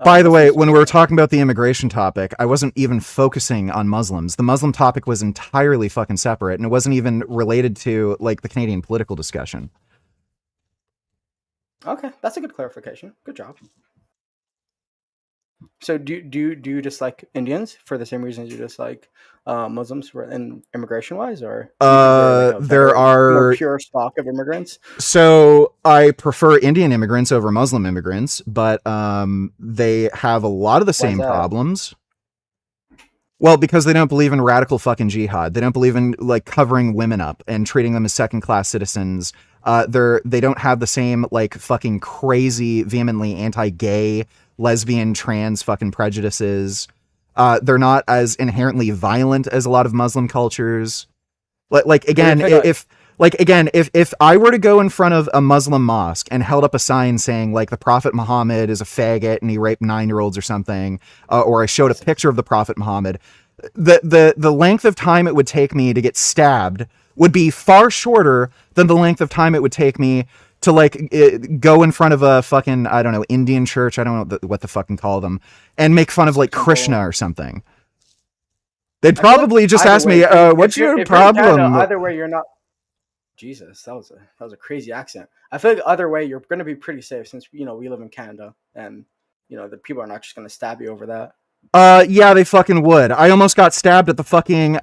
By the way, when we were talking about the immigration topic, I wasn't even focusing on Muslims. The Muslim topic was entirely fucking separate, and it wasn't even related to, like, the Canadian political discussion. Okay, that's a good clarification. Good job. So do you dislike Indians for the same reasons you dislike Muslims in immigration wise, or there are more pure stock of immigrants? So I prefer Indian immigrants over Muslim immigrants, but they have a lot of the same problems. Well, because they don't believe in radical fucking jihad. They don't believe in, like, covering women up and treating them as second-class citizens. They don't have the same, like, fucking crazy, vehemently anti-gay, lesbian, trans fucking prejudices. They're not as inherently violent as a lot of Muslim cultures. If I were to go in front of a Muslim mosque and held up a sign saying, like, the Prophet Muhammad is a faggot and he raped 9-year-olds or something, or I showed a picture of the Prophet Muhammad, the length of time it would take me to get stabbed would be far shorter than the length of time it would take me to, like, go in front of a fucking, I don't know, Indian church, I don't know what the fucking call them, and make fun of, like, Krishna or something. They'd probably just ask me, what's your problem? Canada, either way, you're not... Jesus, that was a crazy accent. I feel like either way, you're going to be pretty safe, since, you know, we live in Canada, and, you know, the people are not just going to stab you over that. Yeah, they fucking would. I almost got stabbed at the fucking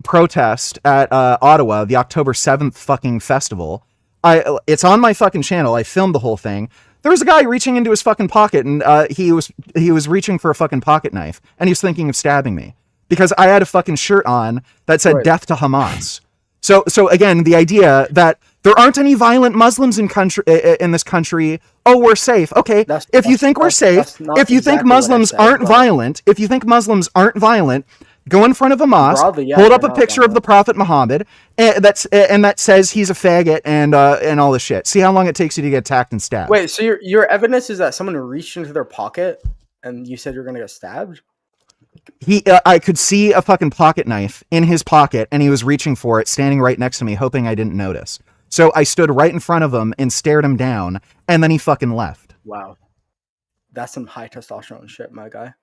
protest at Ottawa, the October 7th fucking festival. It's on my fucking channel. I filmed the whole thing. There was a guy reaching into his fucking pocket, and he was reaching for a fucking pocket knife, and he was thinking of stabbing me because I had a fucking shirt on that said "Death to Hamas." So again, the idea that there aren't any violent Muslims in this country. Oh, we're safe. Okay, if you think we're safe, if you think Muslims aren't violent, go in front of a mosque, hold up a picture of the Prophet Muhammad, and that says he's a faggot and all this shit. See how long it takes you to get attacked and stabbed. Wait, so your evidence is that someone reached into their pocket and you said you're gonna get stabbed? I could see a fucking pocket knife in his pocket, and he was reaching for it, standing right next to me, hoping I didn't notice. So I stood right in front of him and stared him down, and then he fucking left. Wow. That's some high testosterone shit, my guy.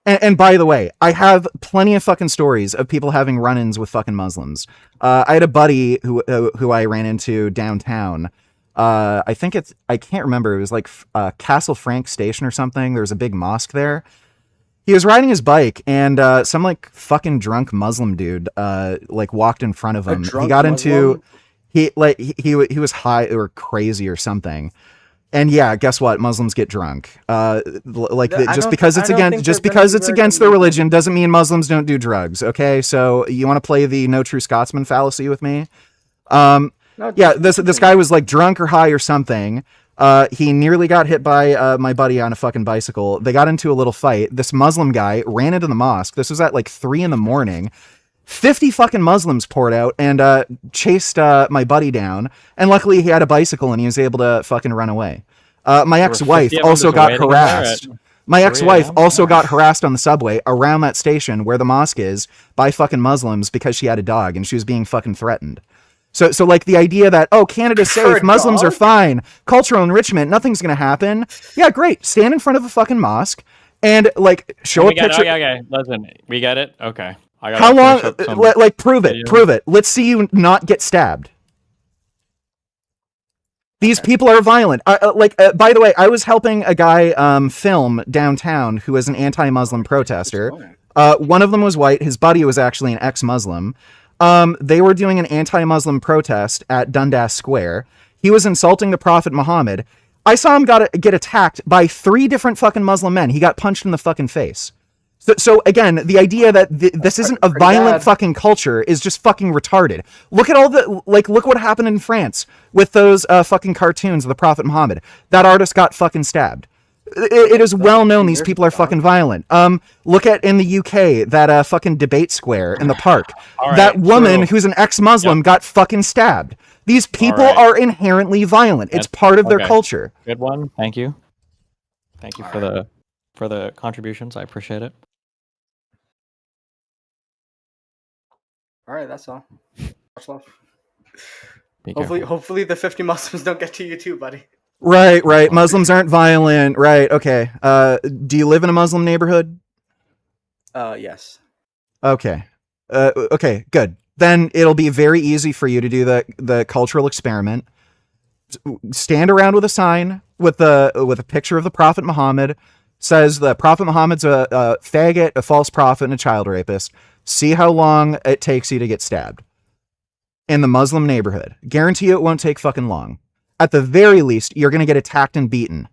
And by the way, I have plenty of fucking stories of people having run-ins with fucking Muslims. I had a buddy who I ran into downtown. I can't remember. It was like Castle Frank Station or something. There was a big mosque there. He was riding his bike, and some, like, fucking drunk Muslim dude like walked in front of him. He got into he was high or crazy or something. And yeah, guess what? Muslims get drunk. Like I just don't- because I it's don't against think just they're gonna because be it's very against good their with it. religion doesn't mean Muslims don't do drugs. Okay, so you want to play the no true Scotsman fallacy with me? No, Yeah, this guy was like drunk or high or something. He nearly got hit by my buddy on a fucking bicycle. They got into a little fight. This Muslim guy ran into the mosque. This was at like 3 a.m. 50 fucking Muslims poured out and chased my buddy down. And luckily he had a bicycle and he was able to fucking run away. My ex-wife 50 of them also just got waiting there at harassed. My ex-wife 3 also got harassed on the subway around that station where the mosque is by fucking Muslims because she had a dog and she was being fucking threatened. So like the idea that, oh, Canada's For safe, a Muslims are dog? fine, cultural enrichment, nothing's gonna happen. Yeah, great. Stand in front of a fucking mosque and like show a We got it. picture. Okay. Listen, we get it. Okay. I gotta How long? finish up some Like prove it. video. Prove it. Let's see you not get stabbed. These people are violent. By the way, I was helping a guy film downtown who was an anti-Muslim protester. One of them was white. His buddy was actually an ex-Muslim. They were doing an anti-Muslim protest at Dundas Square. He was insulting the Prophet Muhammad. I saw him get attacked by 3 different fucking Muslim men. He got punched in the fucking face. So again, the idea that this isn't a violent bad. fucking culture is just fucking retarded. Look at all the, look what happened in France with those fucking cartoons of the Prophet Muhammad. That artist got fucking stabbed. It is well known these people are fucking violent. Look at in the UK, that fucking debate square in the park. All That right, woman true. who's an ex-Muslim got fucking stabbed. These people right. are inherently violent. It's That's- part of their okay. culture. Good one. Thank you. Thank you for the contributions. I appreciate it. All right, that's all. Much love. Be Hopefully, careful. hopefully the 50 Muslims don't get to you too, buddy. Right. Muslims aren't violent. Right. Okay. Do you live in a Muslim neighborhood? Yes. Okay. Okay, good. Then it'll be very easy for you to do the cultural experiment. Stand around with a sign with a picture of the Prophet Muhammad. Says the Prophet Muhammad's a faggot, a false prophet, and a child rapist. See how long it takes you to get stabbed. In the Muslim neighborhood. Guarantee you it won't take fucking long. At the very least, you're gonna get attacked and beaten.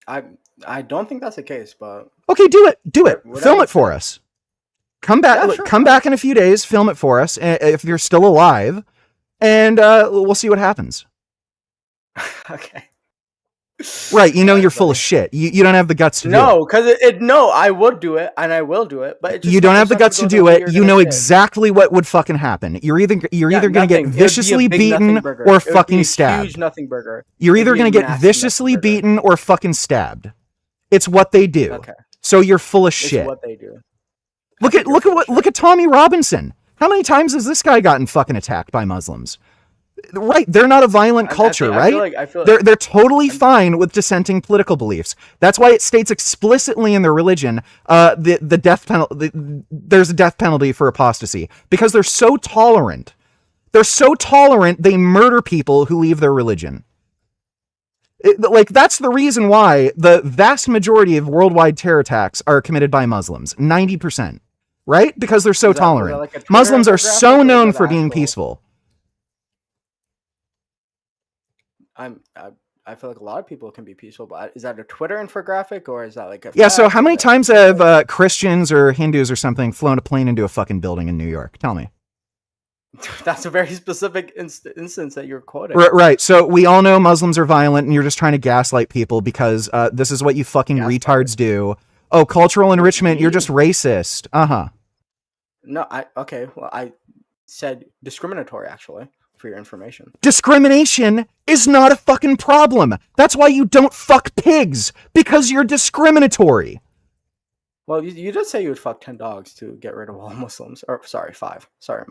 I don't think that's the case, but Okay, do it. Whatever. Film it for us. Come back. Yeah, sure. Come back in a few days. Film it for us if you're still alive, and we'll see what happens. okay. Right? You know you're full of shit. You don't have the guts to do it. No, because no, I would do it and I will do it, but it just You don't have the just guts to go do the way it. you're You gonna know say. exactly what would fucking happen. You're either gonna nothing. get It would be a viciously big beaten nothing burger. It or would be fucking a stabbed. Huge nothing burger. You're It'd either be a gonna get massive viciously nothing burger. beaten or fucking stabbed. It's what they do. Okay. So you're full of It's shit. what they do. Look at Tommy Robinson. How many times has this guy gotten fucking attacked by Muslims? Right, they're not a violent culture, I feel right? like- They're totally fine with dissenting political beliefs. That's why it states explicitly in their religion the death penalty. There's a death penalty for apostasy because they're so tolerant. They're so tolerant they murder people who leave their religion. That's the reason why the vast majority of worldwide terror attacks are committed by Muslims. 90%, right? Because they're so Is that tolerant. like a Twitter Muslims are infographic so or is known that for being actual- peaceful. I feel like a lot of people can be peaceful, but is that a Twitter infographic or is that like a Yeah, so fact how or many that- times have Christians or Hindus or something flown a plane into a fucking building in New York? Tell me. That's a very specific instance that you're quoting. Right. So we all know Muslims are violent and you're just trying to gaslight people because this is what you fucking retards do. Oh, cultural enrichment, you're just racist. Uh-huh. No, I said discriminatory actually for your information. Discrimination is not a fucking problem. That's why you don't fuck pigs, because you're discriminatory. Well, you did say you would fuck 10 dogs to get rid of all Muslims. Or sorry, 5. Sorry,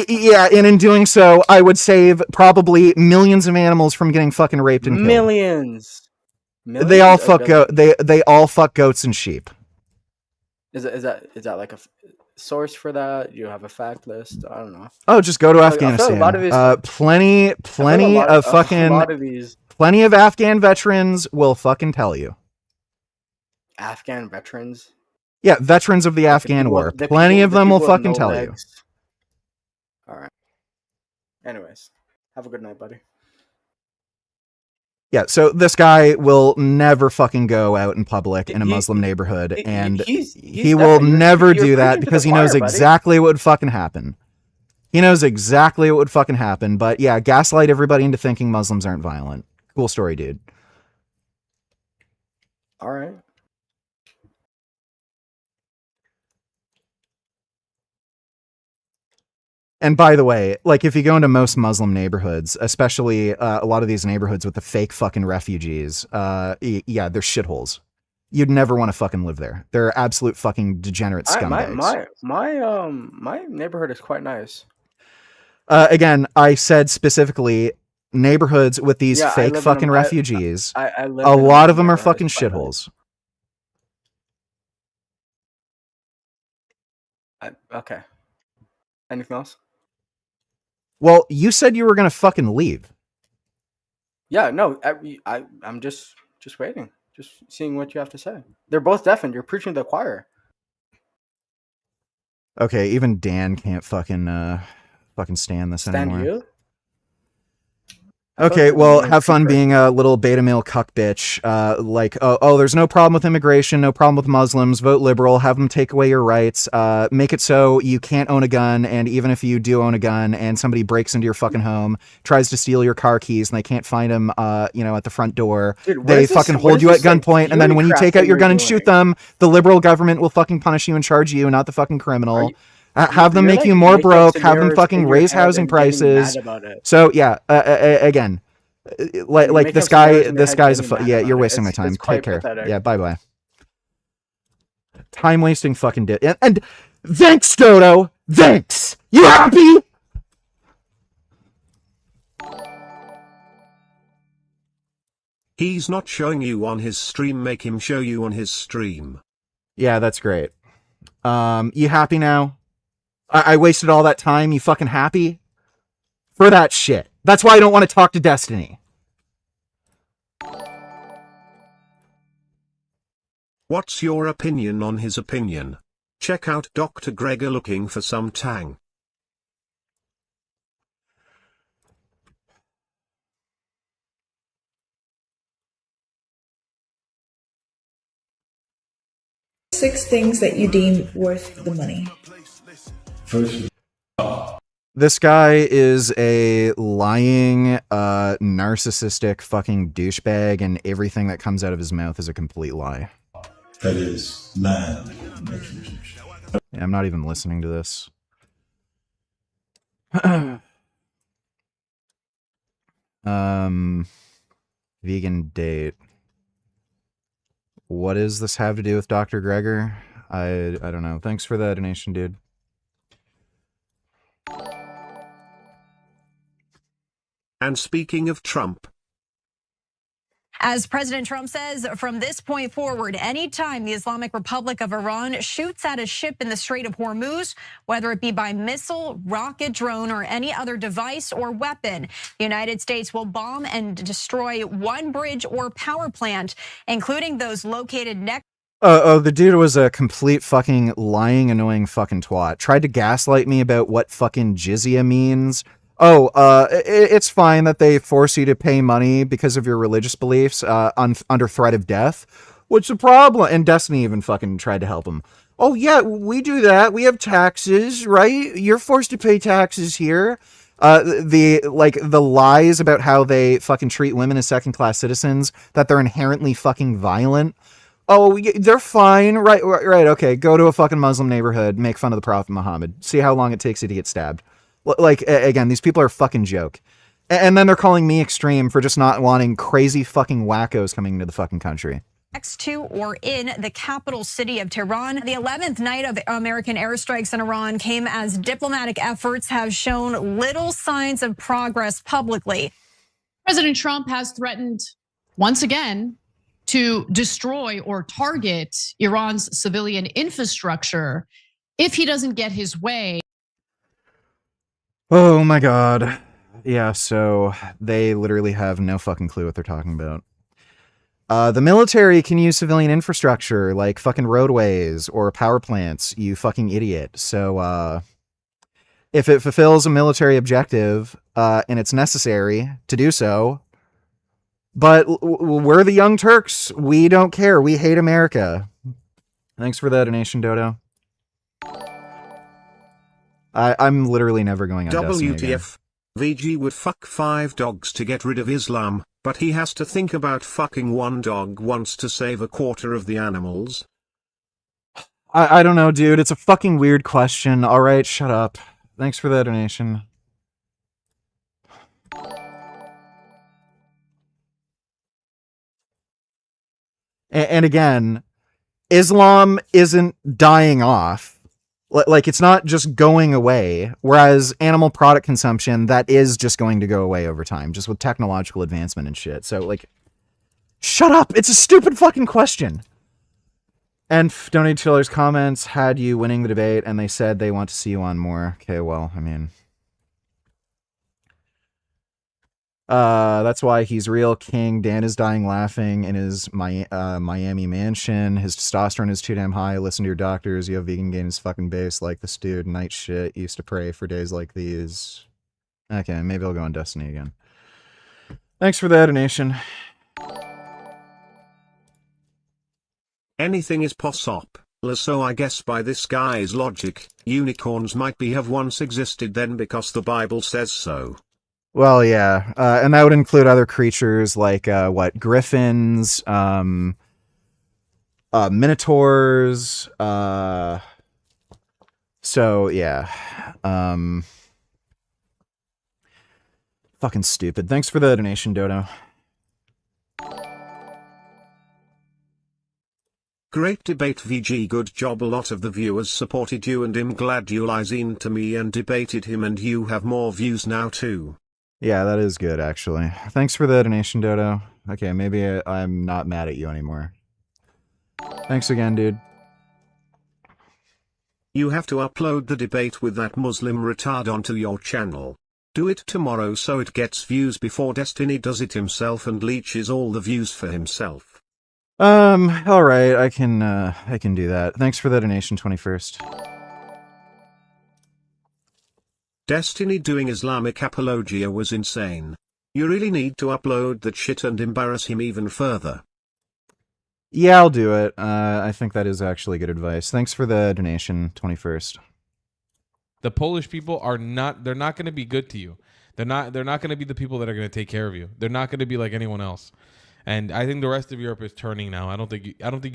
Yeah, and in doing so, I would save probably millions of animals from getting fucking raped and killed. Millions. They all Millions fuck or they all fuck goats and sheep. Is that like a source for that? Do you have a fact list? I don't know. Oh, just go to I feel like Afghanistan. a lot of these- Plenty of fucking a lot of these plenty of Afghan veterans will fucking tell you. Afghan veterans. Yeah, veterans of the Afghan war. Plenty of them will fucking tell you. All right. Anyways, have a good night, buddy. Yeah, so this guy will never fucking go out in public in a Muslim neighborhood, and he will definitely- never you're do that preaching to because the he knows choir, buddy. exactly what would fucking happen. He knows exactly what would fucking happen, but yeah, gaslight everybody into thinking Muslims aren't violent. Cool story, dude. All right. And by the way, like if you go into most Muslim neighborhoods, especially a lot of these neighborhoods with the fake fucking refugees, yeah, they're shitholes. You'd never want to fucking live there. They're absolute fucking degenerate scumbags. My neighborhood is quite nice. Again, I said specifically neighborhoods with these Yeah, I fake live in fucking a- refugees. I live A in a lot of them are neighborhood, fucking it's quite nice. shitholes. Okay. Anything else? Well, you said you were gonna fucking leave. Yeah, no, I'm just waiting, just seeing what you have to say. They're both deafened. You're preaching to the choir. Okay, even Dan can't fucking stand this Stand anymore. you? Okay, well, have fun being a little beta male cuck bitch. Like, oh, there's no problem with immigration, no problem with Muslims. Vote liberal, have them take away your rights. Make it so you can't own a gun, and even if you do own a gun, and somebody breaks into your fucking home, tries to steal your car keys, and they can't find them, at the front door, Dude, what they is this- fucking what hold is you at this, like, gunpoint, and then when you theory take crap out your that gun you're and shoot doing? them, the liberal government will fucking punish you and charge you, not the fucking criminal. Have them you're, make like, you more making up broke. Have them scenarios fucking in your raise head housing and getting prices. mad about it. So yeah, again, like making this up scenarios in your this head guy's a getting mad yeah. about You're it. wasting my It's time. quite Take care. pathetic. Yeah, bye. Time wasting fucking and thanks, Dodo. Thanks. You happy? He's not showing you on his stream, make him show you on his stream. Yeah, that's great. You happy now? I wasted all that time. You fucking happy? For that shit. That's why I don't want to talk to Destiny. What's your opinion on his opinion? Check out Dr. Gregor looking for some tang. Six things that you deem worth the money. This guy is a lying, narcissistic fucking douchebag, and everything that comes out of his mouth is a complete lie. That is man. Yeah, I'm not even listening to this. Vegan date. What does this have to do with Dr. Gregor? I don't know. Thanks for the donation, dude. And speaking of Trump, As President Trump says, from this point forward, anytime the Islamic Republic of Iran shoots at a ship in the Strait of Hormuz, whether it be by missile, rocket, drone, or any other device or weapon, the United States will bomb and destroy one bridge or power plant, including those located next. The dude was a complete fucking lying, annoying fucking twat. Tried to gaslight me about what fucking jizya means. It's fine that they force you to pay money because of your religious beliefs under threat of death. What's the problem? And Destiny even fucking tried to help him. Oh, yeah, we do that. We have taxes, right? You're forced to pay taxes here. The lies about how they fucking treat women as second-class citizens, that they're inherently fucking violent. Oh, they're fine. Right, okay. Go to a fucking Muslim neighborhood, make fun of the Prophet Muhammad. See how long it takes you to get stabbed. Like, again, these people are a fucking joke. And then they're calling me extreme for just not wanting crazy fucking wackos coming into the fucking country. Next to or in the capital city of Tehran. The 11th night of American airstrikes in Iran came as diplomatic efforts have shown little signs of progress publicly. President Trump has threatened once again to destroy or target Iran's civilian infrastructure if he doesn't get his way. Oh my god. Yeah, so they literally have no fucking clue what they're talking about. The military can use civilian infrastructure like fucking roadways or power plants, you fucking idiot. So, if it fulfills a military objective, and it's necessary to do so, But we're the Young Turks. We don't care. We hate America. Thanks for that donation, Dodo. I'm literally never going on Destiny again. WTF. VG would fuck 5 dogs to get rid of Islam, but he has to think about fucking one dog once to save a quarter of the animals. I don't know, dude. It's a fucking weird question. All right, shut up. Thanks for that donation. And again, Islam isn't dying off. Like, it's not just going away. Whereas animal product consumption, that is just going to go away over time, just with technological advancement and shit. So, like, shut up. It's a stupid fucking question. And Donate Chiller's comments had you winning the debate, and they said they want to see you on more. Okay, well, I mean... that's why he's real king. Dan is dying laughing in his Miami mansion. His testosterone is too damn high. Listen to your doctors. You have vegan gain his fucking base like this dude. Night shit. Used to pray for days like these. Okay, maybe I'll go on Destiny again. Thanks for the donation. Anything is poss-op. So I guess by this guy's logic, unicorns might have once existed then because the Bible says so. Well, yeah, and that would include other creatures like, griffins, minotaurs, so, yeah, fucking stupid. Thanks for the donation, Dodo. Great debate, VG. Good job. A lot of the viewers supported you, and I'm glad you listened to me and debated him, and you have more views now too. Yeah, that is good, actually. Thanks for the donation, Dodo. Okay, maybe I'm not mad at you anymore. Thanks again, dude. You have to upload the debate with that Muslim retard onto your channel. Do it tomorrow so it gets views before Destiny does it himself and leeches all the views for himself. All right, I can do that. Thanks for the donation, 21st. Destiny doing Islamic apologia was insane. You really need to upload that shit and embarrass him even further. Yeah, I'll do it. I think that is actually good advice. Thanks for the donation, 21st. The Polish people are not, they're not going to be good to you. They're not going to be the people that are going to take care of you. They're not going to be like anyone else. And I think the rest of Europe is turning now. I don't think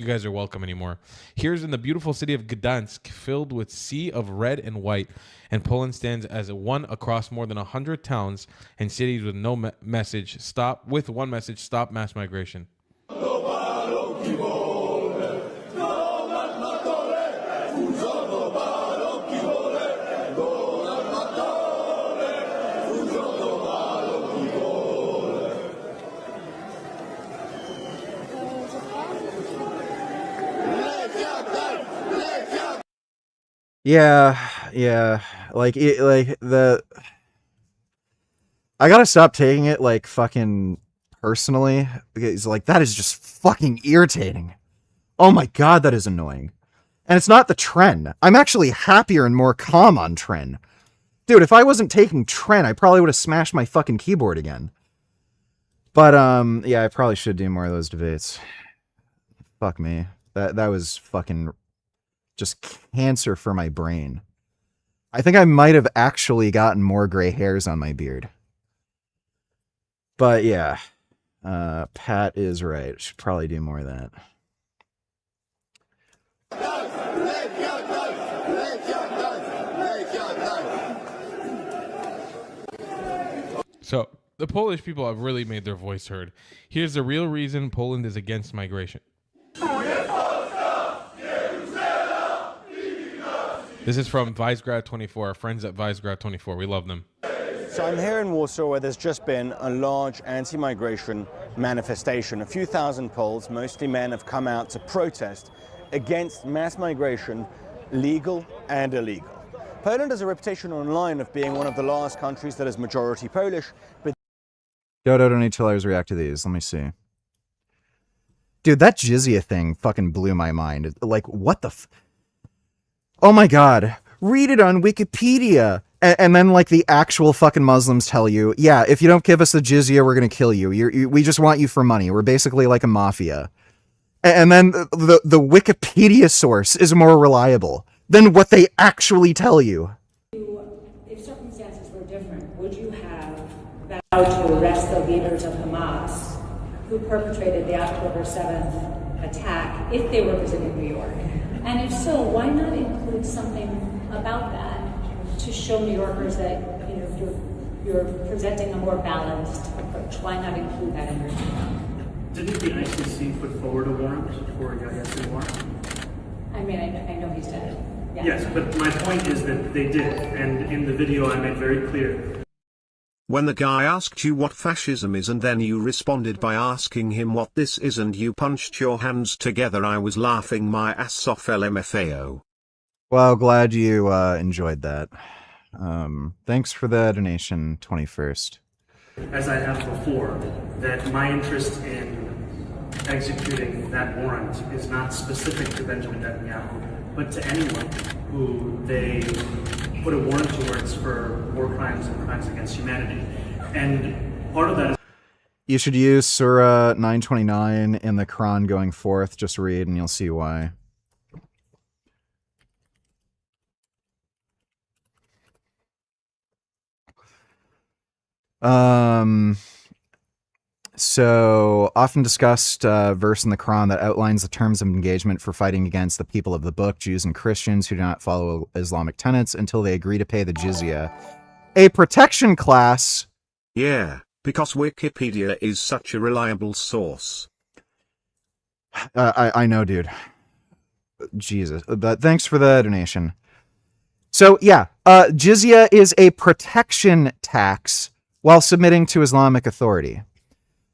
you guys are welcome anymore. Here's in the beautiful city of Gdansk, filled with sea of red and white, and Poland stands as one across more than 100 towns and cities with no message. Stop mass migration. Yeah. Like I gotta stop taking it like fucking personally, because like that is just fucking irritating. Oh my god, that is annoying. And it's not the Tren. I'm actually happier and more calm on Tren. Dude, if I wasn't taking Tren, I probably would have smashed my fucking keyboard again. But yeah, I probably should do more of those debates. Fuck me. That was fucking just cancer for my brain. I think I might have actually gotten more gray hairs on my beard. But yeah, Pat is right. Should probably do more of that. So the Polish people have really made their voice heard. Here's the real reason Poland is against migration. This is from Visegrad24, our friends at Visegrad24. We love them. So I'm here in Warsaw, where there's just been a large anti-migration manifestation. A few thousand Poles, mostly men, have come out to protest against mass migration, legal and illegal. Poland has a reputation online of being one of the last countries that is majority Polish, but... Dodo, don't need to react to these. Let me see. Dude, that jizya thing fucking blew my mind. Like, what the oh my god. Read it on Wikipedia. And then, like, the actual fucking Muslims tell you, yeah, if you don't give us the jizya, we're going to kill you. We just want you for money. We're basically like a mafia. And then the Wikipedia source is more reliable than what they actually tell you. If circumstances were different, would you have vowed to arrest the leaders of Hamas who perpetrated the October 7th attack if they were visiting New York? And if so, why not include something about that to show New Yorkers that you're presenting a more balanced approach? Why not include that in your statement? Didn't the ICC put forward a warrant for Yahya Sinwar? I mean, I know he's dead. Yeah. Yes, but my point is that they did, and in the video I made very clear. When the guy asked you what fascism is and then you responded by asking him what this is and you punched your hands together, I was laughing my ass off LMFAO. Well, glad you enjoyed that. Thanks for the donation, 21st. As I have before, that my interest in executing that warrant is not specific to Benjamin Netanyahu, but to anyone who they put a warrant towards for war crimes and crimes against humanity. And part of that is... You should use Surah 929 in the Quran going forth. Just read and you'll see why. So often discussed verse in the Quran that outlines the terms of engagement for fighting against the people of the book, Jews and Christians who do not follow Islamic tenets until they agree to pay the jizya. A protection class. Yeah, because Wikipedia is such a reliable source. I know, dude. Jesus. But thanks for the donation. So yeah, jizya is a protection tax while submitting to Islamic authority.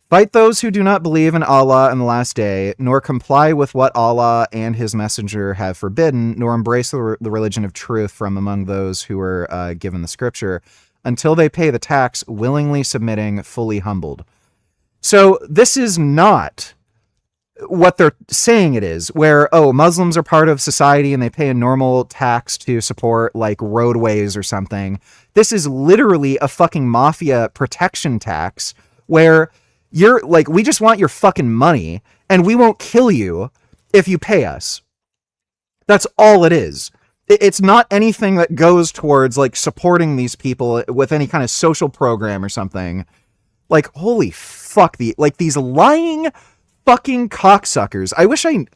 Fight those who do not believe in Allah and the last day, nor comply with what Allah and his messenger have forbidden, nor embrace the religion of truth from among those who were given the scripture, until they pay the tax, willingly submitting, fully humbled. So this is not what they're saying it is, where, oh, Muslims are part of society and they pay a normal tax to support, like, roadways or something. This is literally a fucking mafia protection tax where you're like, we just want your fucking money and we won't kill you if you pay us. That's all it is. It's not anything that goes towards, like, supporting these people with any kind of social program or something. Like, holy fuck, these lying fucking cocksuckers. I wish I'm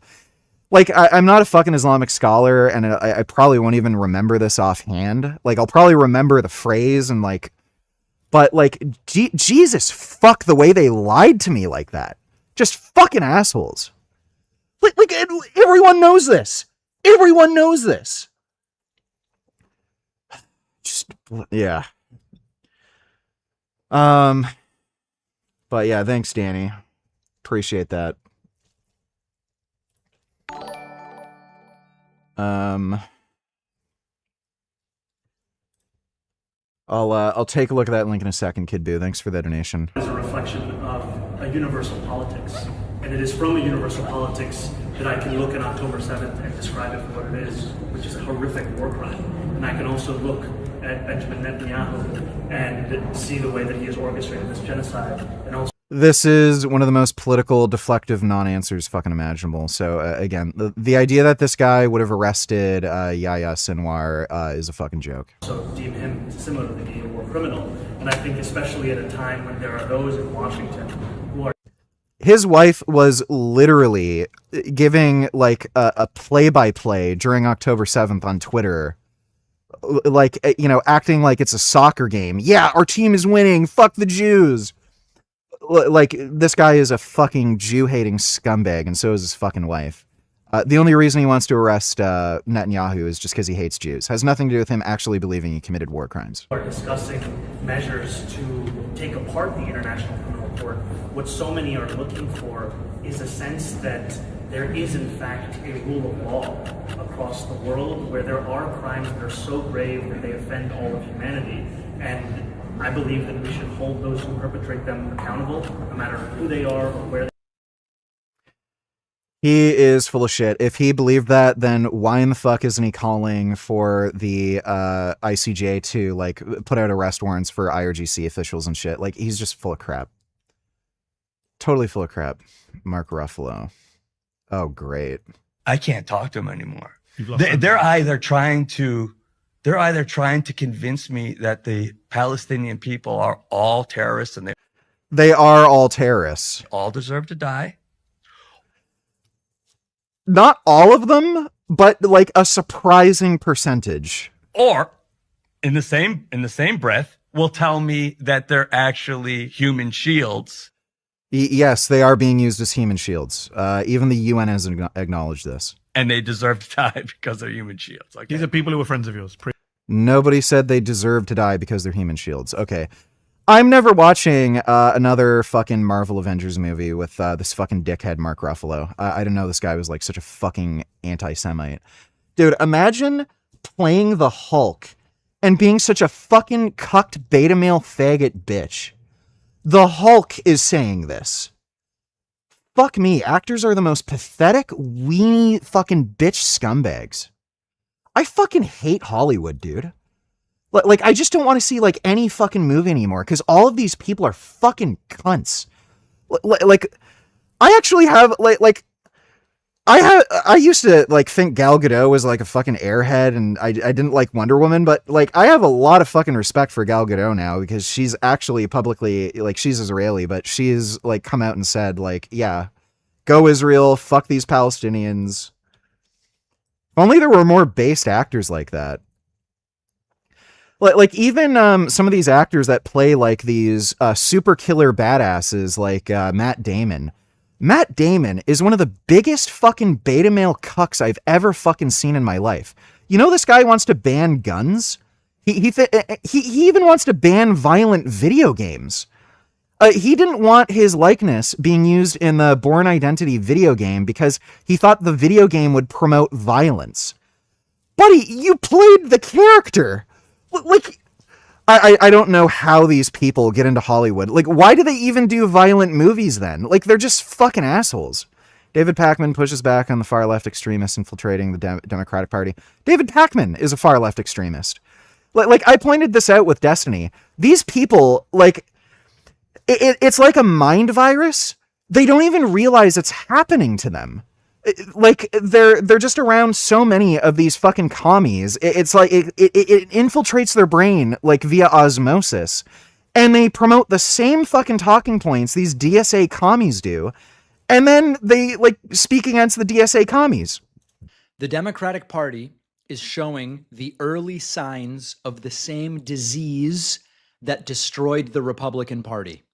not a fucking Islamic scholar, and I probably won't even remember this offhand. Like, I'll probably remember the phrase and, like, but, like, Jesus fuck the way they lied to me like that. Just fucking assholes. Like everyone knows this. Everyone knows this. Just, yeah. But yeah, thanks, Danny. Appreciate that. I'll take a look at that link in a second, Kid Boo. Thanks for that donation. As a reflection of a universal politics, and it is from a universal politics that I can look at October 7th and describe it for what it is, which is a horrific war crime. And I can also look at Benjamin Netanyahu and see the way that he has orchestrated this genocide, and also. This is one of the most political, deflective non-answers fucking imaginable. So, again, the idea that this guy would have arrested Yahya Sinwar is a fucking joke. So deem him similarly to be a war criminal. And I think especially at a time when there are those in Washington who are... His wife was literally giving, like, a play-by-play during October 7th on Twitter. Like, you know, acting like it's a soccer game. Yeah, our team is winning. Fuck the Jews. Like, this guy is a fucking Jew-hating scumbag, and so is his fucking wife. The only reason he wants to arrest Netanyahu is just because he hates Jews. Has nothing to do with him actually believing he committed war crimes. Are discussing measures to take apart the International Criminal Court. What so many are looking for is a sense that there is, in fact, a rule of law across the world where there are crimes that are so grave that they offend all of humanity. And I believe that we should hold those who perpetrate them accountable, no matter who they are or where they are. He is full of shit. If he believed that, then why in the fuck isn't he calling for the ICJ to like put out arrest warrants for IRGC officials and shit? Like, he's just full of crap. Totally full of crap. Mark Ruffalo. Oh, great. I can't talk to him anymore. They're either trying to convince me that the Palestinian people are all terrorists and they are all terrorists. All deserve to die. Not all of them, but like a surprising percentage. Or in the same breath will tell me that they're actually human shields. Yes, they are being used as human shields. Even the UN has acknowledged this. And they deserve to die because they're human shields. Okay. These are people who were friends of yours. Nobody said they deserve to die because they're human shields. Okay. I'm never watching another fucking Marvel Avengers movie with this fucking dickhead Mark Ruffalo. I didn't know this guy was like such a fucking anti-Semite. Dude, imagine playing the Hulk and being such a fucking cucked beta male faggot bitch. The Hulk is saying this. Fuck me, actors are the most pathetic, weenie fucking bitch scumbags. I fucking hate Hollywood, dude. Like, I just don't want to see, like, any fucking movie anymore, because all of these people are fucking cunts. Like, I actually have, I used to, like, think Gal Gadot was, like, a fucking airhead, and I didn't like Wonder Woman, but, like, I have a lot of fucking respect for Gal Gadot now, because she's actually publicly, like, she's Israeli, but she's, like, come out and said, like, yeah, go Israel, fuck these Palestinians. If only there were more based actors like that. Like even some of these actors that play like these super killer badasses like Matt Damon. Matt Damon is one of the biggest fucking beta male cucks I've ever fucking seen in my life. You know, this guy wants to ban guns. He even wants to ban violent video games. He didn't want his likeness being used in the Bourne Identity video game because he thought the video game would promote violence. Buddy, you played the character. Like, I don't know how these people get into Hollywood. Like, why do they even do violent movies then? Like, they're just fucking assholes. David Pakman pushes back on the far-left extremists infiltrating the Democratic Party. David Pakman is a far-left extremist. Like, I pointed this out with Destiny. These people, like, it's like a mind virus. They don't even realize it's happening to them. Like, they're just around so many of these fucking commies. It's like it infiltrates their brain like via osmosis, and they promote the same fucking talking points these DSA commies do, and then they like speak against the DSA commies. The Democratic Party is showing the early signs of the same disease that destroyed the Republican Party.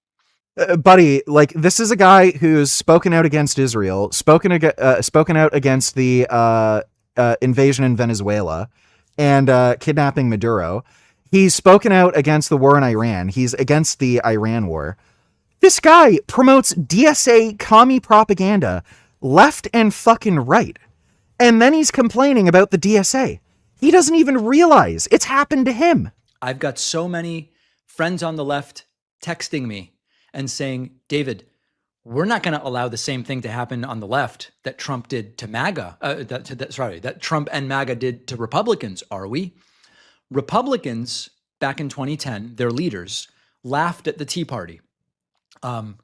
Buddy, like, this is a guy who's spoken out against Israel, spoken out against the invasion in Venezuela and kidnapping Maduro. He's spoken out against the war in Iran. He's against the Iran war. This guy promotes DSA commie propaganda left and fucking right. And then he's complaining about the DSA. He doesn't even realize it's happened to him. I've got so many friends on the left texting me and saying, David, we're not going to allow the same thing to happen on the left that Trump did to MAGA, that Trump and MAGA did to Republicans, are we? Republicans, back in 2010, their leaders laughed at the Tea Party.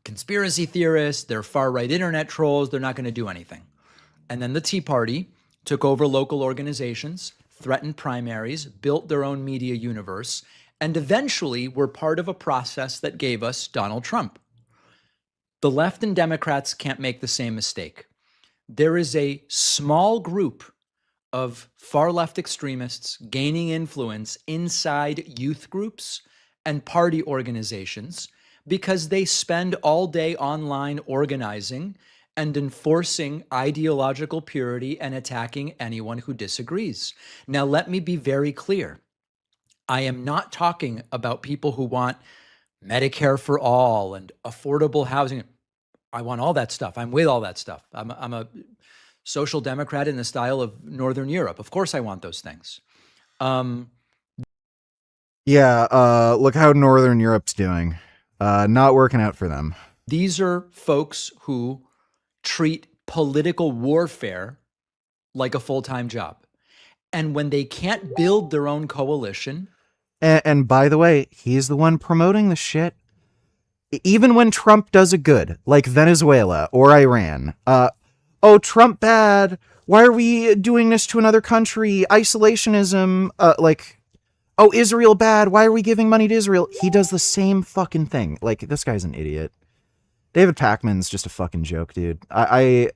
Conspiracy theorists, they're far-right internet trolls, they're not going to do anything. And then the Tea Party took over local organizations, threatened primaries, built their own media universe, and eventually were part of a process that gave us Donald Trump. The left and Democrats can't make the same mistake. There is a small group of far-left extremists gaining influence inside youth groups and party organizations because they spend all day online organizing and enforcing ideological purity and attacking anyone who disagrees. Now, let me be very clear. I am not talking about people who want Medicare for all and affordable housing. I want all that stuff. I'm with all that stuff. I'm a social democrat in the style of Northern Europe. Of course I want those things. Yeah, look how Northern Europe's doing. Not working out for them. These are folks who treat political warfare like a full-time job. And when they can't build their own coalition. And by the way, he's the one promoting the shit. Even when Trump does a good, like Venezuela or Iran. Oh, Trump bad. Why are we doing this to another country? Isolationism. Oh, Israel bad. Why are we giving money to Israel? He does the same fucking thing. Like, this guy's an idiot. David Pakman's just a fucking joke, dude. I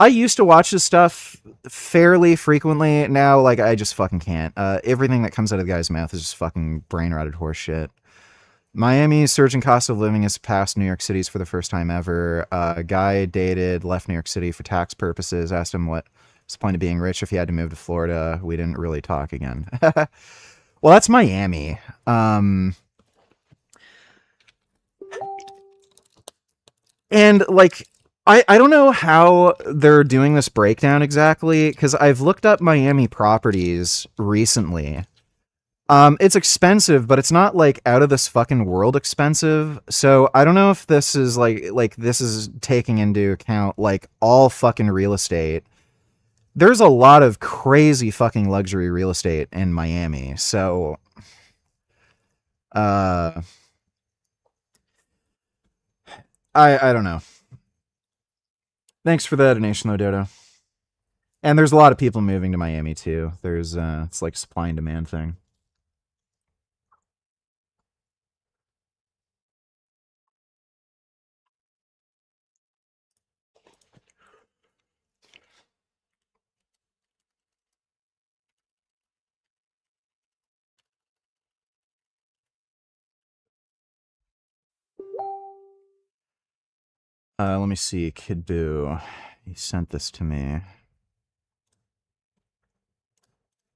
used to watch this stuff fairly frequently. Now, like, I just fucking can't. Everything that comes out of the guy's mouth is just fucking brain-rotted horse shit. Miami's surging cost of living has passed New York City's for the first time ever. A guy dated, left New York City for tax purposes, asked him what was the point of being rich if he had to move to Florida. We didn't really talk again. Well, that's Miami. And, like, I don't know how they're doing this breakdown exactly, because I've looked up Miami properties recently. It's expensive, but it's not like out of this fucking world expensive. So I don't know if this is like this is taking into account like all fucking real estate. There's a lot of crazy fucking luxury real estate in Miami. So I don't know. Thanks for the donation though, Dodo. And there's a lot of people moving to Miami too. There's it's like supply and demand thing. Let me see, Kid Boo. He sent this to me.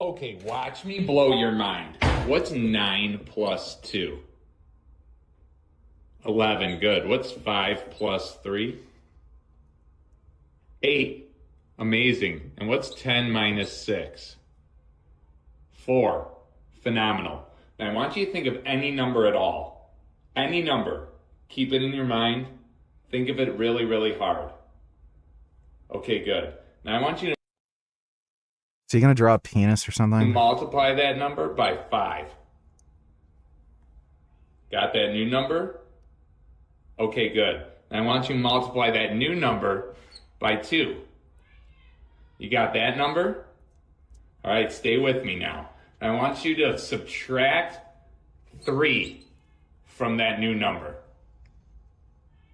Okay, watch me blow your mind. What's 9 plus 2? 11, good. What's 5 plus 3? 8, amazing. And what's 10 minus 6? 4, phenomenal. Now I want you to think of any number at all. Any number. Keep it in your mind. Think of it really, really hard. Okay, good. Now I want you to Is he gonna draw a penis or something? multiply that number by 5. Got that new number? Okay, good. Now I want you to multiply that new number by 2. You got that number? All right, stay with me now. I want you to subtract 3 from that new number.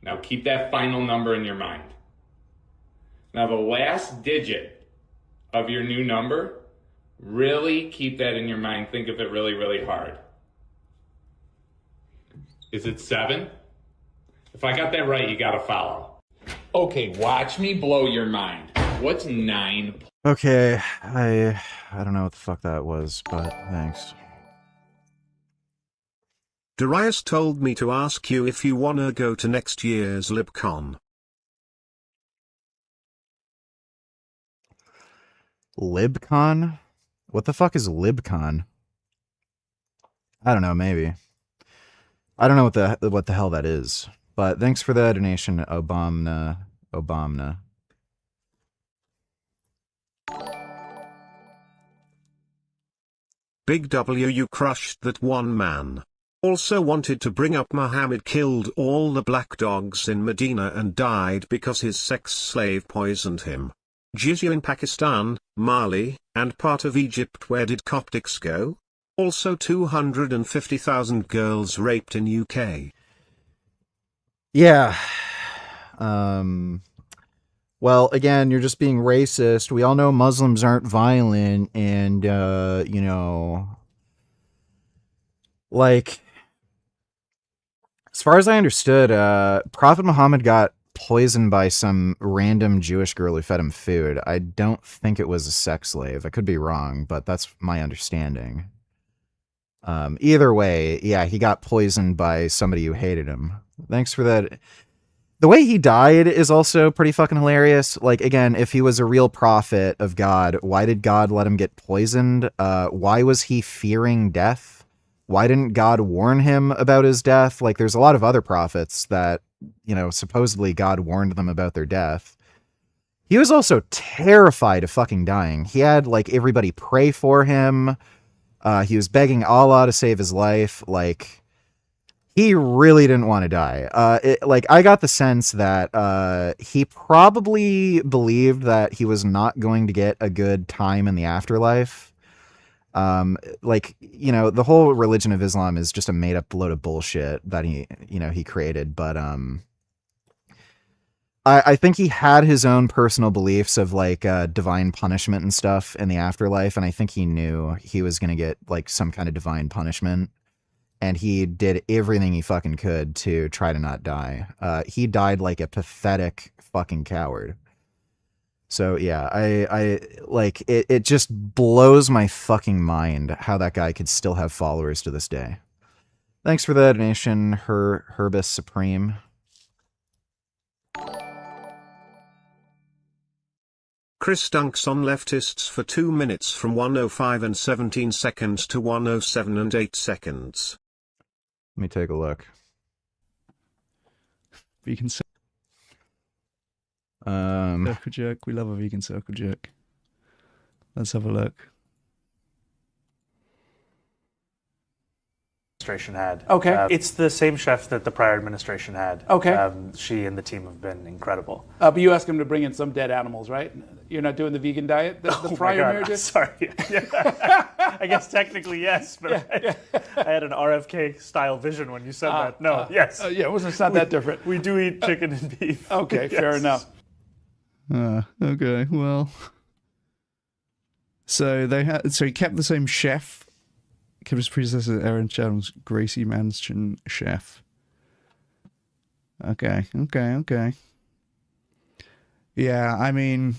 Now keep that final number in your mind. Now the last digit of your new number, really keep that in your mind. Think of it really, really hard. Is it 7? If I got that right, you gotta follow. Okay, watch me blow your mind. What's 9? Okay, I don't know what the fuck that was, but thanks. Darius told me to ask you if you wanna go to next year's LibCon. LibCon? What the fuck is LibCon? I don't know, maybe. I don't know what the hell that is. But thanks for the donation, Obama. Big W, you crushed that one man. Also wanted to bring up Muhammad killed all the black dogs in Medina and died because his sex slave poisoned him. Jizya in Pakistan, Mali, and part of Egypt. Where did Coptics go? Also 250,000 girls raped in UK. Yeah. Well, again, you're just being racist. We all know Muslims aren't violent, and you know, like, as far as I understood, Prophet Muhammad got poisoned by some random Jewish girl who fed him food. I don't think it was a sex slave. I could be wrong, but that's my understanding. Either way, yeah, he got poisoned by somebody who hated him. Thanks for that. The way he died is also pretty fucking hilarious. Like, again, if he was a real prophet of God, why did God let him get poisoned? Why was he fearing death? Why didn't God warn him about his death? Like, there's a lot of other prophets that, you know, supposedly God warned them about their death. he was also terrified of fucking dying. He had like everybody pray for him. He was begging Allah to save his life. Like, he really didn't want to die. Like, I got the sense that he probably believed that he was not going to get a good time in the afterlife. Like, you know, the whole religion of Islam is just a made up load of bullshit that he created. But I think he had his own personal beliefs of like divine punishment and stuff in the afterlife, and I think he knew he was gonna get like some kind of divine punishment, and he did everything he fucking could to try to not die. He died like a pathetic fucking coward. So yeah, I like it. It just blows my fucking mind how that guy could still have followers to this day. Thanks for the donation, Herbus Supreme. Chris dunks on leftists for 2 minutes from 1:05 and 17 seconds to 1:07 and 8 seconds. Let me take a look. Vegan circle jerk. We love a vegan circle jerk. Let's have a look. Administration had. Okay. It's the same chef that the prior administration had. Okay. She and the team have been incredible. But you asked him to bring in some dead animals, right? You're not doing the vegan diet? The prior mayor did? Sorry. I guess technically yes, but I had an RFK style vision when you said that. No, yes. Yeah, it's not that different. We do eat chicken and beef. Okay, Yes. fair enough. Okay, well. So he kept the same chef. Kept his predecessor Aaron Channel's Gracie Mansion chef. Okay. Yeah, I mean,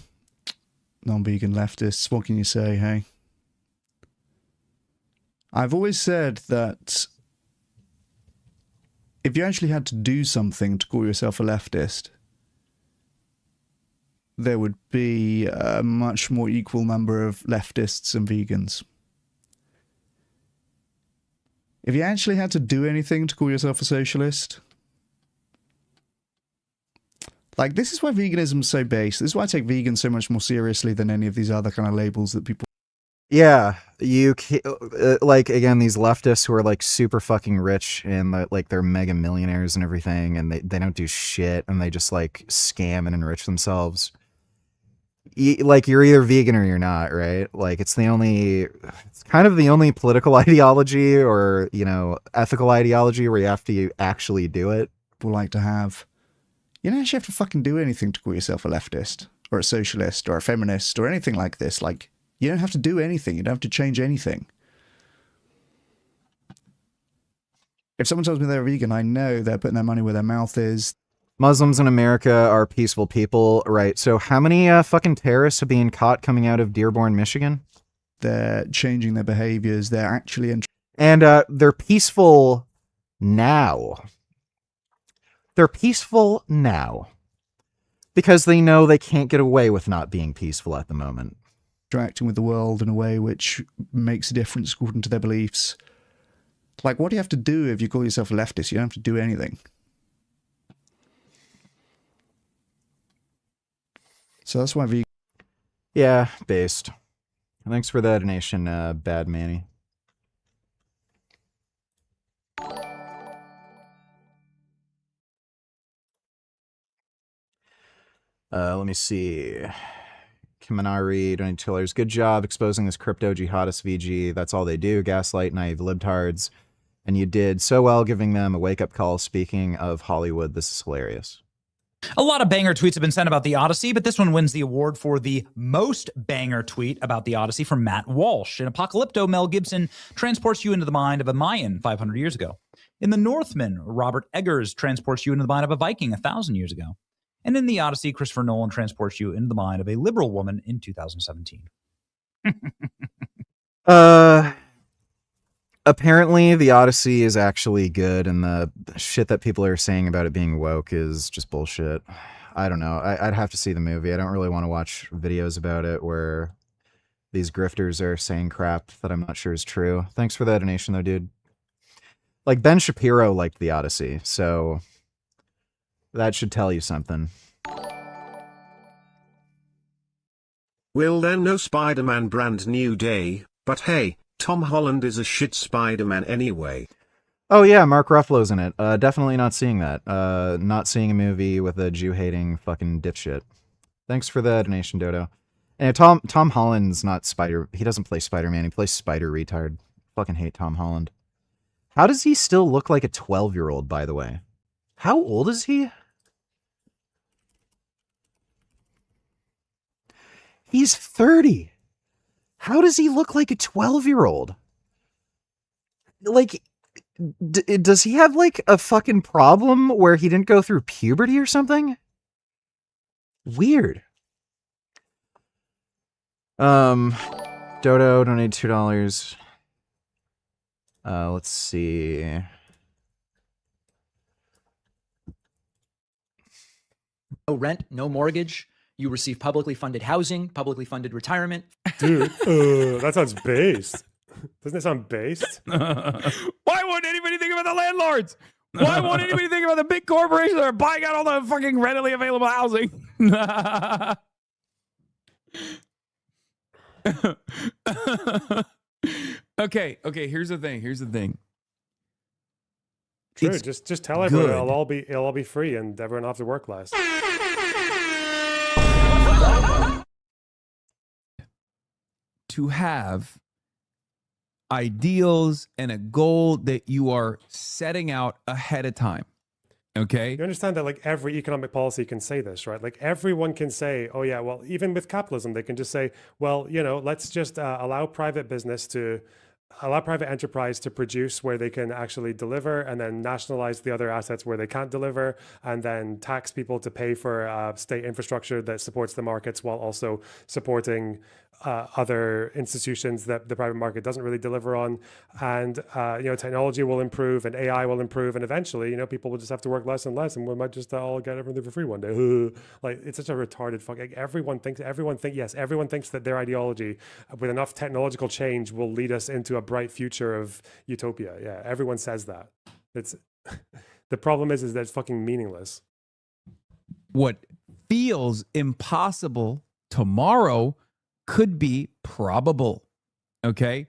non-vegan leftists, what can you say, hey? I've always said that if you actually had to do something to call yourself a leftist, there would be a much more equal number of leftists and vegans. If you actually had to do anything to call yourself a socialist, like, this is why veganism is so base. This is why I take vegan so much more seriously than any of these other kind of labels that people... Yeah, like, again, these leftists who are like super fucking rich and like they're mega millionaires and everything, and they don't do shit, and they just like scam and enrich themselves. Like, you're either vegan or you're not, right? Like, it's kind of the only political ideology or, you know, ethical ideology where you have to actually do it. People like to have. You don't actually have to fucking do anything to call yourself a leftist or a socialist or a feminist or anything like this. Like, you don't have to do anything. You don't have to change anything. If someone tells me they're vegan, I know they're putting their money where their mouth is. Muslims in America are peaceful people, right? So how many fucking terrorists are being caught coming out of Dearborn, Michigan? They're changing their behaviors. They're actually... And they're peaceful now. They're peaceful now. Because they know they can't get away with not being peaceful at the moment. Interacting with the world in a way which makes a difference according to their beliefs. Like, what do you have to do if you call yourself a leftist? You don't have to do anything. So that's why vegan... Yeah, based. Thanks for that donation, Bad Manny. Let me see. Kaminari, $22. Good job exposing this crypto jihadist VG. That's all they do. Gaslight naive libtards. And you did so well giving them a wake-up call. Speaking of Hollywood, this is hilarious. A lot of banger tweets have been sent about the Odyssey, but this one wins the award for the most banger tweet about the Odyssey from Matt Walsh. In Apocalypto, Mel Gibson transports you into the mind of a Mayan 500 years ago. In The Northman, Robert Eggers transports you into the mind of a Viking 1,000 years ago. And in the Odyssey, Christopher Nolan transports you into the mind of a liberal woman in 2017. Apparently the Odyssey is actually good, and the shit that people are saying about it being woke is just bullshit. I don't know. I'd have to see the movie. I don't really want to watch videos about it where these grifters are saying crap that I'm not sure is true. Thanks for that donation, though, dude. Like, Ben Shapiro liked the Odyssey, so that should tell you something. Will then no Spider-Man brand new day, but hey, Tom Holland is a shit Spider-Man anyway. Oh yeah, Mark Ruffalo's in it. Definitely not seeing that. Not seeing a movie with a Jew-hating fucking dipshit. Thanks for the donation, Dodo. And Tom Holland's not Spider. He doesn't play Spider-Man. He plays Spider Retard. Fucking hate Tom Holland. How does he still look like a 12-year-old, by the way? How old is he? He's 30. How does he look like a 12-year-old? Like, does he have like a fucking problem where he didn't go through puberty or something? Weird. Dodo donated $2. Let's see. No rent, no mortgage. You receive publicly funded housing, publicly funded retirement. Dude, that sounds based. Doesn't it sound based? Why won't anybody think about the landlords? Why won't anybody think about the big corporations that are buying out all the fucking readily available housing? Okay, here's the thing. True, It's just tell everyone good. it'll all be free and everyone will have to work less. To have ideals and a goal that you are setting out ahead of time. Okay. You understand that like every economic policy can say this, right? Like everyone can say, oh yeah, well, even with capitalism, they can just say, well, let's just allow private enterprise to produce where they can actually deliver, and then nationalize the other assets where they can't deliver, and then tax people to pay for state infrastructure that supports the markets while also supporting other institutions that the private market doesn't really deliver on. And technology will improve and AI will improve, and eventually people will just have to work less and less, and we might just all get everything for free one day. Like, it's such a retarded fuck. Like, everyone thinks that their ideology with enough technological change will lead us into a bright future of utopia. Yeah, everyone says that. It's the problem is that it's fucking meaningless. What feels impossible tomorrow could be probable. Okay.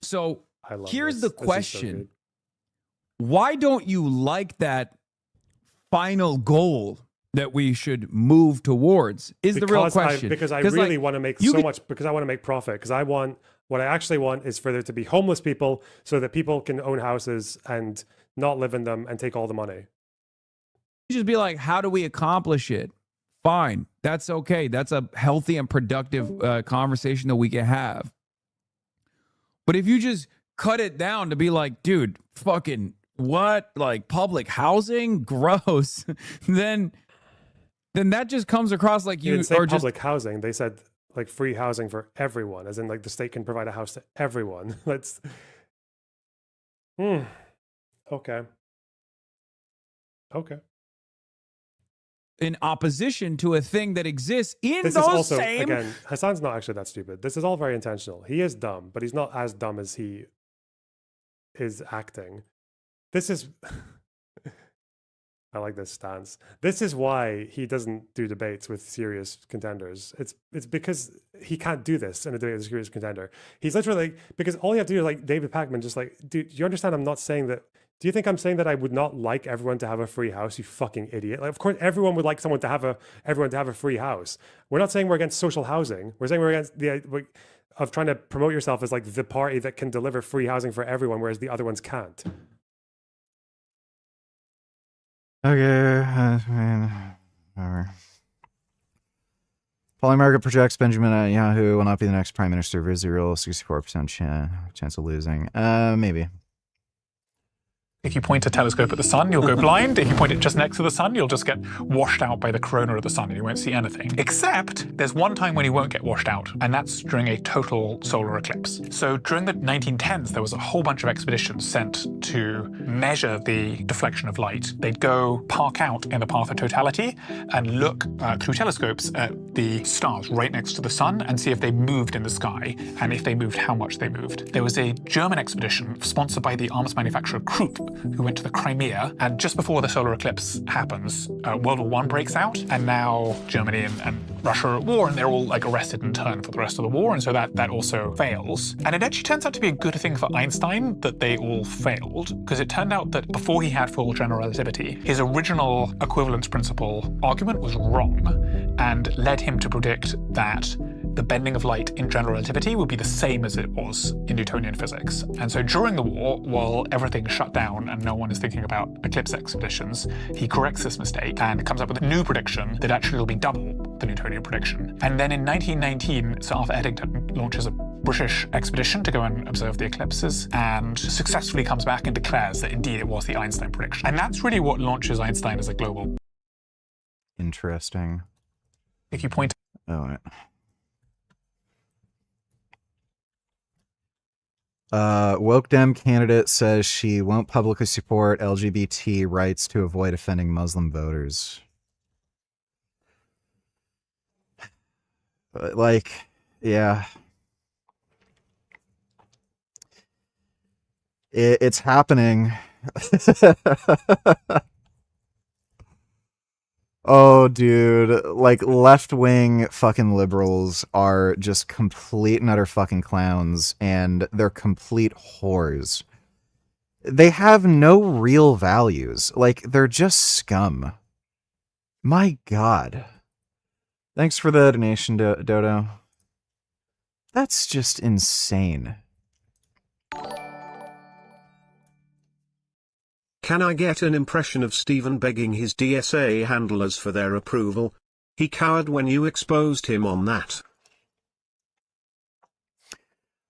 So here's the question. Why don't you like that final goal that we should move towards is the real question. Because I really want to make so much, because I want to make profit, because what I actually want is for there to be homeless people so that people can own houses and not live in them and take all the money. You just be like, how do we accomplish it? Fine. That's okay. That's a healthy and productive conversation that we can have. But if you just cut it down to be like, dude, fucking what? Like public housing? Gross. then that just comes across like you didn't say are public just housing. They said like free housing for everyone, as in like the state can provide a house to everyone. Let's. Okay. in opposition to a thing that exists in This those is also, same. again, Hassan's not actually that stupid. This is all very intentional. He is dumb, but he's not as dumb as he is acting. This is... I like this stance. This is why he doesn't do debates with serious contenders. It's because he can't do this in a debate with a serious contender. He's literally like, because all you have to do is like David Pakman, just like, dude, do you understand? I'm not saying that. Do you think I'm saying that I would not like everyone to have a free house? You fucking idiot! Like, of course, everyone would like everyone to have a free house. We're not saying we're against social housing. We're saying we're against the of trying to promote yourself as like the party that can deliver free housing for everyone, whereas the other ones can't. Okay, whatever. Polymarket projects Benjamin at Yahoo will not be the next prime minister of Israel. 64% chance of losing. Maybe. If you point a telescope at the sun, you'll go blind. If you point it just next to the sun, you'll just get washed out by the corona of the sun and you won't see anything. Except there's one time when you won't get washed out, and that's during a total solar eclipse. So during the 1910s, there was a whole bunch of expeditions sent to measure the deflection of light. They'd go park out in the path of totality and look through telescopes at the stars right next to the sun and see if they moved in the sky, and if they moved, how much they moved. There was a German expedition sponsored by the arms manufacturer Krupp who went to the Crimea. And just before the solar eclipse happens, World War I breaks out, and now Germany and Russia are at war, and they're all like arrested and interned for the rest of the war, and so that also fails. And it actually turns out to be a good thing for Einstein that they all failed, because it turned out that before he had full general relativity, his original equivalence principle argument was wrong, and led him to predict that the bending of light in general relativity would be the same as it was in Newtonian physics. And so during the war, while everything's shut down and no one is thinking about eclipse expeditions, he corrects this mistake and comes up with a new prediction that actually will be double the Newtonian prediction. And then in 1919, Sir Arthur Eddington launches a British expedition to go and observe the eclipses and successfully comes back and declares that indeed it was the Einstein prediction. And that's really what launches Einstein as a global. Interesting. If you point. Oh, right. Woke Dem candidate says she won't publicly support LGBT rights to avoid offending Muslim voters. Like, yeah. It's happening. Oh, dude, like left-wing fucking liberals are just complete and utter fucking clowns, and they're complete whores. They have no real values. Like, they're just scum. My God. Thanks for the donation, Dodo. That's just insane. Can I get an impression of Stephen begging his DSA handlers for their approval? He cowered when you exposed him on that.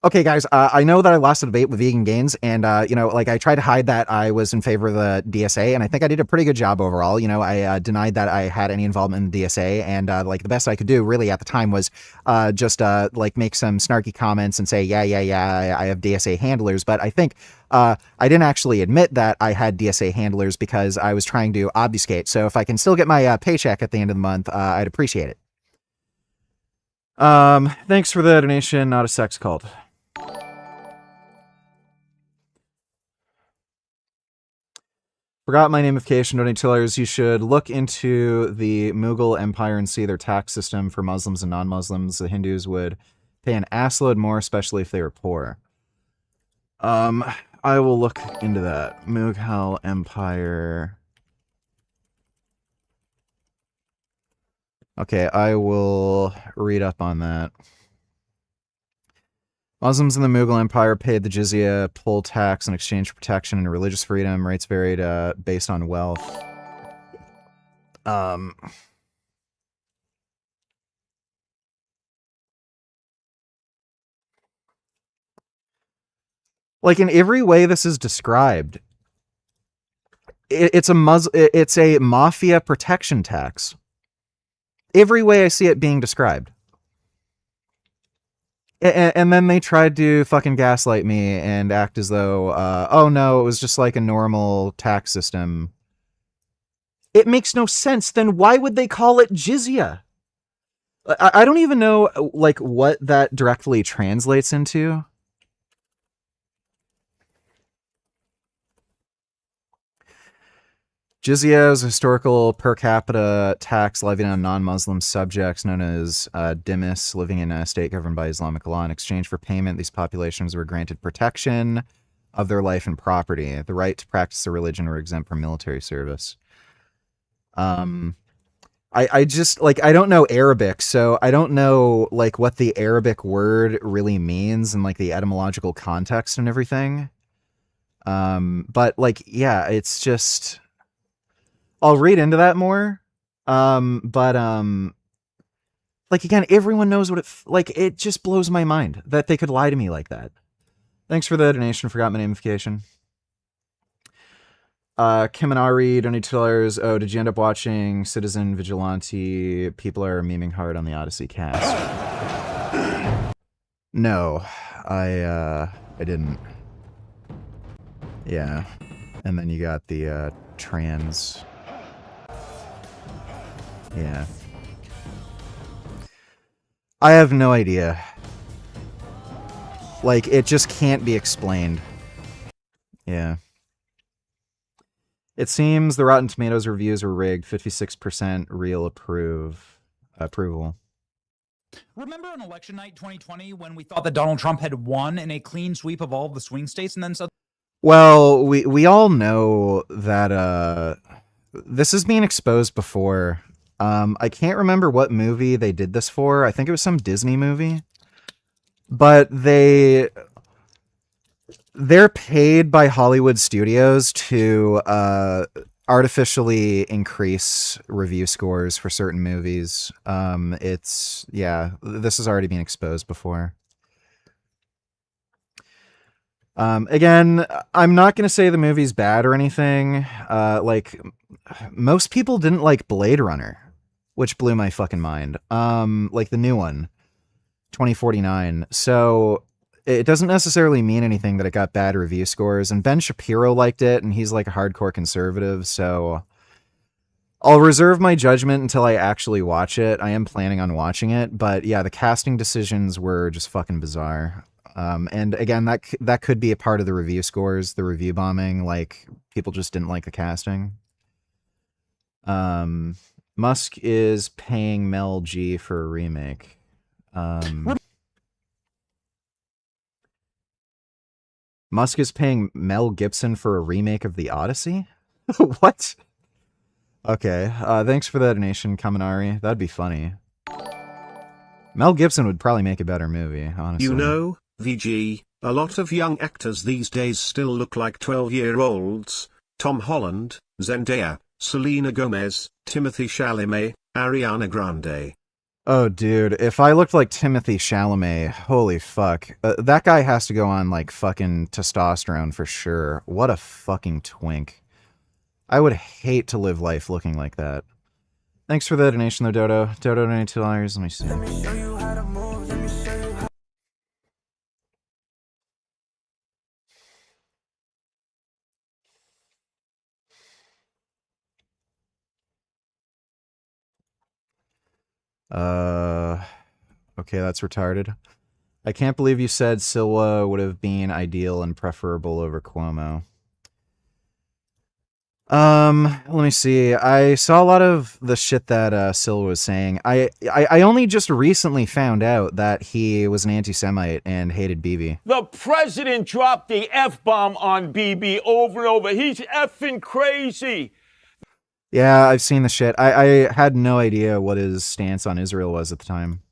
Okay, guys, I know that I lost a debate with Vegan Gains, and, you know, like, I tried to hide that I was in favor of the DSA, and I think I did a pretty good job overall. You know, I denied that I had any involvement in the DSA, and, like, the best I could do, really, at the time was just, like, make some snarky comments and say, yeah, I have DSA handlers, but I think I didn't actually admit that I had DSA handlers because I was trying to obfuscate, so if I can still get my paycheck at the end of the month, I'd appreciate it. Thanks for the donation, not a sex cult. Forgot my namification, donate tillers. You should look into the Mughal Empire and see their tax system for Muslims and non-Muslims. The Hindus would pay an assload more, especially if they were poor. I will look into that. Mughal Empire. Okay, I will read up on that. Muslims in the Mughal Empire paid the jizya poll tax in exchange for protection and religious freedom. Rates varied based on wealth. Like, in every way this is described, it's a mafia protection tax. Every way I see it being described. And then they tried to fucking gaslight me and act as though, oh no, it was just like a normal tax system. It makes no sense. Then why would they call it jizya? I don't even know, like, what that directly translates into. Jizya is a historical per capita tax levied on non-Muslim subjects known as dhimmis living in a state governed by Islamic law. In exchange for payment, these populations were granted protection of their life and property, the right to practice their religion, or exempt from military service. I just, like, I don't know Arabic, so I don't know, like, what the Arabic word really means and, like, the etymological context and everything. But, like, yeah, it's just... I'll read into that more. Like, again, everyone knows what it just blows my mind that they could lie to me like that. Thanks for the donation. Forgot my namification. Kim and Ari, donated $2. Oh, did you end up watching Citizen Vigilante? People are memeing hard on the Odyssey cast. No, I didn't. Yeah. And then you got the, trans... Yeah. I have no idea. Like, it just can't be explained. Yeah. It seems the Rotten Tomatoes reviews were rigged. 56% real approval. Remember on election night 2020 when we thought that Donald Trump had won in a clean sweep of all of the swing states, and then suddenly Well, we all know that this is being exposed before. I can't remember what movie they did this for. I think it was some Disney movie. But they're paid by Hollywood studios to artificially increase review scores for certain movies. This has already been exposed before. Again, I'm not going to say the movie's bad or anything. Like, most people didn't like Blade Runner, which blew my fucking mind. Like the new one, 2049. So it doesn't necessarily mean anything that it got bad review scores. And Ben Shapiro liked it, and he's like a hardcore conservative. So I'll reserve my judgment until I actually watch it. I am planning on watching it, but yeah, the casting decisions were just fucking bizarre. And again, that could be a part of the review scores, the review bombing. Like, people just didn't like the casting. Musk is paying Mel G for a remake. Musk is paying Mel Gibson for a remake of The Odyssey? What? Okay, thanks for the donation, Kaminari. That'd be funny. Mel Gibson would probably make a better movie, honestly. You know, VG, a lot of young actors these days still look like 12-year-olds. Tom Holland, Zendaya, Selena Gomez, Timothy Chalamet, Ariana Grande. Oh, dude, if I looked like Timothy Chalamet, holy fuck. That guy has to go on, like, fucking testosterone for sure. What a fucking twink. I would hate to live life looking like that. Thanks for the donation, though, Dodo. Dodo donated $2. Let me see. Okay, that's retarded. I can't believe you said Silwa would have been ideal and preferable over Cuomo. Let me see. I saw a lot of the shit that Silwa was saying. I only just recently found out that he was an anti-Semite and hated Bibi. The president dropped the F-bomb on Bibi over and over. He's effing crazy. Yeah, I've seen the shit. I had no idea what his stance on Israel was at the time.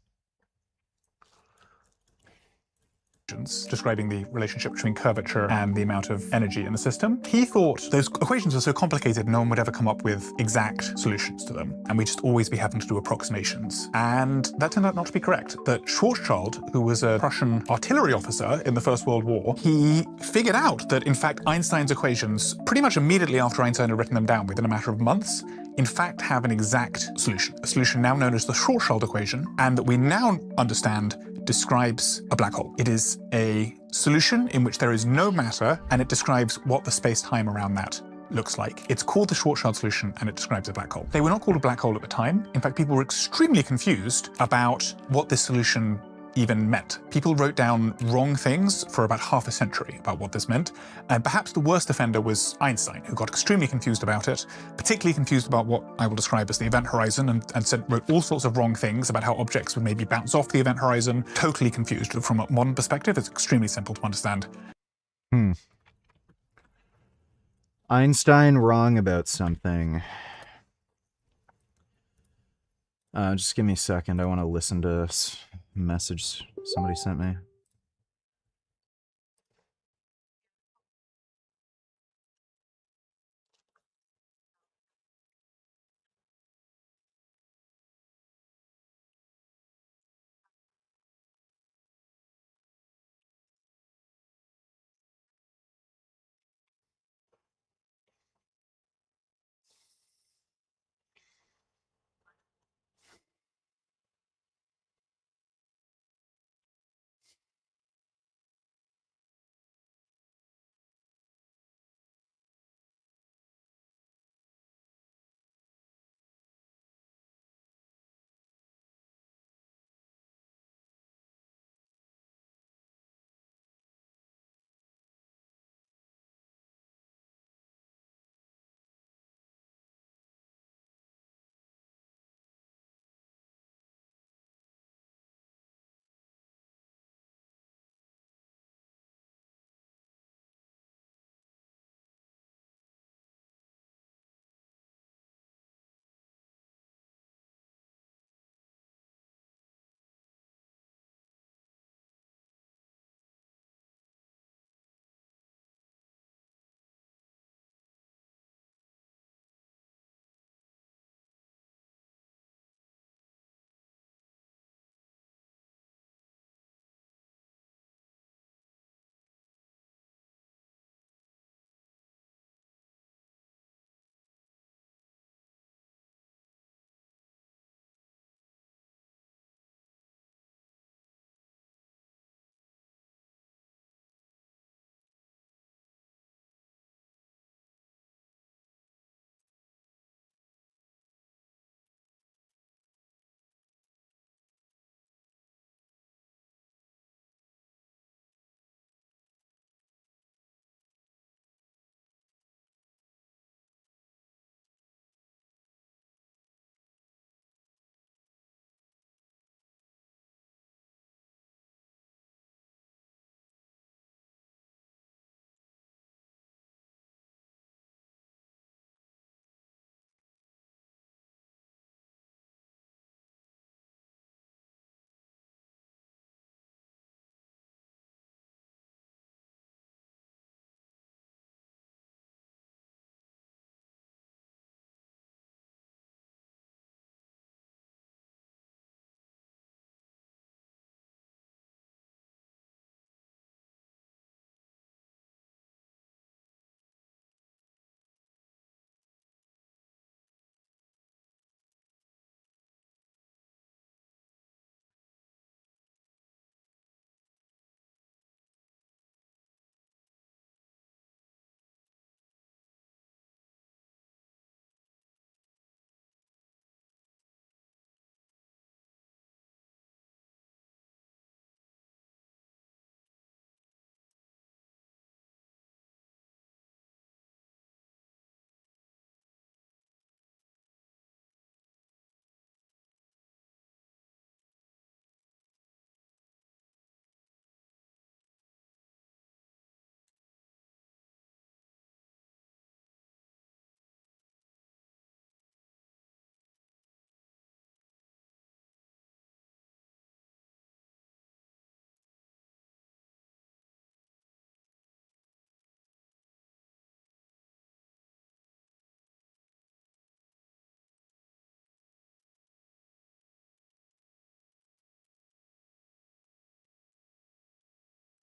Describing the relationship between curvature and the amount of energy in the system. He thought those equations were so complicated no one would ever come up with exact solutions to them, and we'd just always be having to do approximations. And that turned out not to be correct. That Schwarzschild, who was a Prussian artillery officer in the First World War, he figured out that, in fact, Einstein's equations, pretty much immediately after Einstein had written them down within a matter of months, in fact have an exact solution. A solution now known as the Schwarzschild equation, and that we now understand describes a black hole. It is a solution in which there is no matter, and it describes what the space-time around that looks like. It's called the Schwarzschild solution, and it describes a black hole. They were not called a black hole at the time. In fact, people were extremely confused about what this solution even meant. People wrote down wrong things for about half a century about what this meant, and perhaps the worst offender was Einstein, who got extremely confused about it, particularly confused about what I will describe as the event horizon, and wrote all sorts of wrong things about how objects would maybe bounce off the event horizon. Totally confused. From a modern perspective, it's extremely simple to understand. Einstein wrong about something. Just give me a second. I want to listen to a message somebody sent me.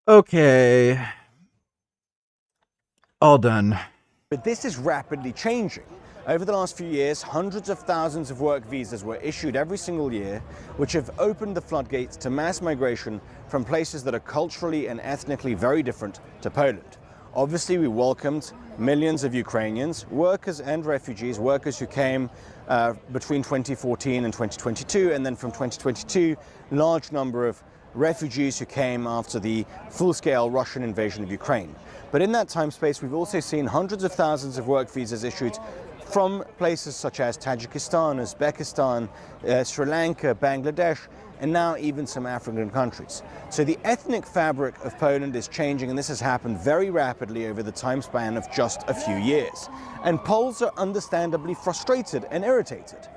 Okay. All done. But this is rapidly changing. Over the last few years, hundreds of thousands of work visas were issued every single year, which have opened the floodgates to mass migration from places that are culturally and ethnically very different to Poland. Obviously, we welcomed millions of Ukrainians, workers and refugees, workers who came between 2014 and 2022, and then from 2022, large number of refugees who came after the full-scale Russian invasion of Ukraine. But in that time space, we've also seen hundreds of thousands of work visas issued from places such as Tajikistan, Uzbekistan, Sri Lanka, Bangladesh, and now even some African countries. So the ethnic fabric of Poland is changing, and this has happened very rapidly over the time span of just a few years. And Poles are understandably frustrated and irritated.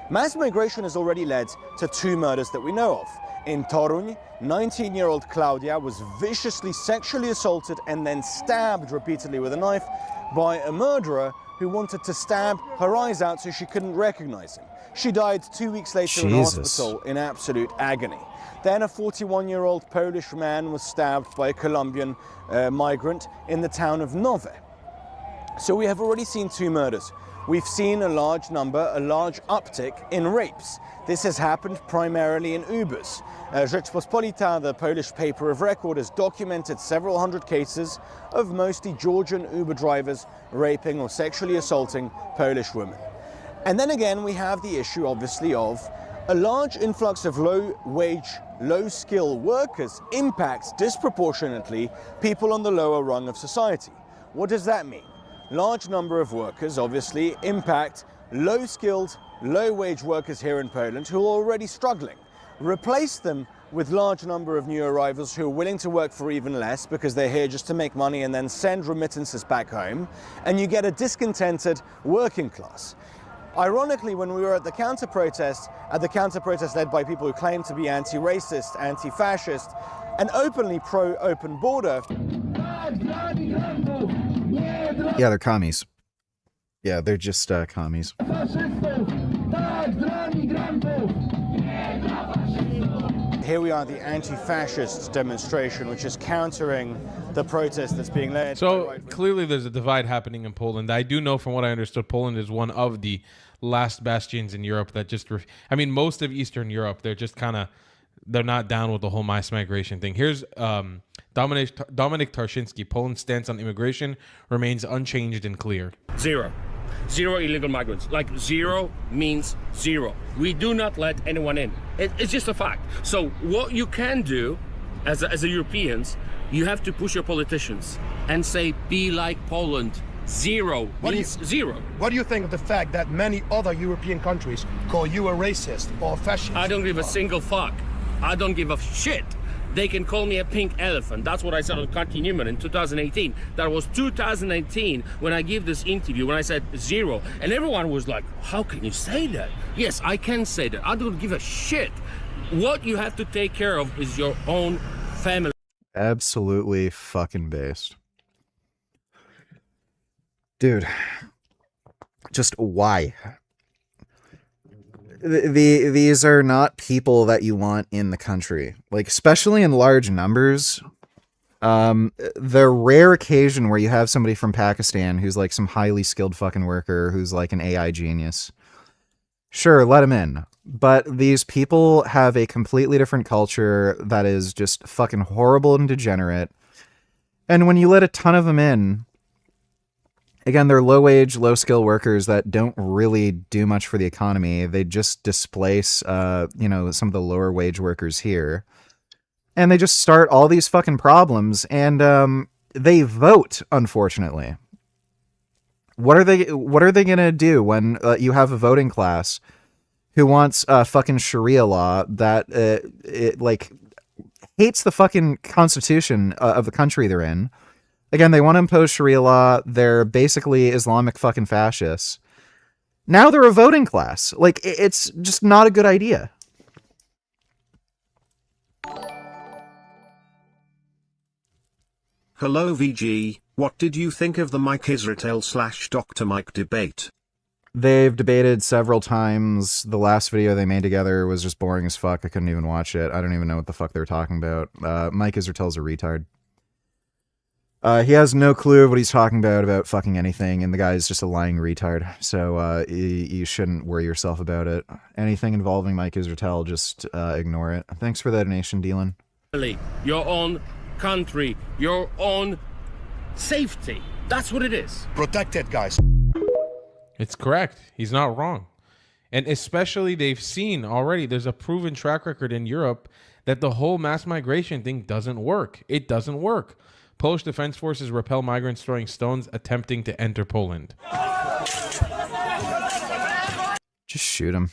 Mass migration has already led to 2 murders that we know of. In Toruń, 19-year-old Claudia was viciously sexually assaulted and then stabbed repeatedly with a knife by a murderer who wanted to stab her eyes out so she couldn't recognize him. She died 2 weeks later in hospital in absolute agony. Then a 41-year-old Polish man was stabbed by a Colombian migrant in the town of Nowe. So we have already seen 2 murders. We've seen a large uptick in rapes. This has happened primarily in Ubers. Rzeczpospolita, the Polish paper of record, has documented several hundred cases of mostly Georgian Uber drivers raping or sexually assaulting Polish women. And then again, we have the issue, obviously, of a large influx of low-wage, low-skill workers impacts disproportionately people on the lower rung of society. What does that mean? Large number of workers, obviously, impact low-skilled, low-wage workers here in Poland who are already struggling. Replace them with large number of new arrivals who are willing to work for even less because they're here just to make money and then send remittances back home, and you get a discontented working class. Ironically, when we were at the counter-protest led by people who claim to be anti-racist, anti-fascist, and openly pro-open border. Yeah, they're commies. Yeah, they're just commies. Here we are at the anti-fascist demonstration, which is countering the protest that's being led. So clearly there's a divide happening in Poland. I do know from what I understood, Poland is one of the last bastions in Europe that just, I mean, most of Eastern Europe, they're just kind of, they're not down with the whole mass migration thing. Here's Dominik Tarczynski. Poland's stance on immigration remains unchanged and clear. Zero illegal migrants. Like zero means zero. We do not let anyone in. It's just a fact. So what you can do as a Europeans, you have to push your politicians and say, be like Poland. Zero means zero. What do you think of the fact that many other European countries call you a racist or fascist? I don't give a single fuck. I don't give a shit. They can call me a pink elephant. That's what I said on Carty Newman in 2018. That was 2019 when I gave this interview, when I said zero. And everyone was like, how can you say that? Yes, I can say that. I don't give a shit. What you have to take care of is your own family. Absolutely fucking based. Dude, just why? These are not people that you want in the country, like especially in large numbers. The rare occasion where you have somebody from Pakistan who's like some highly skilled fucking worker who's like an AI genius, sure, let him in. But these people have a completely different culture that is just fucking horrible and degenerate. And when you let a ton of them in, again, they're low-wage, low-skill workers that don't really do much for the economy. They just displace, some of the lower-wage workers here. And they just start all these fucking problems, and they vote, unfortunately. What are they gonna do when you have a voting class who wants fucking Sharia law that hates the fucking constitution of the country they're in? Again, they want to impose Sharia law. They're basically Islamic fucking fascists. Now they're a voting class. Like, it's just not a good idea. Hello VG, what did you think of the Mike Israetel/Dr. Mike debate? They've debated several times. The last video they made together was just boring as fuck. I couldn't even watch it. I don't even know what the fuck they were talking about. Mike Israetel's a retard. He has no clue of what he's talking about fucking anything, and the guy is just a lying retard. So you shouldn't worry yourself about it. Anything involving Mike Israetel, just ignore it. Thanks for that donation, Dylan. Your own country, your own safety. That's what it is. Protect it, guys. It's correct. He's not wrong. And especially they've seen already, there's a proven track record in Europe that the whole mass migration thing doesn't work. It doesn't work. Polish Defense Forces repel migrants throwing stones attempting to enter Poland. Just shoot him.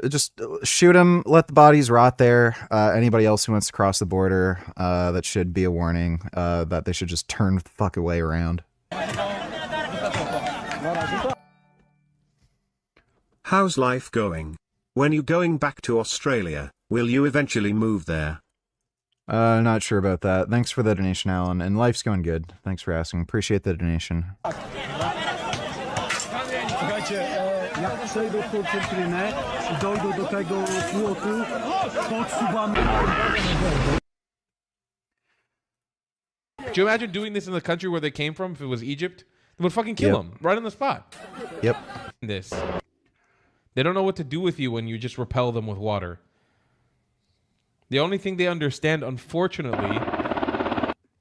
Just shoot him, let the bodies rot there. Anybody else who wants to cross the border, that should be a warning, that they should just turn the fuck away around. How's life going? When you going back to Australia, will you eventually move there? Not sure about that. Thanks for the donation, Alan. And life's going good. Thanks for asking. Appreciate the donation. Jak przejdą tą cytrynę, dojdą do tego płotu, podsuwamy. Do you imagine doing this in the country where they came from? If it was Egypt, they would fucking kill Yep. them right on the spot. Yep. This. They don't know what to do with you when you just repel them with water. The only thing they understand, unfortunately,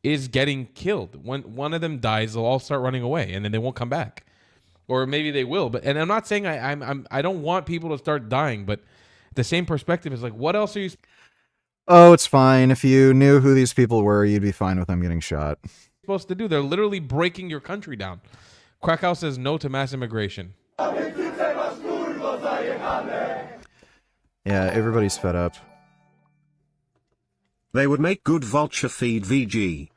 is getting killed. When one of them dies, they'll all start running away, and then they won't come back. Or maybe they will. But and I'm not saying I don't want people to start dying, but the same perspective is like, what else are you Oh, it's fine. If you knew who these people were, you'd be fine with them getting shot. supposed to do? They're literally breaking your country down. Krakow says no to mass immigration. Yeah, everybody's fed up. They would make good vulture feed, VG.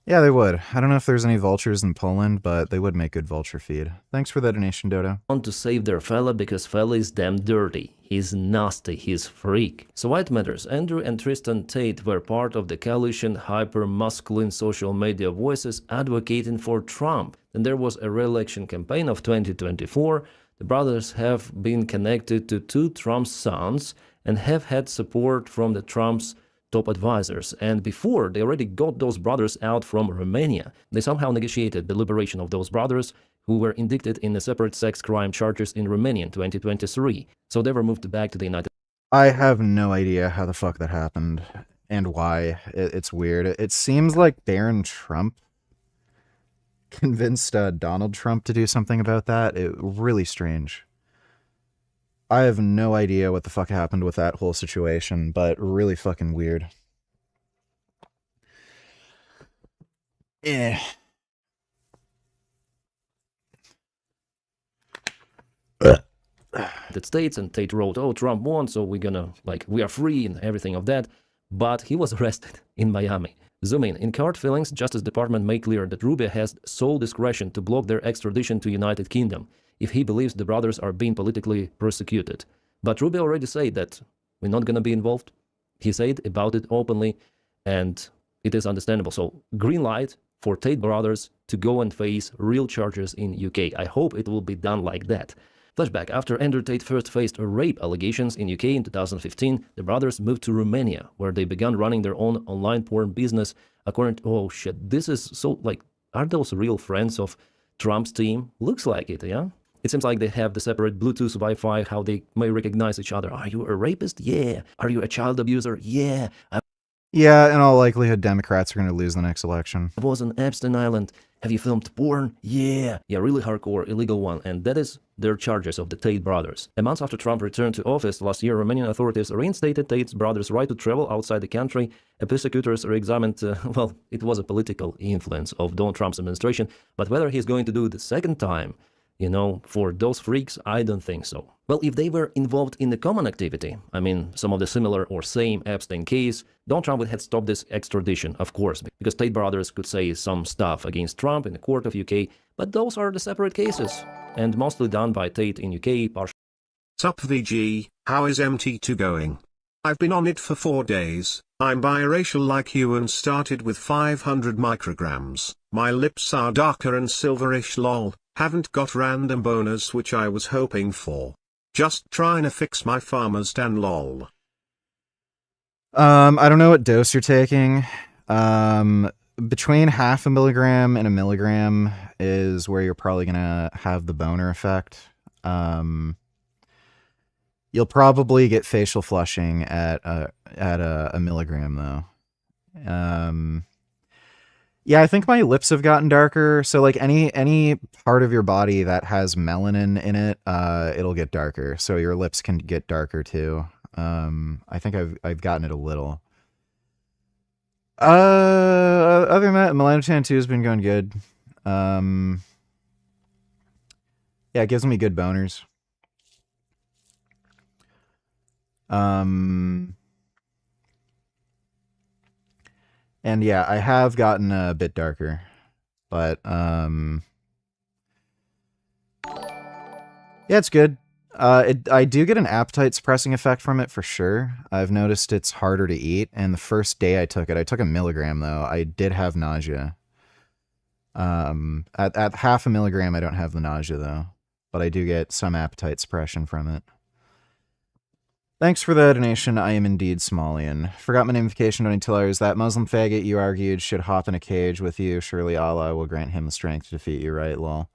Yeah, they would. I don't know if there's any vultures in Poland, but they would make good vulture feed. Thanks for that donation, Dodo. Want to save their fella because fella is damn dirty. He's nasty, he's freak. So why it matters? Andrew and Tristan Tate were part of the coalition hyper-masculine social media voices advocating for Trump. Then there was a re-election campaign of 2024. The brothers have been connected to two Trump's sons and have had support from the Trump's top advisors, and before they already got those brothers out from Romania. They somehow negotiated the liberation of those brothers who were indicted in the separate sex crime charges in Romania in 2023. So they were moved back to the United I have no idea how the fuck that happened and why. It's weird. It seems like Barron Trump convinced Donald Trump to do something about that. Really strange. I have no idea what the fuck happened with that whole situation, but really fucking weird. Eh. States, and Tate wrote, oh, Trump won, so we're gonna, we are free and everything of that. But he was arrested in Miami. Zoom in court filings, Justice Department made clear that Rubio has sole discretion to block their extradition to United Kingdom if he believes the brothers are being politically persecuted. But Rubio already said that we're not going to be involved. He said about it openly, and it is understandable. So green light for Tate brothers to go and face real charges in UK. I hope it will be done like that. Flashback, after Andrew Tate first faced rape allegations in UK in 2015, the brothers moved to Romania, where they began running their own online porn business. According to, oh shit, this is so, are those real friends of Trump's team? Looks like it, yeah? It seems like they have the separate Bluetooth Wi-Fi, how they may recognize each other. Are you a rapist? Yeah. Are you a child abuser? Yeah. Yeah, in all likelihood, Democrats are going to lose the next election. I was on Epstein Island. Have you filmed porn? Yeah. Yeah, really hardcore, illegal one. And that is their charges of the Tate brothers. A month after Trump returned to office last year, Romanian authorities reinstated Tate's brothers' right to travel outside the country. Prosecutors re-examined, well, it was a political influence of Donald Trump's administration. But whether he's going to do it the second time, you know, for those freaks, I don't think so. Well, if they were involved in the common activity, I mean, some of the similar or same Epstein case, Donald Trump would have stopped this extradition, of course, because Tate brothers could say some stuff against Trump in the court of UK, but those are the separate cases, and mostly done by Tate in UK. Sup VG, how is MT2 going? I've been on it for 4 days. I'm biracial like you and started with 500 micrograms. My lips are darker and silverish lol. Haven't got random bonus which I was hoping for. Just trying to fix my farmer's tan lol. I don't know what dose you're taking. Between 0.5 milligram and 1 milligram is where you're probably gonna have the boner effect. You'll probably get facial flushing at a milligram though. Yeah, I think my lips have gotten darker. So like any part of your body that has melanin in it, it'll get darker. So your lips can get darker too. I think I've gotten it a little. Other than that, melanotan 2 has been going good. Yeah, it gives me good boners. And yeah, I have gotten a bit darker, but yeah, it's good. I do get an appetite suppressing effect from it for sure. I've noticed it's harder to eat, and the first day I took 1 milligram though, I did have nausea. At 0.5 milligram, I don't have the nausea though, but I do get some appetite suppression from it. Thanks for the donation. I am indeed Somalian. Forgot my namification $20. That Muslim faggot you argued should hop in a cage with you. Surely Allah will grant him the strength to defeat you, right, lol?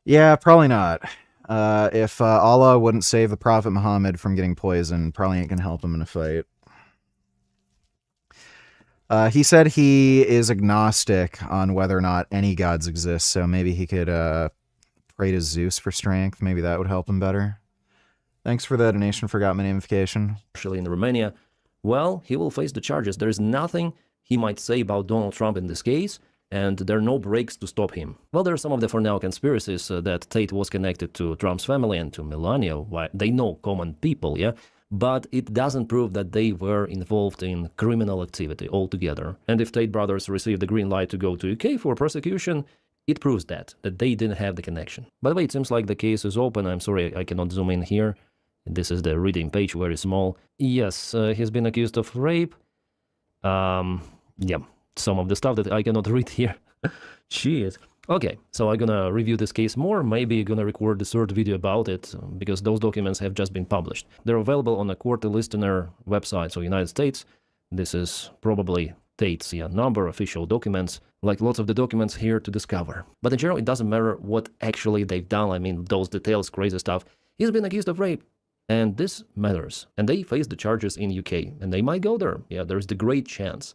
Yeah, probably not. If Allah wouldn't save the Prophet Muhammad from getting poisoned, probably ain't gonna help him in a fight. He said he is agnostic on whether or not any gods exist, so maybe he could pray to Zeus for strength. Maybe that would help him better. Thanks for the donation. Forgot my namification. Actually, in Romania, well, he will face the charges. There is nothing he might say about Donald Trump in this case, and there are no breaks to stop him. Well, there are some of the for now conspiracies that Tate was connected to Trump's family and to Melania. Why they know common people, yeah? But it doesn't prove that they were involved in criminal activity altogether. And if Tate brothers received the green light to go to UK for prosecution, it proves that they didn't have the connection. By the way, it seems like the case is open. I'm sorry, I cannot zoom in here. This is the reading page, very small. Yes, he's been accused of rape. Yeah, some of the stuff that I cannot read here. Shit. Okay, so I'm gonna review this case more, maybe gonna record the third video about it, because those documents have just been published. They're available on the court listener website, so United States. This is probably Tate's number, official documents, like lots of the documents here to discover. But in general, it doesn't matter what actually they've done, I mean, those details, crazy stuff. He's been accused of rape. And this matters. And they face the charges in UK, and they might go there. Yeah, there's the great chance.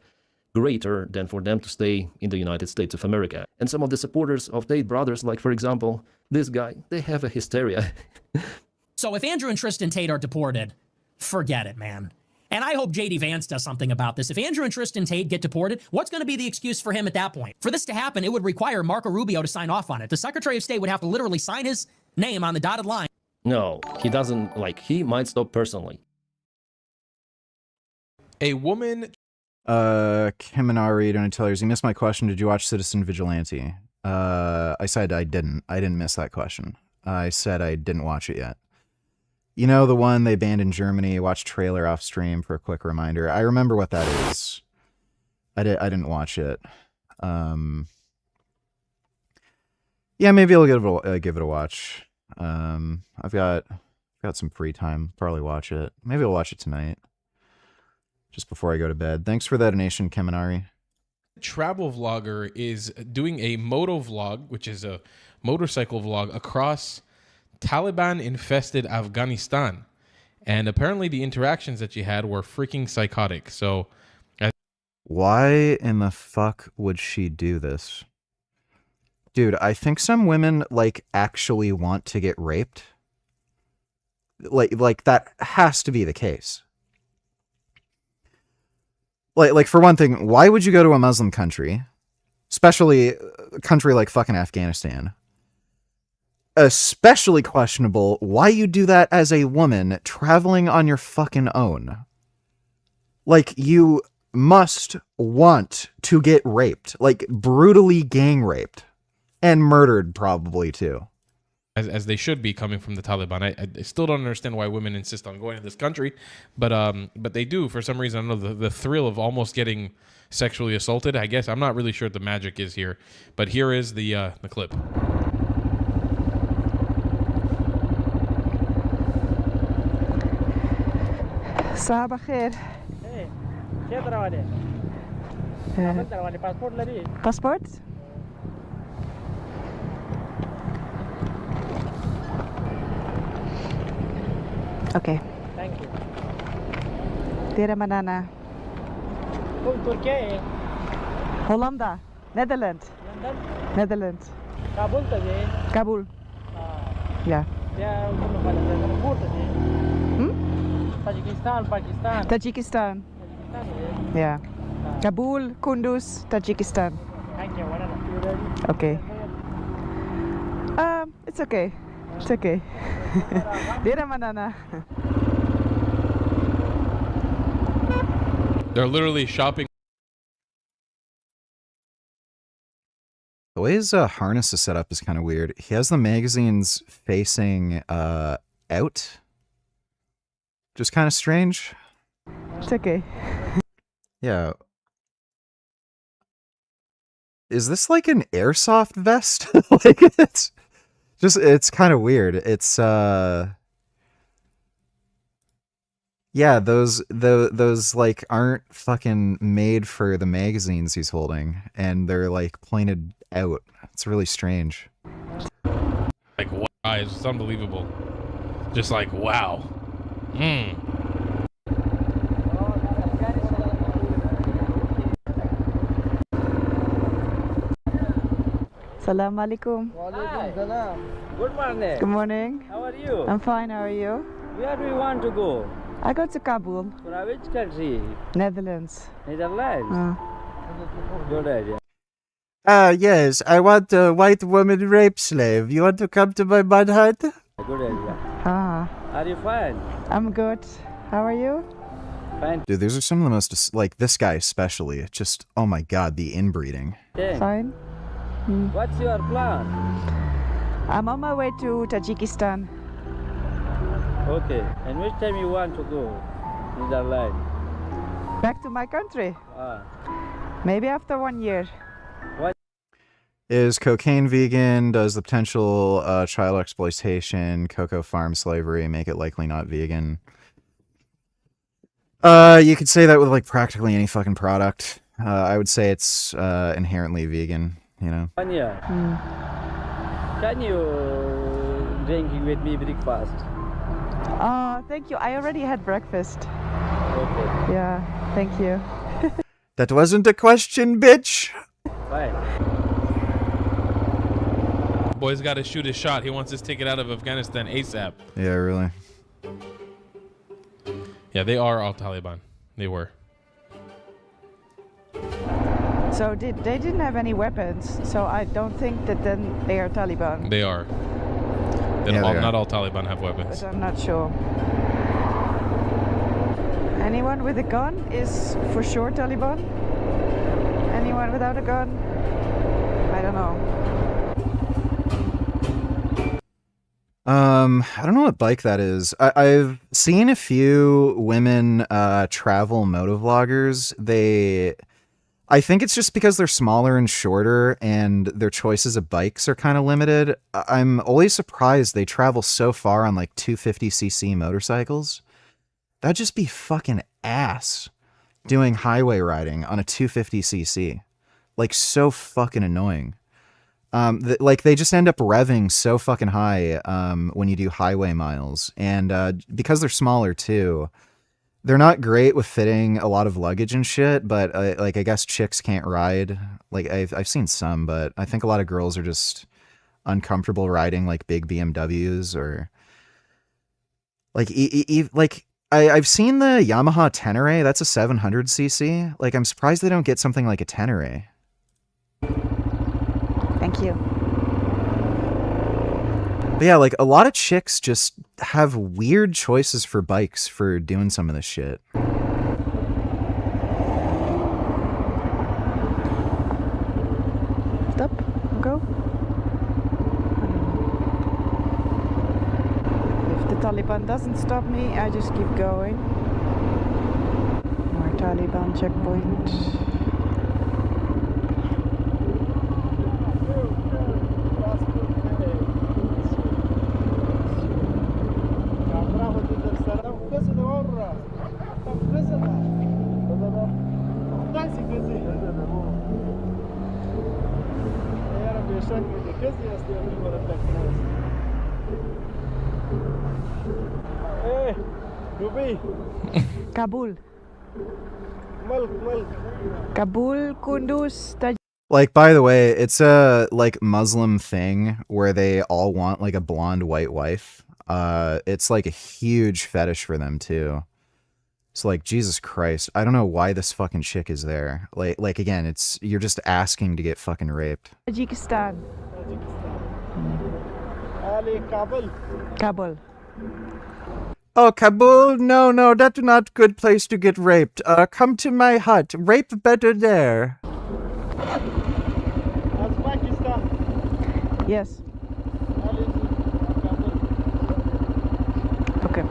Greater than for them to stay in the United States of America. And some of the supporters of Tate brothers, like for example, this guy, they have a hysteria. So if Andrew and Tristan Tate are deported, forget it, man. And I hope JD Vance does something about this. If Andrew and Tristan Tate get deported, what's going to be the excuse for him at that point? For this to happen, it would require Marco Rubio to sign off on it. The Secretary of State would have to literally sign his name on the dotted line. No, he doesn't, he might stop personally. A woman... Kiminari, don't tell you missed my question. Did you watch Citizen Vigilante? I said I didn't. I didn't miss that question. I said I didn't watch it yet. You know, the one they banned in Germany, watch trailer off stream for a quick reminder. I remember what that is. I didn't watch it. Yeah, maybe I'll give it a watch. I've got some free time. Probably watch it. Maybe I'll watch it tonight, just before I go to bed. Thanks for that donation, Keminari. Travel vlogger is doing a moto vlog, which is a motorcycle vlog across Taliban-infested Afghanistan, and apparently the interactions that she had were freaking psychotic. So, why in the fuck would she do this? Dude, I think some women, actually want to get raped. Like that has to be the case. Like for one thing, why would you go to a Muslim country, especially a country like fucking Afghanistan? Especially questionable why you do that as a woman traveling on your fucking own. Like, you must want to get raped, brutally gang raped. And murdered, probably, too. As they should be, coming from the Taliban. I still don't understand why women insist on going to this country, but they do for some reason. I don't know, the thrill of almost getting sexually assaulted. I guess I'm not really sure what the magic is here, but here is the clip. صباح الخير. ايه كيف رواني؟ عملت رواني باسبورت لدي. باسبورت؟ Oké. Thank you. Dari mana? Turkije. Hollanda. Nederland. London. Netherlands. Kabul tadi. Kabul. Ya. Dia umur pada umur tadi. Tajikistan, Pakistan. Tajikistan. Tajikistan Ya. ya. Kabul, Kunduz, Tajikistan. Thank you. Okay. It's okay. It's okay. Dari mana? They're literally shopping. The way his harness is set up is kind of weird. He has the magazines facing out. Just kind of strange. It's okay. Yeah. Is this like an airsoft vest? Like it's kind of weird. It's yeah, those like aren't fucking made for the magazines he's holding, and they're like pointed out. It's really strange. Like, wow, it's just unbelievable. Just like, wow. Salam alaikum. Hi. Good morning. Good morning. How are you? I'm fine. How are you? Where do you want to go? I go to Kabul. For which country? Netherlands. Netherlands. Good idea. Yes, I want a white woman rape slave. You want to come to my mud hut? Good idea. Ah. Are you fine? I'm good. How are you? Fine. Dude, these are some of the most, like, this guy especially. Just, oh my god, the inbreeding. Fine. What's your plan? I'm on my way to Tajikistan. Okay. And which time you want to go? Netherlands. Back to my country. Ah. Maybe after 1 year. What? Is cocaine vegan? Does the potential child exploitation, cocoa farm slavery make it likely not vegan? You could say that with like practically any fucking product. I would say it's inherently vegan, you know? Anya, can you drinking with me breakfast? Thank you. I already had breakfast. Okay. Yeah, thank you. That wasn't a question, bitch! Fine. Boy's got to shoot his shot. He wants his ticket out of Afghanistan ASAP. Yeah, really. Yeah, they are all Taliban. They were. So they didn't have any weapons, so I don't think that then they are Taliban. They are. Not all Taliban have weapons. But I'm not sure. Anyone with a gun is for sure Taliban. Anyone without a gun, I don't know. I don't know what bike that is. I've seen a few women travel motovloggers. I think it's just because they're smaller and shorter and their choices of bikes are kind of limited. I'm always surprised they travel so far on like 250cc motorcycles. That'd just be fucking ass doing highway riding on a 250cc. Like, so fucking annoying. Like, they just end up revving so fucking high when you do highway miles. And because they're smaller too, they're not great with fitting a lot of luggage and shit, but like, I guess chicks can't ride. Like, I've seen some, but I think a lot of girls are just uncomfortable riding like big BMWs or like I've seen the Yamaha Tenere. That's a 700cc. Like, I'm surprised they don't get something like a Tenere. Thank you. But yeah, like, a lot of chicks just have weird choices for bikes for doing some of this shit. Stop. Go. If the Taliban doesn't stop me, I just keep going. More Taliban checkpoint. Kabul. Kabul, Kunduz, Like, by the way, it's a like Muslim thing where they all want like a blonde white wife. It's like a huge fetish for them too. So like, Jesus Christ, I don't know why this fucking chick is there. Like again, it's you're just asking to get fucking raped. Tajikistan. Kabul. Kabul. Oh, Kabul? No, that's not good place to get raped. Come to my hut. Rape better there. Pakistan. Yes. Okay.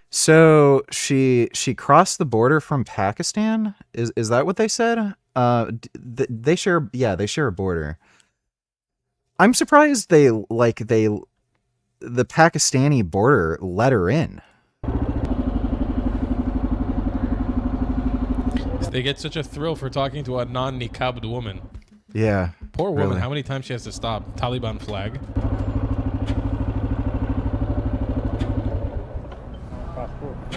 So she crossed the border from Pakistan? Is that what they said? They share a border. I'm surprised the Pakistani border let her in. They get such a thrill for talking to a non-niqabbed woman. Yeah. Poor woman. really. How many times she has to stop? Taliban flag.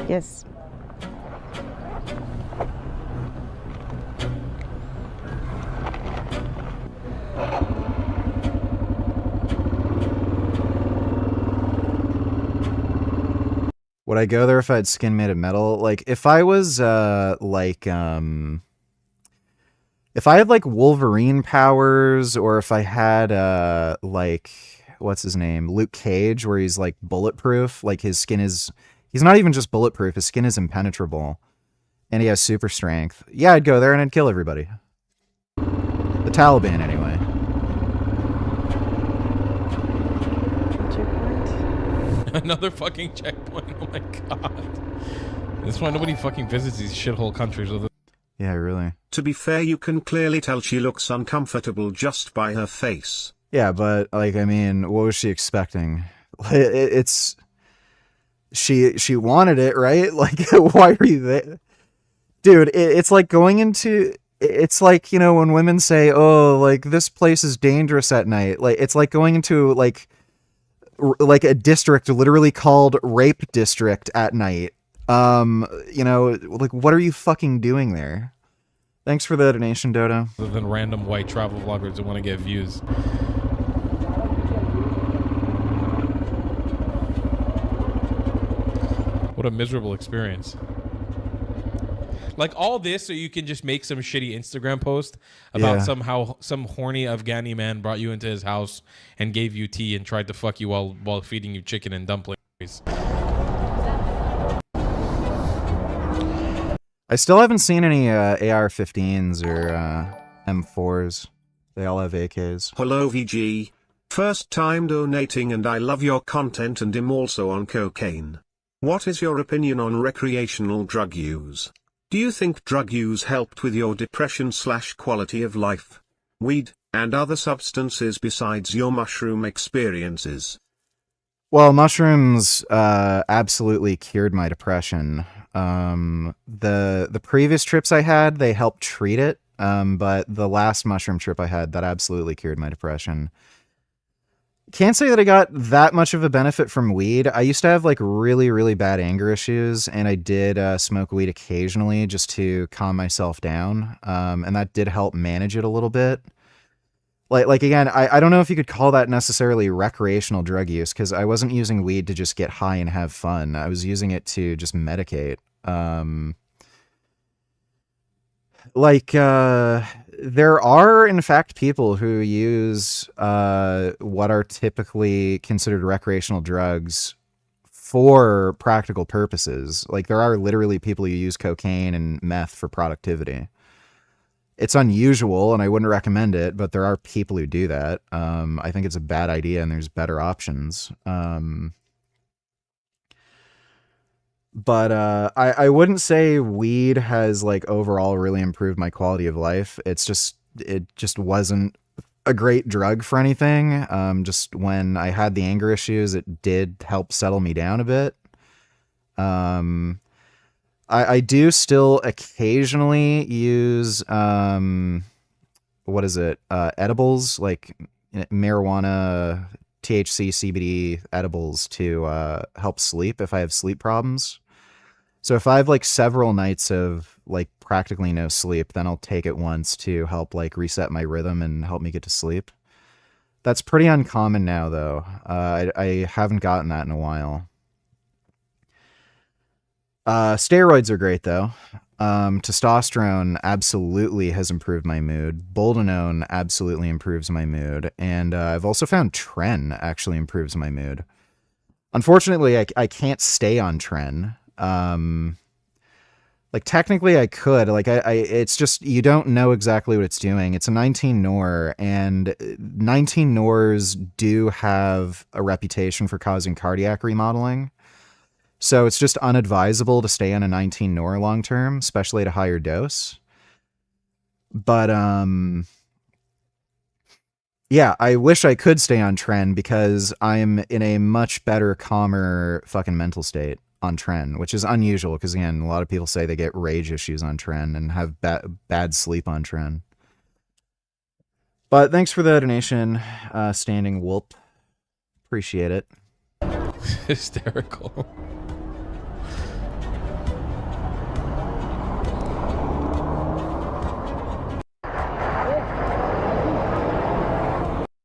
Yes. Would I go there if I had skin made of metal? Like, if I was, if I had, like, Wolverine powers, or if I had, like, what's his name? Luke Cage, where he's, like, bulletproof. Like, his skin is... He's not even just bulletproof. His skin is impenetrable. And he has super strength. Yeah, I'd go there and I'd kill everybody. The Taliban, anyway. Another fucking checkpoint. Oh my god. That's why nobody fucking visits these shithole countries. Yeah, really. To be fair, you can clearly tell she looks uncomfortable just by her face. Yeah, but, like, I mean, what was she expecting? It's... She wanted it, right? Like, why are you there? Dude, it's like going into... It's like, you know, when women say, oh, like, this place is dangerous at night. Like, it's like going into, like a district literally called Rape District at night. You know, like, what are you fucking doing there? Thanks for the donation, Dodo. Other than random white travel vloggers that want to get views. What a miserable experience. Like, all this so you can just make some shitty Instagram post about some horny Afghani man brought you into his house and gave you tea and tried to fuck you while feeding you chicken and dumplings. I still haven't seen any AR-15s or M4s. They all have AKs. Hello VG. First time donating and I love your content and am also on cocaine. What is your opinion on recreational drug use? Do you think drug use helped with your depression/quality of life? Weed, and other substances besides your mushroom experiences? Well, mushrooms absolutely cured my depression. The previous trips I had, they helped treat it, but the last mushroom trip I had, that absolutely cured my depression. Can't say that I got that much of a benefit from weed. I used to have like really, really bad anger issues, and I did smoke weed occasionally just to calm myself down, and that did help manage it a little bit. Like again, I don't know if you could call that necessarily recreational drug use, because I wasn't using weed to just get high and have fun. I was using it to just medicate. There are, in fact, people who use what are typically considered recreational drugs for practical purposes. Like, there are literally people who use cocaine and meth for productivity. It's unusual, and I wouldn't recommend it, but there are people who do that. I think it's a bad idea, and there's better options. But I wouldn't say weed has like overall really improved my quality of life. It just wasn't a great drug for anything. Just when I had the anger issues, it did help settle me down a bit. I do still occasionally use what is it? Edibles, like marijuana, THC, CBD edibles to help sleep if I have sleep problems. So if I have like several nights of like practically no sleep, then I'll take it once to help like reset my rhythm and help me get to sleep. That's pretty uncommon now, though. I haven't gotten that in a while. Steroids are great, though. Testosterone absolutely has improved my mood. Boldenone absolutely improves my mood. And I've also found Tren actually improves my mood. Unfortunately, I can't stay on Tren. Like, technically I could. Like, it's just, you don't know exactly what it's doing. It's a 19-nor, and 19-nors do have a reputation for causing cardiac remodeling. So it's just unadvisable to stay on a 19-nor long term, especially at a higher dose. But yeah, I wish I could stay on Tren because I'm in a much better, calmer fucking mental state on Tren, which is unusual because, again, a lot of people say they get rage issues on Tren and have bad sleep on Tren. But thanks for the donation, Standing Whoop. Appreciate it. Hysterical.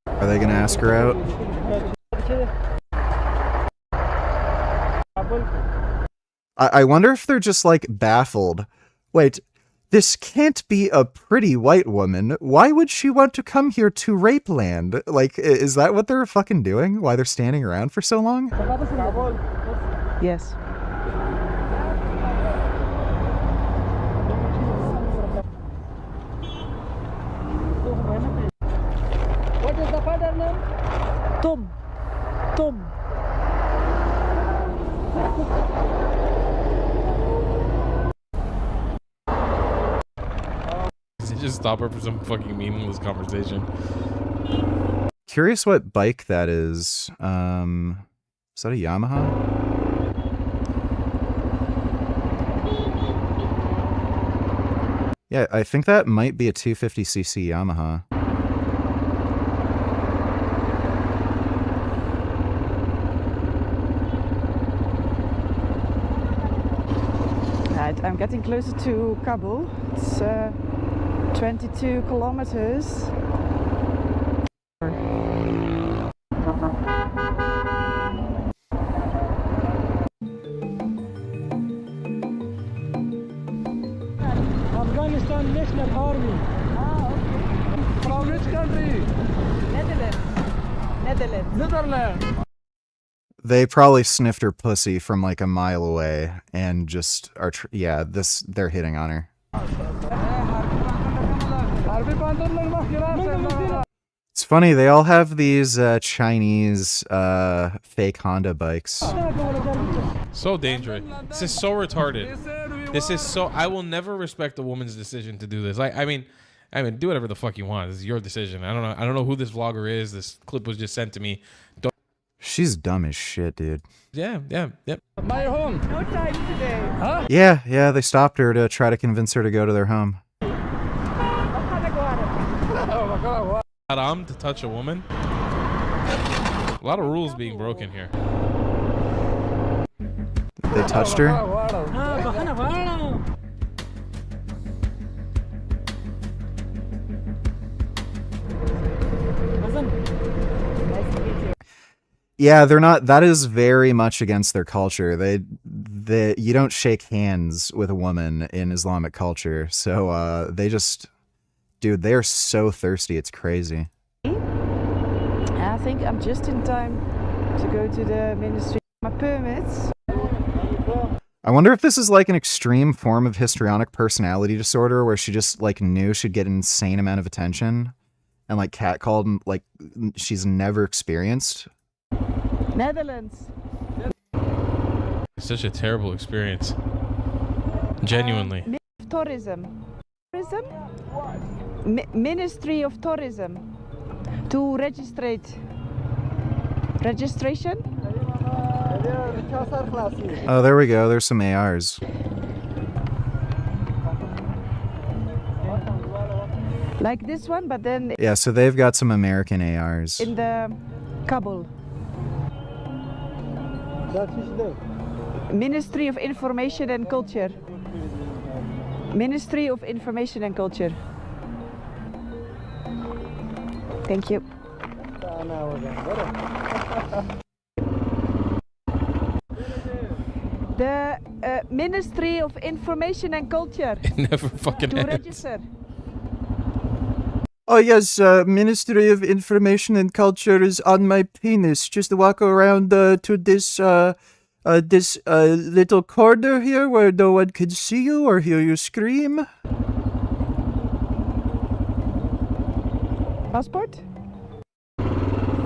Are they gonna ask her out? I wonder if they're just like baffled. Wait, this can't be a pretty white woman. Why would she want to come here to rape land? Like, is that what they're fucking doing? Why they're standing around for so long? Yes. What is the father name? Tom. Tom. Does he just stop her for some fucking meaningless conversation? Curious what bike that is. Is that a Yamaha? Yeah, I think that might be a 250cc Yamaha. Right, I'm getting closer to Kabul. It's 22 kilometers. Afghanistan National Army. From which country? Netherlands. Netherlands. They probably sniffed her pussy from like a mile away and just are, yeah, they're hitting on her. It's funny, they all have these Chinese fake Honda bikes. So dangerous. This is so retarded. This is so. I will never respect a woman's decision to do this. Like, I mean, do whatever the fuck you want. This is your decision. I don't know who this vlogger is. This clip was just sent to me. She's dumb as shit, dude. Yeah. My home. No time today. Huh? Yeah, they stopped her to try to convince her to go to their home. Haram to touch a woman? A lot of rules being broken here. They touched her? Yeah, they're not. That is very much against their culture. You don't shake hands with a woman in Islamic culture. So they just, dude, they are so thirsty. It's crazy. I think I'm just in time to go to the Ministry of my permits. I wonder if this is like an extreme form of histrionic personality disorder where she just like knew she'd get an insane amount of attention and like catcalled like she's never experienced. Netherlands. It's such a terrible experience. Genuinely. Tourism. Ministry of Tourism. To registration. Oh, there we go. There's some ARs. Like this one, but then Yeah, so they've got some American ARs. in the Kabul. Ministry of Information and Culture. Ministry of Information and Culture. Thank you. The Ministry of Information and Culture. It never fucking To ends. register. Oh yes, Ministry of Information and Culture is on my penis. Just walk around to this little corner here where no one can see you or hear you scream. Passport?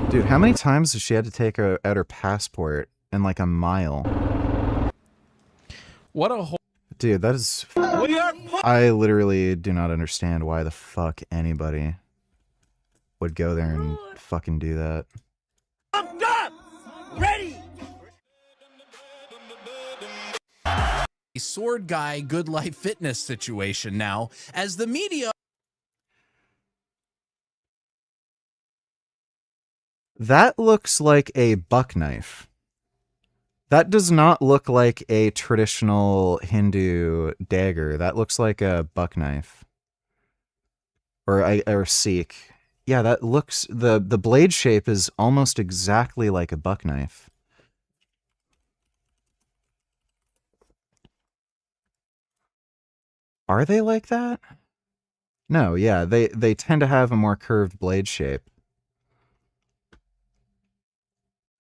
Dude, how many times has she had to take out her passport in like a mile? What a whole. Dude, that is... I literally do not understand why the fuck anybody would go there and fucking do that. Pumped up! Ready! A sword guy good life fitness situation now, as the media... That looks like a buck knife. That does not look like a traditional Hindu dagger. That looks like a buck knife. Or Sikh. Yeah, that looks... The blade shape is almost exactly like a buck knife. Are they like that? No, yeah, they tend to have a more curved blade shape.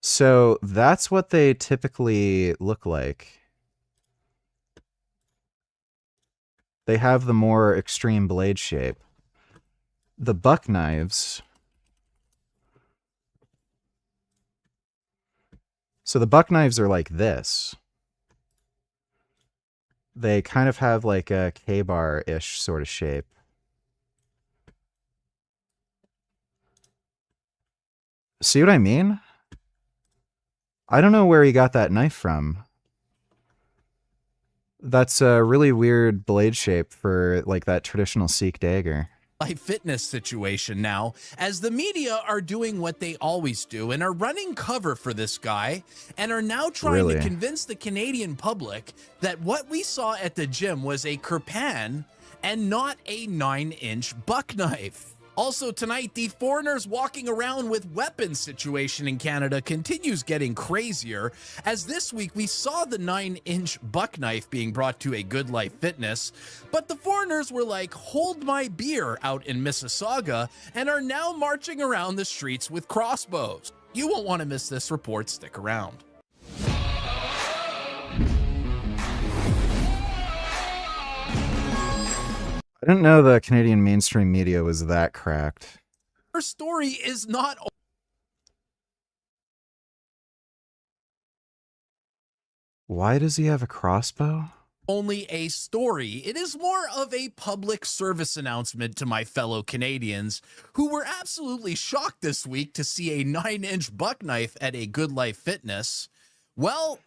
So that's what they typically look like. They have the more extreme blade shape. The buck knives. So the buck knives are like this. They kind of have like a K-bar-ish sort of shape. See what I mean? I don't know where he got that knife from. That's a really weird blade shape for like that traditional Sikh dagger. life fitness situation now, as the media are doing what they always do and are running cover for this guy and are now trying to convince the Canadian public that what we saw at the gym was a kirpan and not a 9-inch buck knife. Also tonight, the foreigners walking around with weapons situation in Canada continues getting crazier, as this week we saw the 9-inch buck knife being brought to a Good Life Fitness, but the foreigners were like, hold my beer out in Mississauga, and are now marching around the streets with crossbows. You won't want to miss this report, stick around. I didn't know the Canadian mainstream media was that cracked. Her story is not Why does he have a crossbow? only a story. It is more of a public service announcement to my fellow Canadians who were absolutely shocked this week to see a 9-inch buck knife at a Good Life Fitness. Well,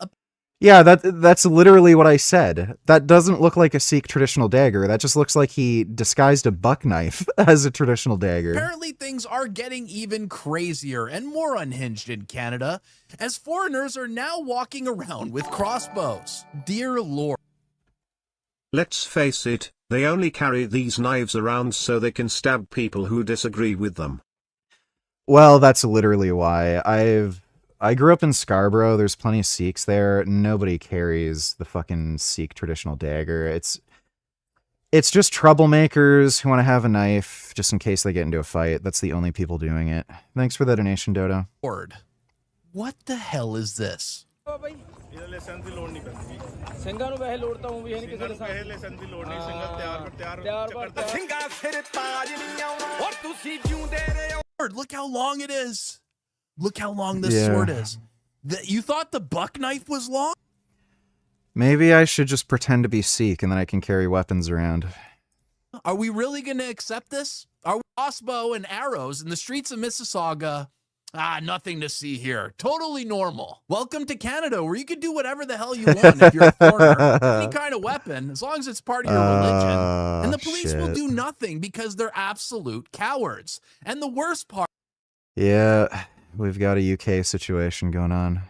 Yeah, that's literally what I said. That doesn't look like a Sikh traditional dagger. That just looks like he disguised a buck knife as a traditional dagger. apparently things are getting even crazier and more unhinged in Canada, as foreigners are now walking around with crossbows. Dear Lord. Let's face it, they only carry these knives around so they can stab people who disagree with them. Well, that's literally why. I grew up in Scarborough. There's plenty of Sikhs there. Nobody carries the fucking Sikh traditional dagger. It's just troublemakers who want to have a knife just in case they get into a fight. That's the only people doing it. Thanks for the donation, Dodo. Lord, what the hell is this? Lord, look how long it is. Look how long this sword is. You thought the buck knife was long? Maybe I should just pretend to be Sikh and then I can carry weapons around. Are we really going to accept this? Are we crossbow and arrows in the streets of Mississauga Nothing to see here. Totally normal. Welcome to Canada, where you can do whatever the hell you want if you're a foreigner. Any kind of weapon, as long as it's part of your religion. And the police will do nothing because they're absolute cowards. And the worst part we've got a UK situation going on.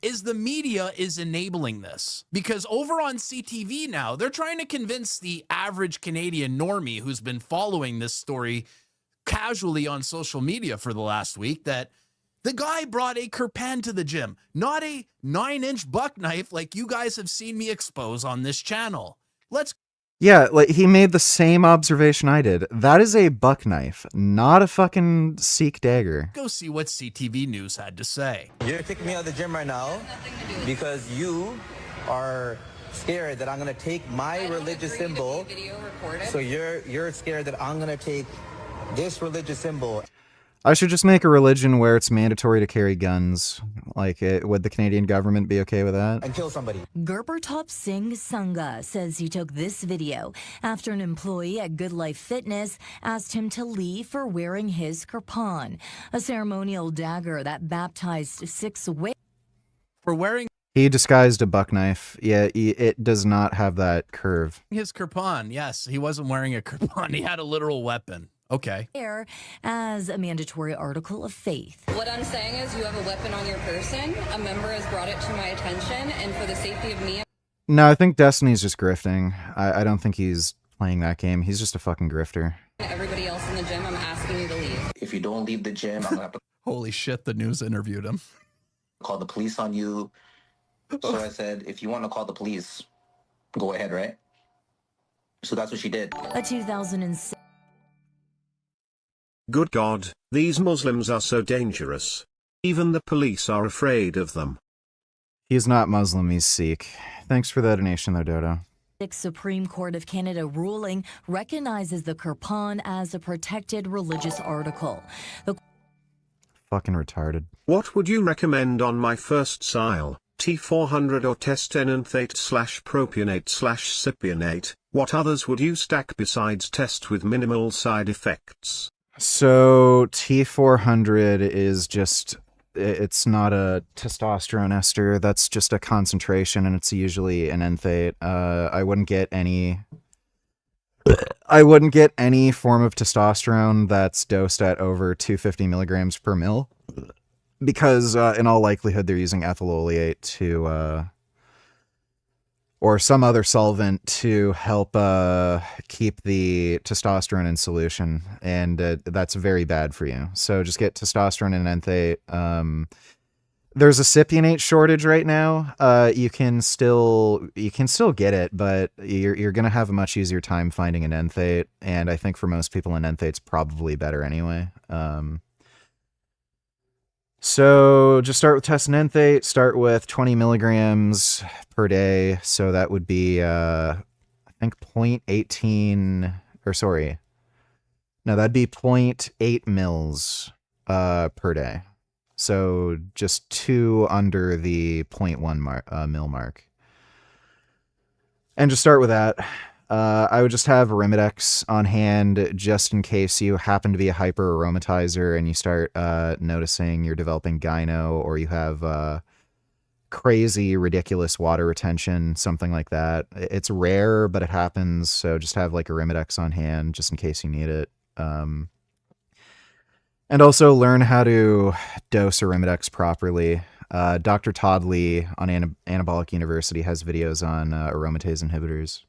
Is the media is enabling this, because over on CTV now, they're trying to convince the average Canadian normie who's been following this story casually on social media for the last week that the guy brought a kirpan to the gym, not a 9-inch buck knife like you guys have seen me expose on this channel. Yeah, like he made the same observation I did. That is a buck knife, not a fucking Sikh dagger. Go see what CTV News had to say. You're kicking me out of the gym right now because you are scared that I'm gonna take my religious symbol. So you're scared that I'm gonna take this religious symbol. I should just make a religion where it's mandatory to carry guns. Like, would the Canadian government be okay with that? And kill somebody. Gurpratap Singh Sangha says he took this video after an employee at Good Life Fitness asked him to leave for wearing his kirpan, a ceremonial dagger that baptized 6 women. For wearing He disguised a buck knife. Yeah, it does not have that curve. his kirpan, yes, he wasn't wearing a kirpan. He had a literal weapon. Okay. As a mandatory article of faith. What I'm saying is you have a weapon on your person. A member has brought it to my attention, and for the safety of me. No, I think Destiny's just grifting. I don't think he's playing that game. He's just a fucking grifter. And everybody else in the gym, I'm asking you to leave. If you don't leave the gym, I'm gonna have to Holy shit, the news interviewed him. call the police on you. So I said, if you want to call the police, go ahead, right? So that's what she did. A 2006. Good God, these Muslims are so dangerous. Even the police are afraid of them. He's not Muslim, he's Sikh. Thanks for the donation though, Dodo. Supreme Court of Canada ruling recognizes the kirpan as a protected religious article. Fucking retarded. What would you recommend on my first sile? T400 or testenanthate/propionate/cypionate? What others would you stack besides test with minimal side effects? So T400 is just, it's not a testosterone ester. That's just a concentration, and it's usually an enthate. I wouldn't get any form of testosterone that's dosed at over 250 milligrams per mil, because in all likelihood they're using ethyl oleate to or some other solvent to help keep the testosterone in solution, and that's very bad for you. So just get testosterone and enthate. There's a cypionate shortage right now. You can still get it, but you're gonna have a much easier time finding an enthate, and I think for most people an enthate's probably better anyway. So just start with test and enthate. Start with 20 milligrams per day. So that would be, I think 0.18, or sorry. No, that'd be 0.8 mils per day. So just 2 under the 0.1 mil mark. And just start with that. I would just have Arimidex on hand just in case you happen to be a hyperaromatizer and you start noticing you're developing gyno, or you have crazy, ridiculous water retention, something like that. It's rare, but it happens, so just have like Arimidex on hand just in case you need it. And also learn how to dose Arimidex properly. Dr. Todd Lee on Anabolic University has videos on aromatase inhibitors.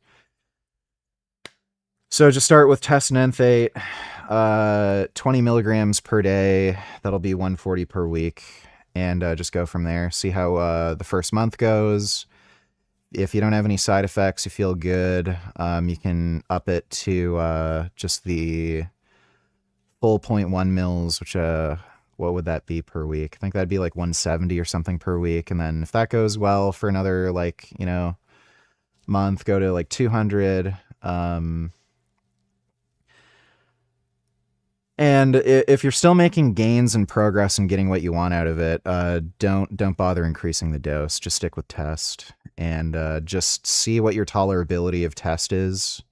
So just start with test and enthate, 20 milligrams per day. That'll be 140 per week. And just go from there. See how the first month goes. If you don't have any side effects, you feel good, you can up it to just the full 0.1 mils, which, what would that be per week? I think that'd be like 170 or something per week. And then if that goes well for another, like, month, go to like 200. And if you're still making gains and progress and getting what you want out of it, don't bother increasing the dose. Just stick with test and just see what your tolerability of test is.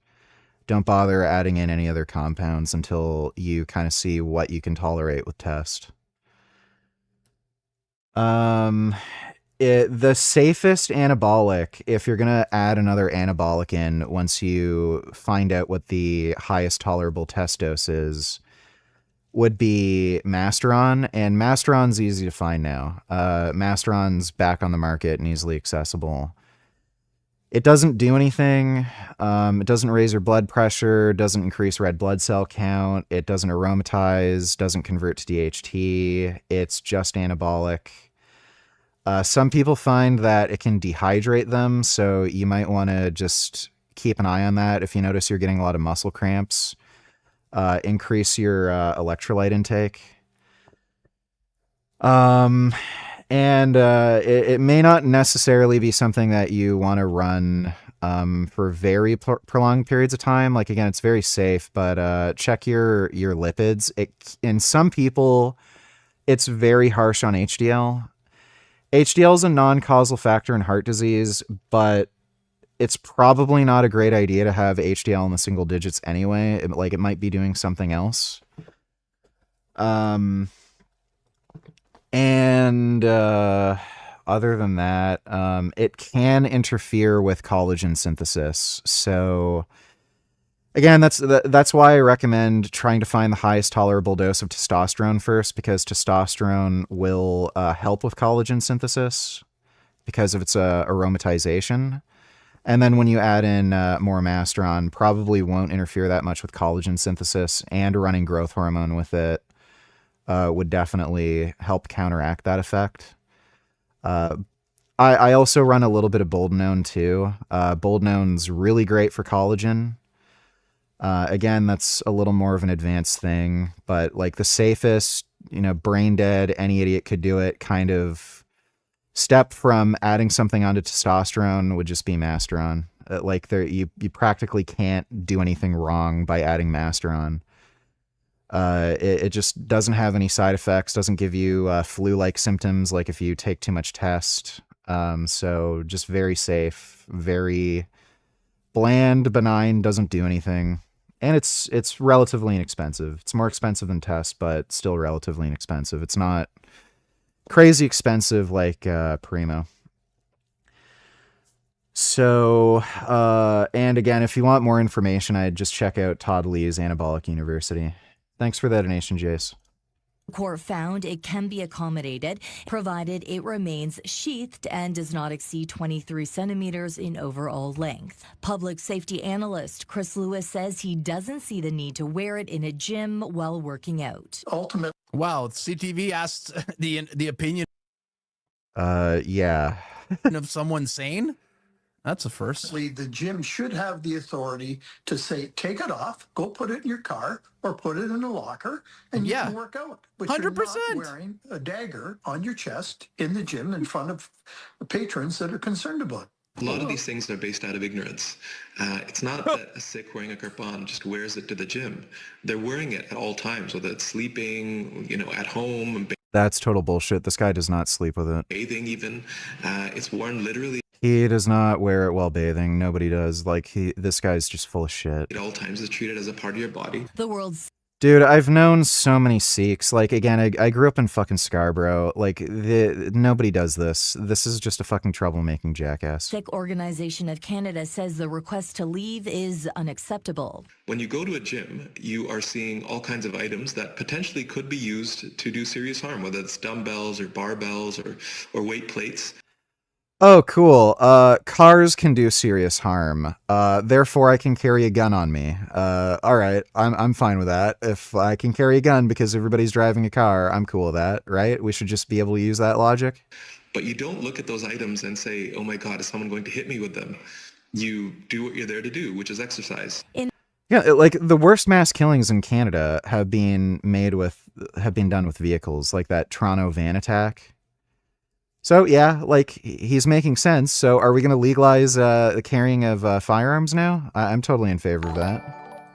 Don't bother adding in any other compounds until you kind of see what you can tolerate with test. The safest anabolic, if you're gonna add another anabolic in once you find out what the highest tolerable test dose is, would be Masteron, and Masteron's easy to find now. Masteron's back on the market and easily accessible. It doesn't do anything. It doesn't raise your blood pressure, doesn't increase red blood cell count, it doesn't aromatize, doesn't convert to DHT. It's just anabolic. Some people find that it can dehydrate them, so you might want to just keep an eye on that. If you notice you're getting a lot of muscle cramps, increase your electrolyte intake. It may not necessarily be something that you want to run for very prolonged periods of time. Like, again, it's very safe, but check your lipids. In some people, it's very harsh on HDL. HDL is a non-causal factor in heart disease, but it's probably not a great idea to have HDL in the single digits anyway. It might be doing something else. Other than that, it can interfere with collagen synthesis. So again, that's why I recommend trying to find the highest tolerable dose of testosterone first, because testosterone will help with collagen synthesis because of its aromatization. And then when you add in more Masteron, probably won't interfere that much with collagen synthesis, and running growth hormone with it would definitely help counteract that effect. I also run a little bit of Boldenone too. Boldenone's really great for collagen. Again, that's a little more of an advanced thing, but like the safest, brain dead, any idiot could do it kind of step from adding something onto testosterone would just be Masteron. You practically can't do anything wrong by adding Masteron. It just doesn't have any side effects, doesn't give you flu-like symptoms like if you take too much test. So just very safe, very bland, benign, doesn't do anything. And it's relatively inexpensive. It's more expensive than test, but still relatively inexpensive. It's not crazy expensive like Primo. So, and again, if you want more information, I'd just check out Todd Lee's Anabolic University. Thanks for that donation, Jace. Court found it can be accommodated, provided it remains sheathed and does not exceed 23 centimeters in overall length. Public safety analyst Chris Lewis says he doesn't see the need to wear it in a gym while working out. Ultimate. Wow, CTV asked the opinion. Yeah. of someone sane. That's a first. The gym should have the authority to say, take it off, go put it in your car, or put it in a locker, and you can work out. But 100%. You're not wearing a dagger on your chest in the gym in front of patrons that are concerned about it. A lot of these things are based out of ignorance. It's not that a Sikh wearing a kirpan just wears it to the gym. They're wearing it at all times, whether it's sleeping, at home. That's total bullshit. This guy does not sleep with it. Bathing even. It's worn literally. He does not wear it while bathing. Nobody does. This guy's just full of shit. At all times is treated as a part of your body. The world's... Dude, I've known so many Sikhs. Again, I grew up in fucking Scarborough. Nobody does this. This is just a fucking troublemaking jackass. Sikh Organization of Canada says the request to leave is unacceptable. When you go to a gym, you are seeing all kinds of items that potentially could be used to do serious harm, whether it's dumbbells or barbells or weight plates. Oh, cool. Cars can do serious harm. Therefore, I can carry a gun on me. All right, I'm fine with that. If I can carry a gun because everybody's driving a car, I'm cool with that, right? We should just be able to use that logic. But you don't look at those items and say, oh my God, is someone going to hit me with them? You do what you're there to do, which is exercise. Yeah, the worst mass killings in Canada have been done with vehicles, like that Toronto van attack. So yeah, he's making sense. So are we going to legalize the carrying of firearms now? I'm totally in favor of that.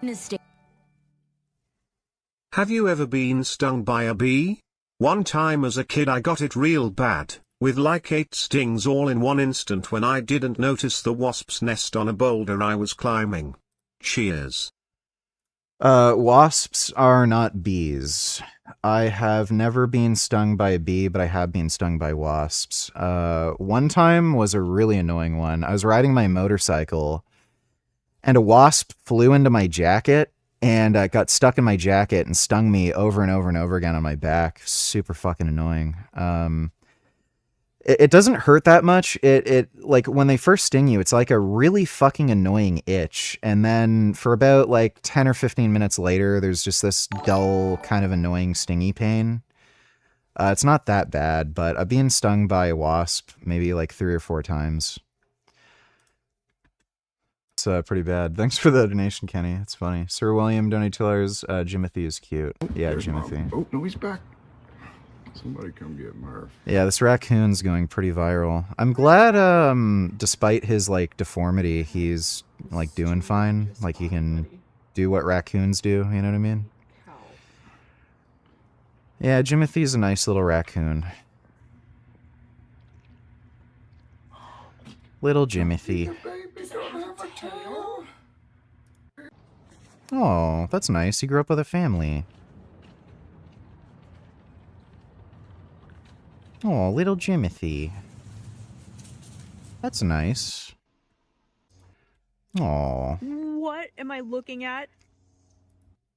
Have you ever been stung by a bee? One time as a kid I got it real bad, with 8 stings all in one instant when I didn't notice the wasp's nest on a boulder I was climbing. Cheers. Wasps are not bees. I have never been stung by a bee, but I have been stung by wasps. One time was a really annoying one. I was riding my motorcycle, and a wasp flew into my jacket, and got stuck in my jacket and stung me over and over and over again on my back. Super fucking annoying. It doesn't hurt that much. It like when they first sting you, it's like a really fucking annoying itch. And then for about like 10 or 15 minutes later, there's just this dull kind of annoying stingy pain. It's not that bad, but I've been stung by a wasp maybe like 3 or 4 times. It's pretty bad. Thanks for the donation, Kenny. It's funny. Sir William donated $2. Jimothy is cute. Yeah, Jimothy. Oh, no, he's back. Somebody come get Murph. Yeah, this raccoon's going pretty viral. I'm glad, despite his, like, deformity, he's, like, doing fine. Like, he can do what raccoons do, you know what I mean? Yeah, Jimothy's a nice little raccoon. Little Jimothy. Oh, that's nice. He grew up with a family. Oh, little Jimothy. That's nice. Oh. What am I looking at?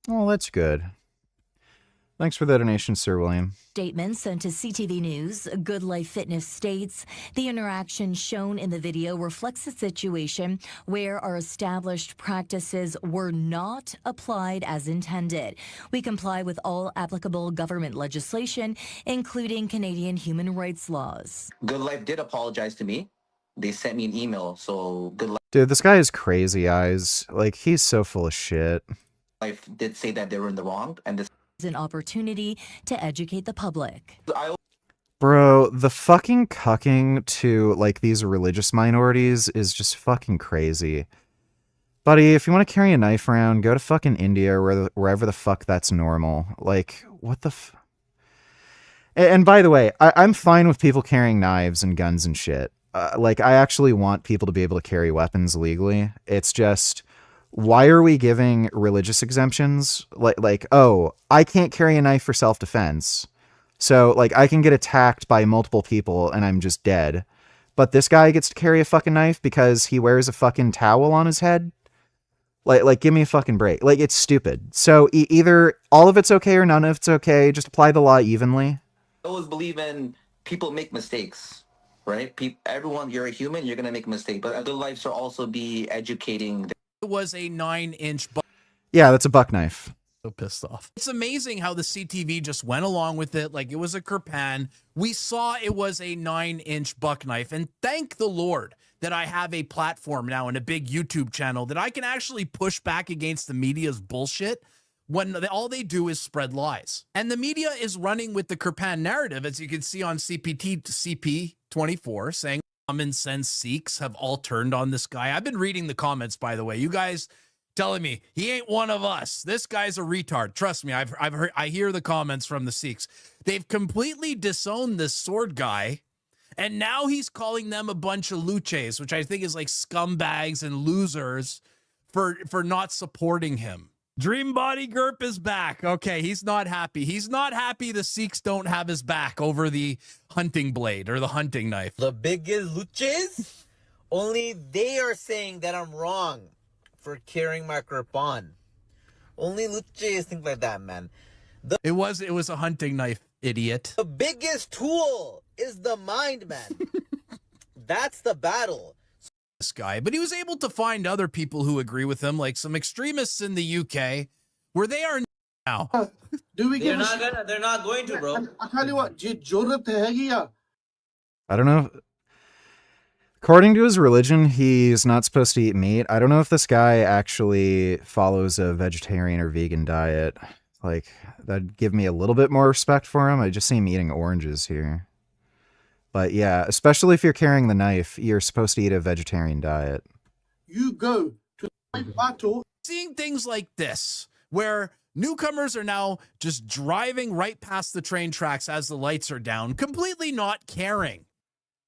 Oh, that's good. Thanks for the donation, Sir William. Statement sent to CTV News, Good Life Fitness states, the interaction shown in the video reflects a situation where our established practices were not applied as intended. We comply with all applicable government legislation, including Canadian human rights laws. Good Life did apologize to me. They sent me an email, so Good Dude, this guy has crazy eyes. Like, he's so full of shit. Life did say that they were in the wrong, and this an opportunity to educate the public. Bro, the fucking cucking to, like, these religious minorities is just fucking crazy. Buddy, if you want to carry a knife around, go to fucking India or wherever the fuck that's normal. Like, what the And by the way, I'm fine with people carrying knives and guns and shit. Like, I actually want people to be able to carry weapons legally. It's just... why are we giving religious exemptions? Like, oh, I can't carry a knife for self-defense. So, like, I can get attacked by multiple people and I'm just dead. But this guy gets to carry a fucking knife because he wears a fucking towel on his head? Like, give me a fucking break. Like, it's stupid. So, either all of it's okay or none of it's okay. Just apply the law evenly. I always believe in people make mistakes, right? Everyone, you're a human, you're going to make a mistake. But Good Life should also be educating. It was a 9-inch buck. Yeah, that's a buck knife. So pissed off. It's amazing how the CTV just went along with it like it was a Kirpan. We saw it was a 9-inch buck knife, and thank the Lord that I have a platform now and a big YouTube channel that I can actually push back against the media's bullshit when all they do is spread lies. And the media is running with the Kirpan narrative, as you can see on CP24, saying common sense Sikhs have all turned on this guy. I've been reading the comments, by the way. You guys telling me he ain't one of us. This guy's a retard. Trust me, I've heard. I hear the comments from the Sikhs. They've completely disowned this sword guy, and now he's calling them a bunch of luches, which I think is like scumbags and losers for not supporting him. Dream Body Gurp is back. Okay, he's not happy. He's not happy the Sikhs don't have his back over the hunting blade or the hunting knife. The biggest luches? Only they are saying that I'm wrong for carrying my kirpan. Only luches think like that, man. It was a hunting knife, idiot. The biggest tool is the mind, man. That's the battle. This guy, but he was able to find other people who agree with him, like some extremists in the UK, where they are now. Do we they're not going to, bro. I don't know. According to his religion, he's not supposed to eat meat. I don't know if this guy actually follows a vegetarian or vegan diet. Like, that'd give me a little bit more respect for him. I just see him eating oranges here. But yeah, especially if you're carrying the knife, you're supposed to eat a vegetarian diet. You go to battle. Seeing things like this, where newcomers are now just driving right past the train tracks as the lights are down, completely not caring.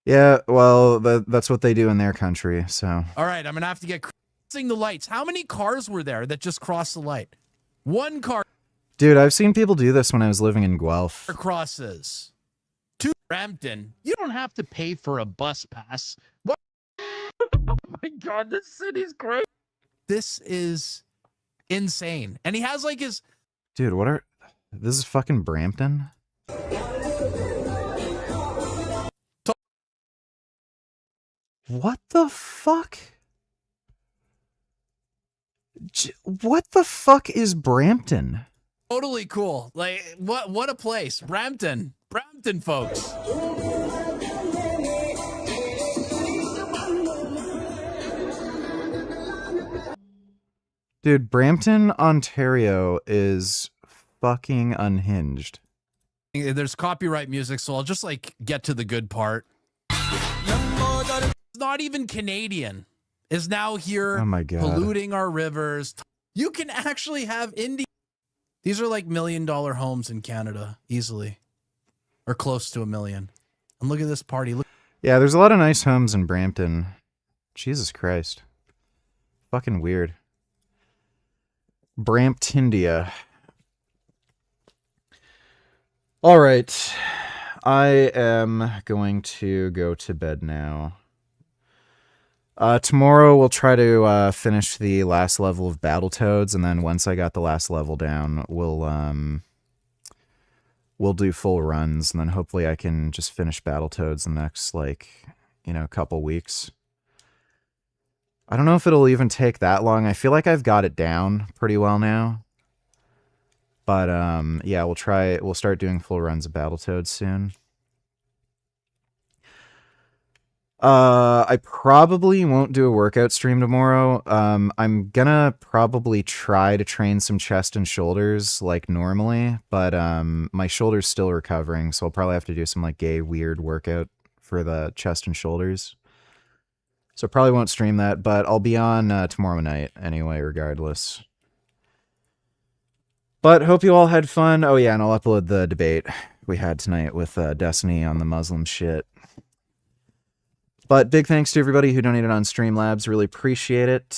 Yeah, well, that's what they do in their country, so. All right, I'm going to have to get crossing the lights. How many cars were there that just crossed the light? 1 car Dude, I've seen people do this when I was living in Guelph. crosses. 2 Brampton. You don't have to pay for a bus pass. What? Oh my God, this city's great. This is insane. And he has like his... Dude, this is fucking Brampton? What the fuck? What the fuck is Brampton? Totally cool. Like, what a place. Brampton. Brampton, folks. Dude, Brampton, Ontario is fucking unhinged. There's copyright music, so I'll just like get to the good part. It's not even Canadian. Is now here Oh my God. polluting our rivers. You can actually have These are like $1 million homes in Canada, easily. Or close to $1 million. And look at this party. Look. Yeah, there's a lot of nice homes in Brampton. Jesus Christ. Fucking weird. Bramptondia. All right. I am going to go to bed now. Tomorrow we'll try to finish the last level of Battletoads, and then once I got the last level down, we'll do full runs, and then hopefully I can just finish Battletoads the next, couple weeks. I don't know if it'll even take that long. I feel like I've got it down pretty well now. But, yeah, we'll start doing full runs of Battletoads soon. I probably won't do a workout stream tomorrow. I'm gonna probably try to train some chest and shoulders like normally, but, my shoulder's still recovering, so I'll probably have to do some, gay, weird workout for the chest and shoulders. So probably won't stream that, but I'll be on, tomorrow night anyway, regardless. But hope you all had fun. Oh yeah, and I'll upload the debate we had tonight with, Destiny on the Muslim shit. But big thanks to everybody who donated on Streamlabs. Really appreciate it.